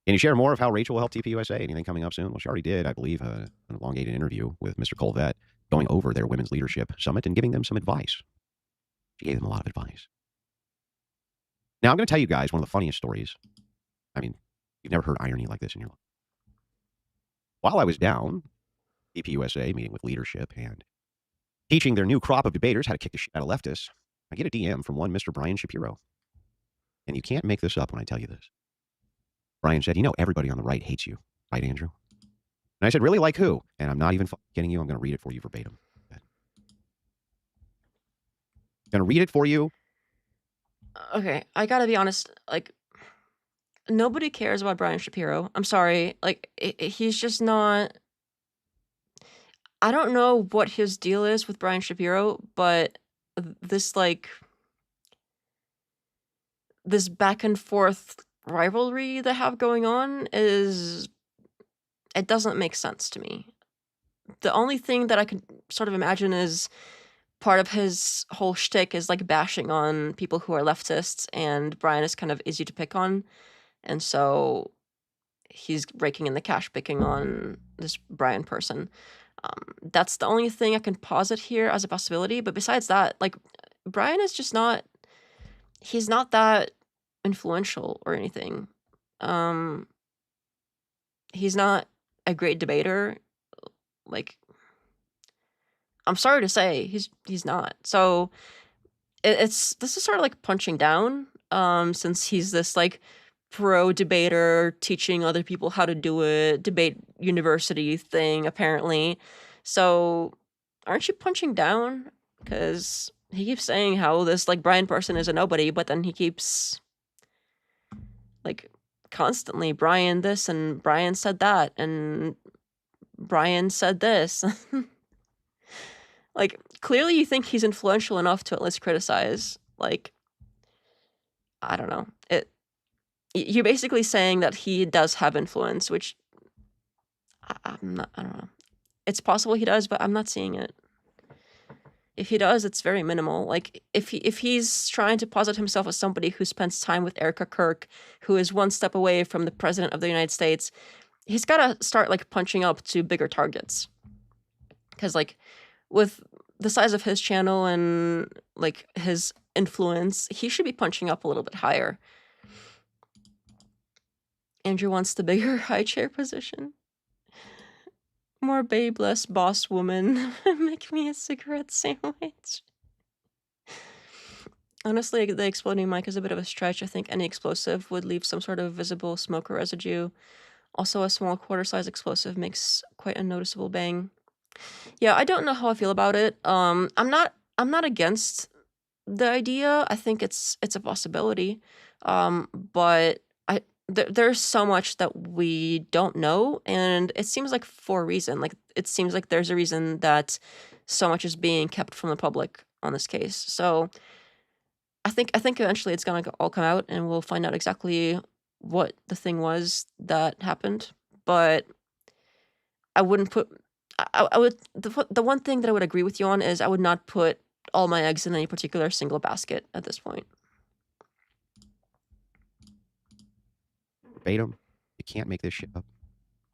Can you share more of how Rachel will help TPUSA? Anything coming up soon? Well, she already did, I believe, an elongated interview with Mr. Colvette, going over their Women's Leadership Summit and giving them some advice. She gave them a lot of advice. Now, I'm going to tell you guys one of the funniest stories. I mean, you've never heard irony like this in your life. While I was down, TPUSA meeting with leadership and teaching their new crop of debaters how to kick the shit out of leftists, I get a DM from one Mr. Brian Shapiro. And you can't make this up when I tell you this. Brian said, you know, everybody on the right hates you. Right, Andrew? And I said, really? Like who? And I'm not even kidding you. I'm going to read it for you verbatim. I'm going to read it for you. Okay, I gotta be honest. Like, nobody cares about Brian Shapiro. I'm sorry. Like, he's just not... I don't know what his deal is with Brian Shapiro, but this, like... this back and forth rivalry they have going on is... it doesn't make sense to me. The only thing that I could sort of imagine is part of his whole shtick is like bashing on people who are leftists, and Brian is kind of easy to pick on. And so he's raking in the cash picking on this Brian person. That's the only thing I can posit here as a possibility. But besides that, like, Brian is just not. He's not that influential or anything. Um, he's not a great debater. Like, I'm sorry to say, he's not. So this is sort of like punching down. Since he's this like pro debater teaching other people how to do a debate university thing, apparently. So aren't you punching down? Because he keeps saying how this like Brian person is a nobody, but then he keeps like constantly Brian this and Brian said that and Brian said this. Like, clearly you think he's influential enough to at least criticize. Like, I don't know. You're basically saying that he does have influence, which I don't know. It's possible he does, but I'm not seeing it. If he does, it's very minimal. Like, if he's trying to posit himself as somebody who spends time with Erika Kirk, who is one step away from the president of the United States, he's got to start, like, punching up to bigger targets. Because, like, with the size of his channel and, like, his influence, he should be punching up a little bit higher. Andrew wants the bigger high chair position. More babe, less boss woman. Make me a cigarette sandwich. Honestly, the exploding mic is a bit of a stretch. I think any explosive would leave some sort of visible smoke or residue. Also, a small quarter-size explosive makes quite a noticeable bang. Yeah, I don't know how I feel about it. I'm not against the idea. I think it's a possibility. But there's so much that we don't know, and it seems like for a reason. Like, it seems like there's a reason that so much is being kept from the public on this case. So I think eventually it's gonna all come out, and we'll find out exactly what the thing was that happened. But I wouldn't put. I would the one thing that I would agree with you on is I would not put all my eggs in any particular single basket at this point. Verbatim. You can't make this shit up.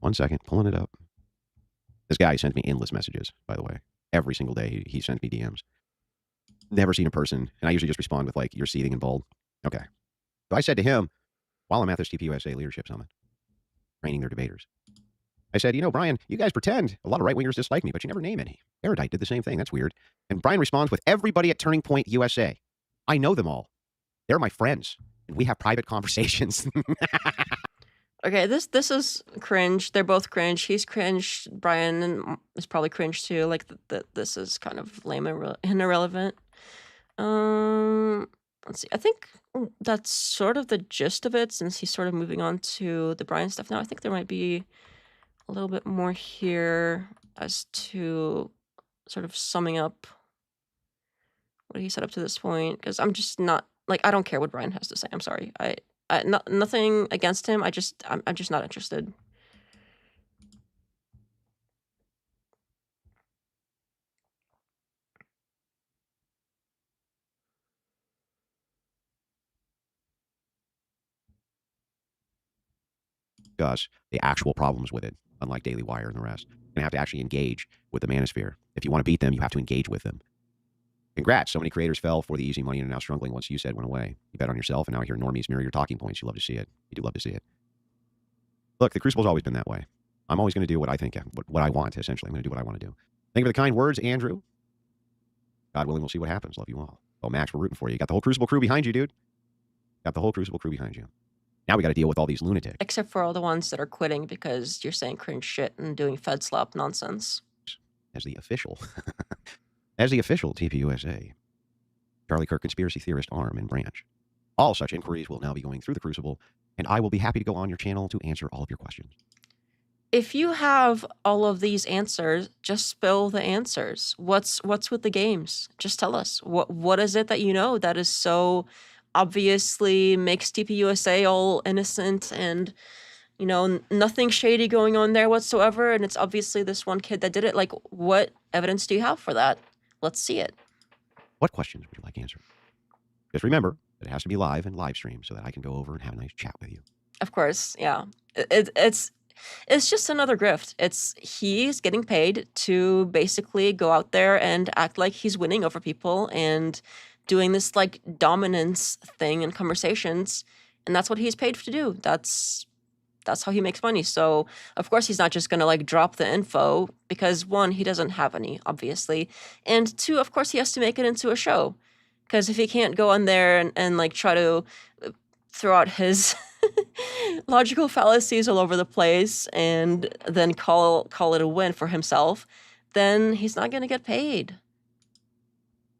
1 second, pulling it up. This guy sends me endless messages, by the way. Every single day he sends me DMs. Never seen a person, and I usually just respond with, like, you're seething and bold. Okay. So I said to him, while I'm at this TPUSA Leadership Summit, training their debaters, I said, Brian, you guys pretend a lot of right-wingers dislike me, but you never name any. Erudite did the same thing. That's weird. And Brian responds with, everybody at Turning Point USA. I know them all. They're my friends, and we have private conversations. Okay, this is cringe. They're both cringe. He's cringe. Brian is probably cringe too. Like, this is kind of lame and irrelevant. Let's see. I think that's sort of the gist of it, since he's sort of moving on to the Brian stuff now. I think there might be a little bit more here as to sort of summing up what he said up to this point, because I'm just not, like, I don't care what Brian has to say. I'm sorry. Nothing against him. I'm just not interested. Discuss the actual problems with it, unlike Daily Wire and the rest. You're going to have to actually engage with the manosphere. If you want to beat them, you have to engage with them. Congrats. So many creators fell for the easy money and are now struggling once you said went away. You bet on yourself, and now here normies mirror your talking points. You love to see it. You do love to see it. Look, the Crucible's always been that way. I'm always going to do what I think, what I want, essentially. I'm going to do what I want to do. Thank you for the kind words, Andrew. God willing, we'll see what happens. Love you all. Oh, Max, we're rooting for you. You got the whole Crucible crew behind you, dude. Got the whole Crucible crew behind you. Now we got to deal with all these lunatics. Except for all the ones that are quitting because you're saying cringe shit and doing Fed slap nonsense. As the official TPUSA, Charlie Kirk conspiracy theorist arm and branch. All such inquiries will now be going through the Crucible, and I will be happy to go on your channel to answer all of your questions. If you have all of these answers, just spill the answers. What's with the games? Just tell us. What is it that you know that is so obviously makes TPUSA all innocent and, nothing shady going on there whatsoever, and it's obviously this one kid that did it? Like, what evidence do you have for that? Let's see it. What questions would you like answered? Just remember that it has to be live and live stream so that I can go over and have a nice chat with you. Of course, yeah. It's just another grift. He's getting paid to basically go out there and act like he's winning over people and doing this like dominance thing in conversations, and that's what he's paid to do. That's how he makes money. So of course he's not just gonna like drop the info, because one, he doesn't have any, obviously, and two, of course he has to make it into a show, because if he can't go on there and like try to throw out his logical fallacies all over the place and then call it a win for himself, then he's not gonna get paid.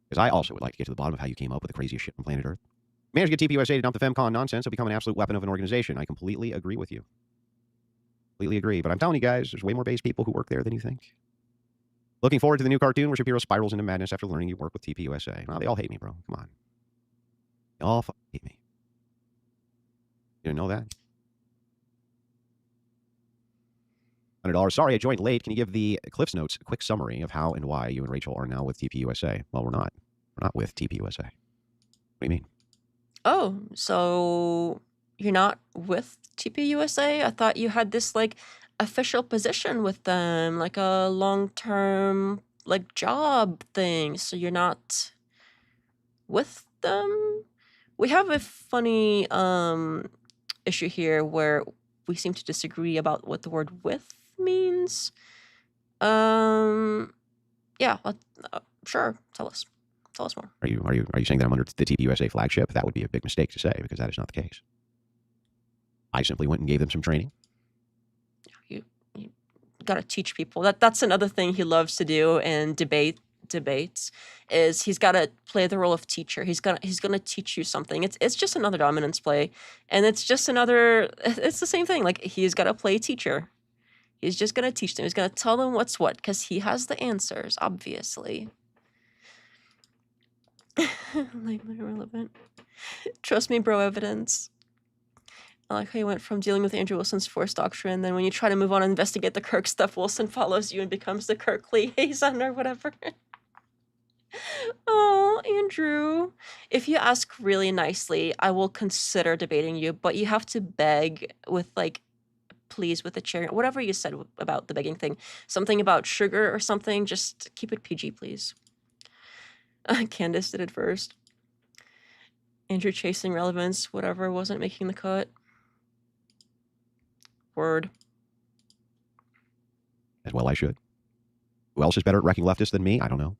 Because I also would like to get to the bottom of how you came up with the craziest shit on planet Earth. Managed to get TPUSA to dump the FemCon nonsense and become an absolute weapon of an organization. I completely agree with you. Completely agree. But I'm telling you guys, there's way more base people who work there than you think. Looking forward to the new cartoon where Shapiro spirals into madness after learning you work with TPUSA. Well, they all hate me, bro. Come on. They all hate me. You didn't know that? $100. Sorry, I joined late. Can you give the Cliff's Notes a quick summary of how and why you and Rachel are now with TPUSA? Well, we're not. We're not with TPUSA. What do you mean? Oh, so you're not with TPUSA? I thought you had this like official position with them, like a long-term like job thing. So you're not with them? We have a funny issue here where we seem to disagree about what the word with means. Yeah, sure. Tell us more. Are you saying that I'm under the TPUSA flagship? That would be a big mistake to say, because that is not the case. I simply went and gave them some training. You got to teach people. That's another thing he loves to do in debates is he's got to play the role of teacher. He's gonna teach you something. It's just another dominance play, and it's the same thing. Like, he's got to play teacher. He's just gonna teach them. He's gonna tell them what's what, because he has the answers, obviously. Like, irrelevant. Trust me, bro, evidence. I like how you went from dealing with Andrew Wilson's force doctrine, then when you try to move on and investigate the Kirk stuff, Wilson follows you and becomes the Kirk liaison or whatever. Oh, Andrew. If you ask really nicely, I will consider debating you, but you have to beg with, like, please with the chair. Whatever you said about the begging thing. Something about sugar or something. Just keep it PG, please. Candace did it first. Andrew chasing relevance, whatever, wasn't making the cut. Word. As well I should. Who else is better at wrecking leftists than me? I don't know.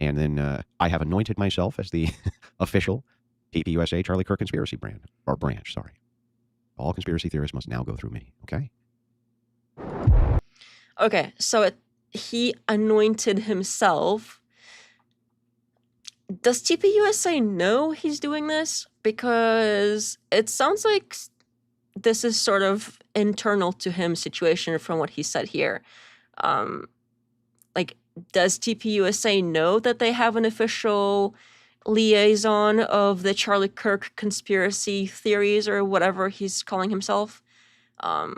And then I have anointed myself as the official TPUSA Charlie Kirk conspiracy branch, sorry. All conspiracy theorists must now go through me, okay? Okay, so he anointed himself. Does TPUSA know he's doing this? Because it sounds like this is sort of internal to him situation from what he said here. Like, does TPUSA know that they have an official liaison of the Charlie Kirk conspiracy theories or whatever he's calling himself? I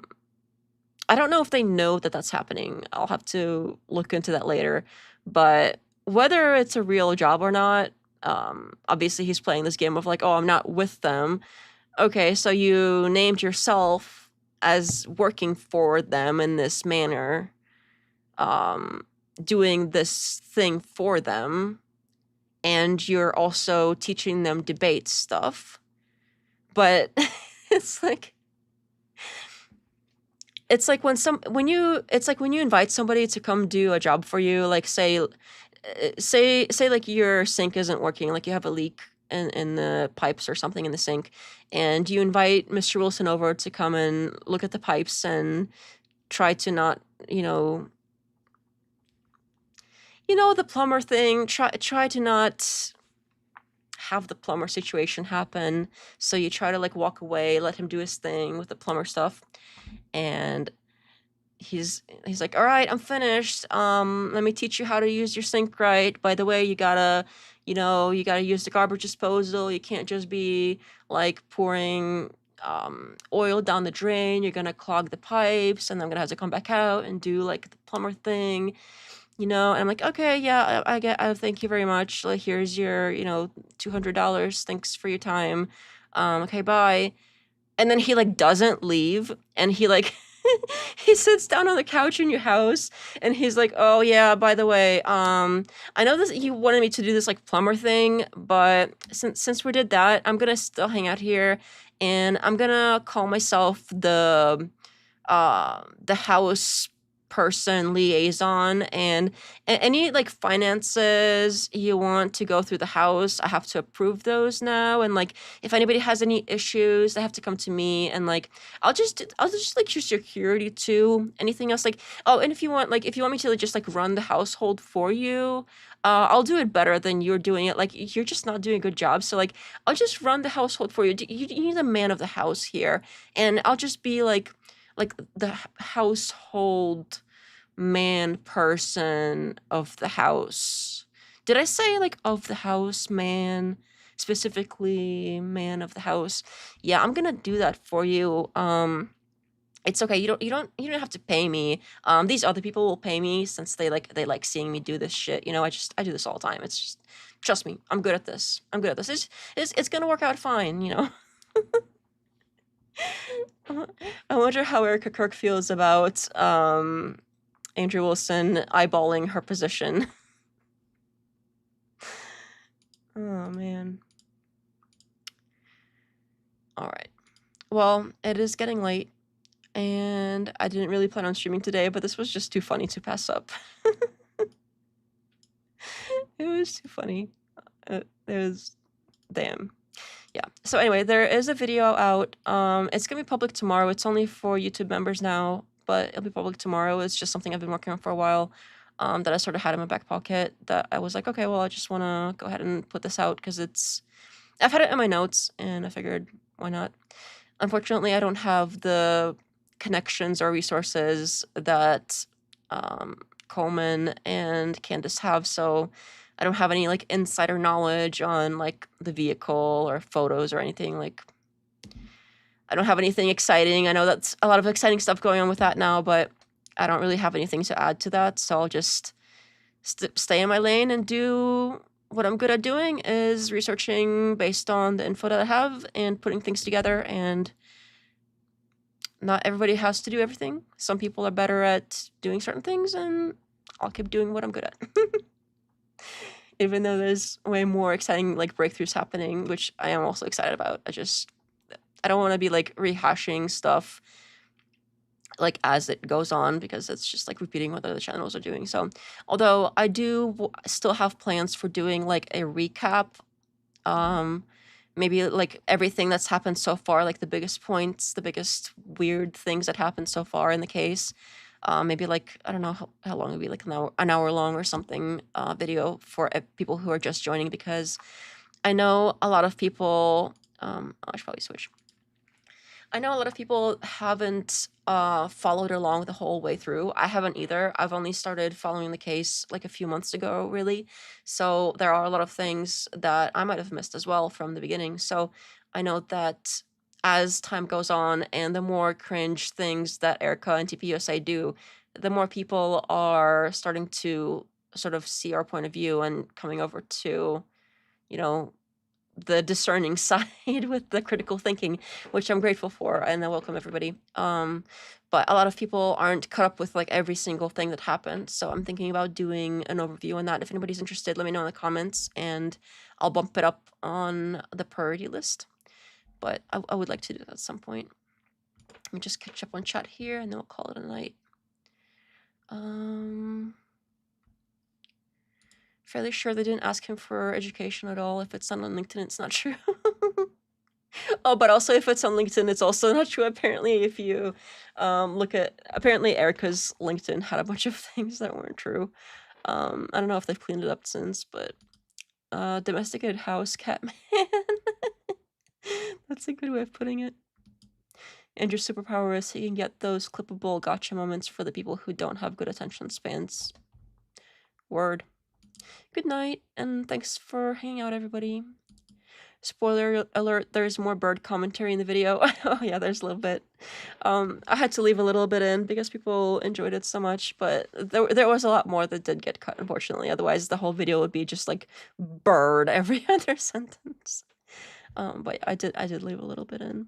don't know if they know that that's happening. I'll have to look into that later. But whether it's a real job or not, obviously he's playing this game of like, oh, I'm not with them. Okay, so you named yourself as working for them in this manner, doing this thing for them, and you're also teaching them debate stuff. But it's like when you invite somebody to come do a job for you, like say like your sink isn't working, like you have a leak in the pipes or something in the sink, and you invite Mr. Wilson over to come and look at the pipes and try to not, the plumber thing, try to not have the plumber situation happen. So you try to like walk away, let him do his thing with the plumber stuff. And he's like, all right, I'm finished. Let me teach you how to use your sink right. By the way, you gotta use the garbage disposal. You can't just be like pouring oil down the drain. You're gonna clog the pipes, and I'm gonna have to come back out and do like the plumber thing. And I'm like, okay, yeah, I thank you very much. Like, here's your, $200. Thanks for your time. Okay, bye. And then he like doesn't leave, and he like he sits down on the couch in your house and he's like, oh yeah, by the way, I know this you wanted me to do this like plumber thing, but since we did that, I'm gonna still hang out here and I'm gonna call myself the house person liaison, and any like finances you want to go through the house, I have to approve those now, and like if anybody has any issues they have to come to me, and like I'll just like your security too, anything else like, oh, and if you want me to like, just like run the household for you, I'll do it better than you're doing it. Like you're just not doing a good job, so like I'll just run the household for you. You need a man of the house here, and I'll just be like the household person of the house. Did I say like of the house man? Specifically man of the house. Yeah, I'm gonna do that for you. It's okay. You don't have to pay me. These other people will pay me since they like seeing me do this shit. You know, I do this all the time. It's just, trust me, I'm good at this. It's gonna work out fine, you know. I wonder how Erika Kirk feels about Andrew Wilson eyeballing her position. Oh man. All right. Well, it is getting late, and I didn't really plan on streaming today, but this was just too funny to pass up. It was too funny. It was, damn. Yeah. So anyway, there is a video out. It's gonna be public tomorrow. It's only for YouTube members now, but it'll be public tomorrow. It's just something I've been working on for a while, that I sort of had in my back pocket, that I was like, okay, well, I just want to go ahead and put this out because I've had it in my notes and I figured, why not? Unfortunately, I don't have the connections or resources that Coleman and Candace have, so I don't have any like insider knowledge on like the vehicle or photos or anything. Like, I don't have anything exciting. I know that's a lot of exciting stuff going on with that now, but I don't really have anything to add to that. So I'll just stay in my lane and do what I'm good at doing, is researching based on the info that I have and putting things together. And not everybody has to do everything. Some people are better at doing certain things, and I'll keep doing what I'm good at. Even though there's way more exciting like breakthroughs happening, which I am also excited about. I don't want to be like rehashing stuff like as it goes on, because it's just like repeating what other channels are doing. So although I do still have plans for doing like a recap, maybe like everything that's happened so far, like the biggest points, the biggest weird things that happened so far in the case. Maybe like, I don't know how long it'd be, like an hour long or something, video for people who are just joining, because I know a lot of people, I should probably switch. I know a lot of people haven't followed along the whole way through. I haven't either. I've only started following the case like a few months ago, really. So there are a lot of things that I might have missed as well from the beginning. So I know that as time goes on and the more cringe things that Erika and TPUSA do, the more people are starting to sort of see our point of view and coming over to, you know, the discerning side with the critical thinking, which I'm grateful for, and I welcome everybody. But a lot of people aren't caught up with like every single thing that happened, so I'm thinking about doing an overview on that. If anybody's interested, let me know in the comments, and I'll bump it up on the priority list. But I would like to do that at some point. Let me just catch up on chat here, and then we'll call it a night. Fairly sure they didn't ask him for education at all. If it's not on LinkedIn, it's not true. Oh, but also if it's on LinkedIn, it's also not true. Apparently, if you look at, apparently Erika's LinkedIn had a bunch of things that weren't true. I don't know if they've cleaned it up since, but domesticated house cat man. That's a good way of putting it. And your superpower is he can get those clippable gotcha moments for the people who don't have good attention spans. Word. Good night, and thanks for hanging out, everybody. Spoiler alert, there's more bird commentary in the video. Oh yeah, there's a little bit. I had to leave a little bit in because people enjoyed it so much, but there was a lot more that did get cut, unfortunately. Otherwise, the whole video would be just like bird every other sentence. But I did leave a little bit in.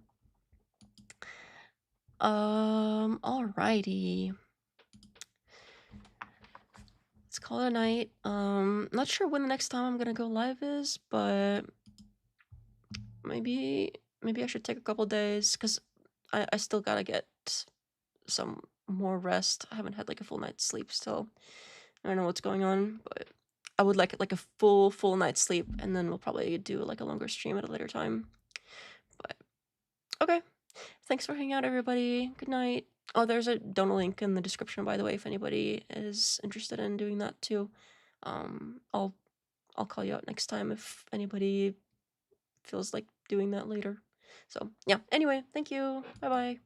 Alrighty. Let's call it a night. Not sure when the next time I'm gonna go live is, but maybe I should take a couple days because I still gotta get some more rest. I haven't had like a full night's sleep still. I don't know what's going on, but I would like a full night's sleep, and then we'll probably do like a longer stream at a later time. But okay, thanks for hanging out, everybody. Good night. Oh, there's a donor link in the description, by the way, if anybody is interested in doing that too. I'll call you out next time if anybody feels like doing that later. So yeah. Anyway, thank you. Bye bye.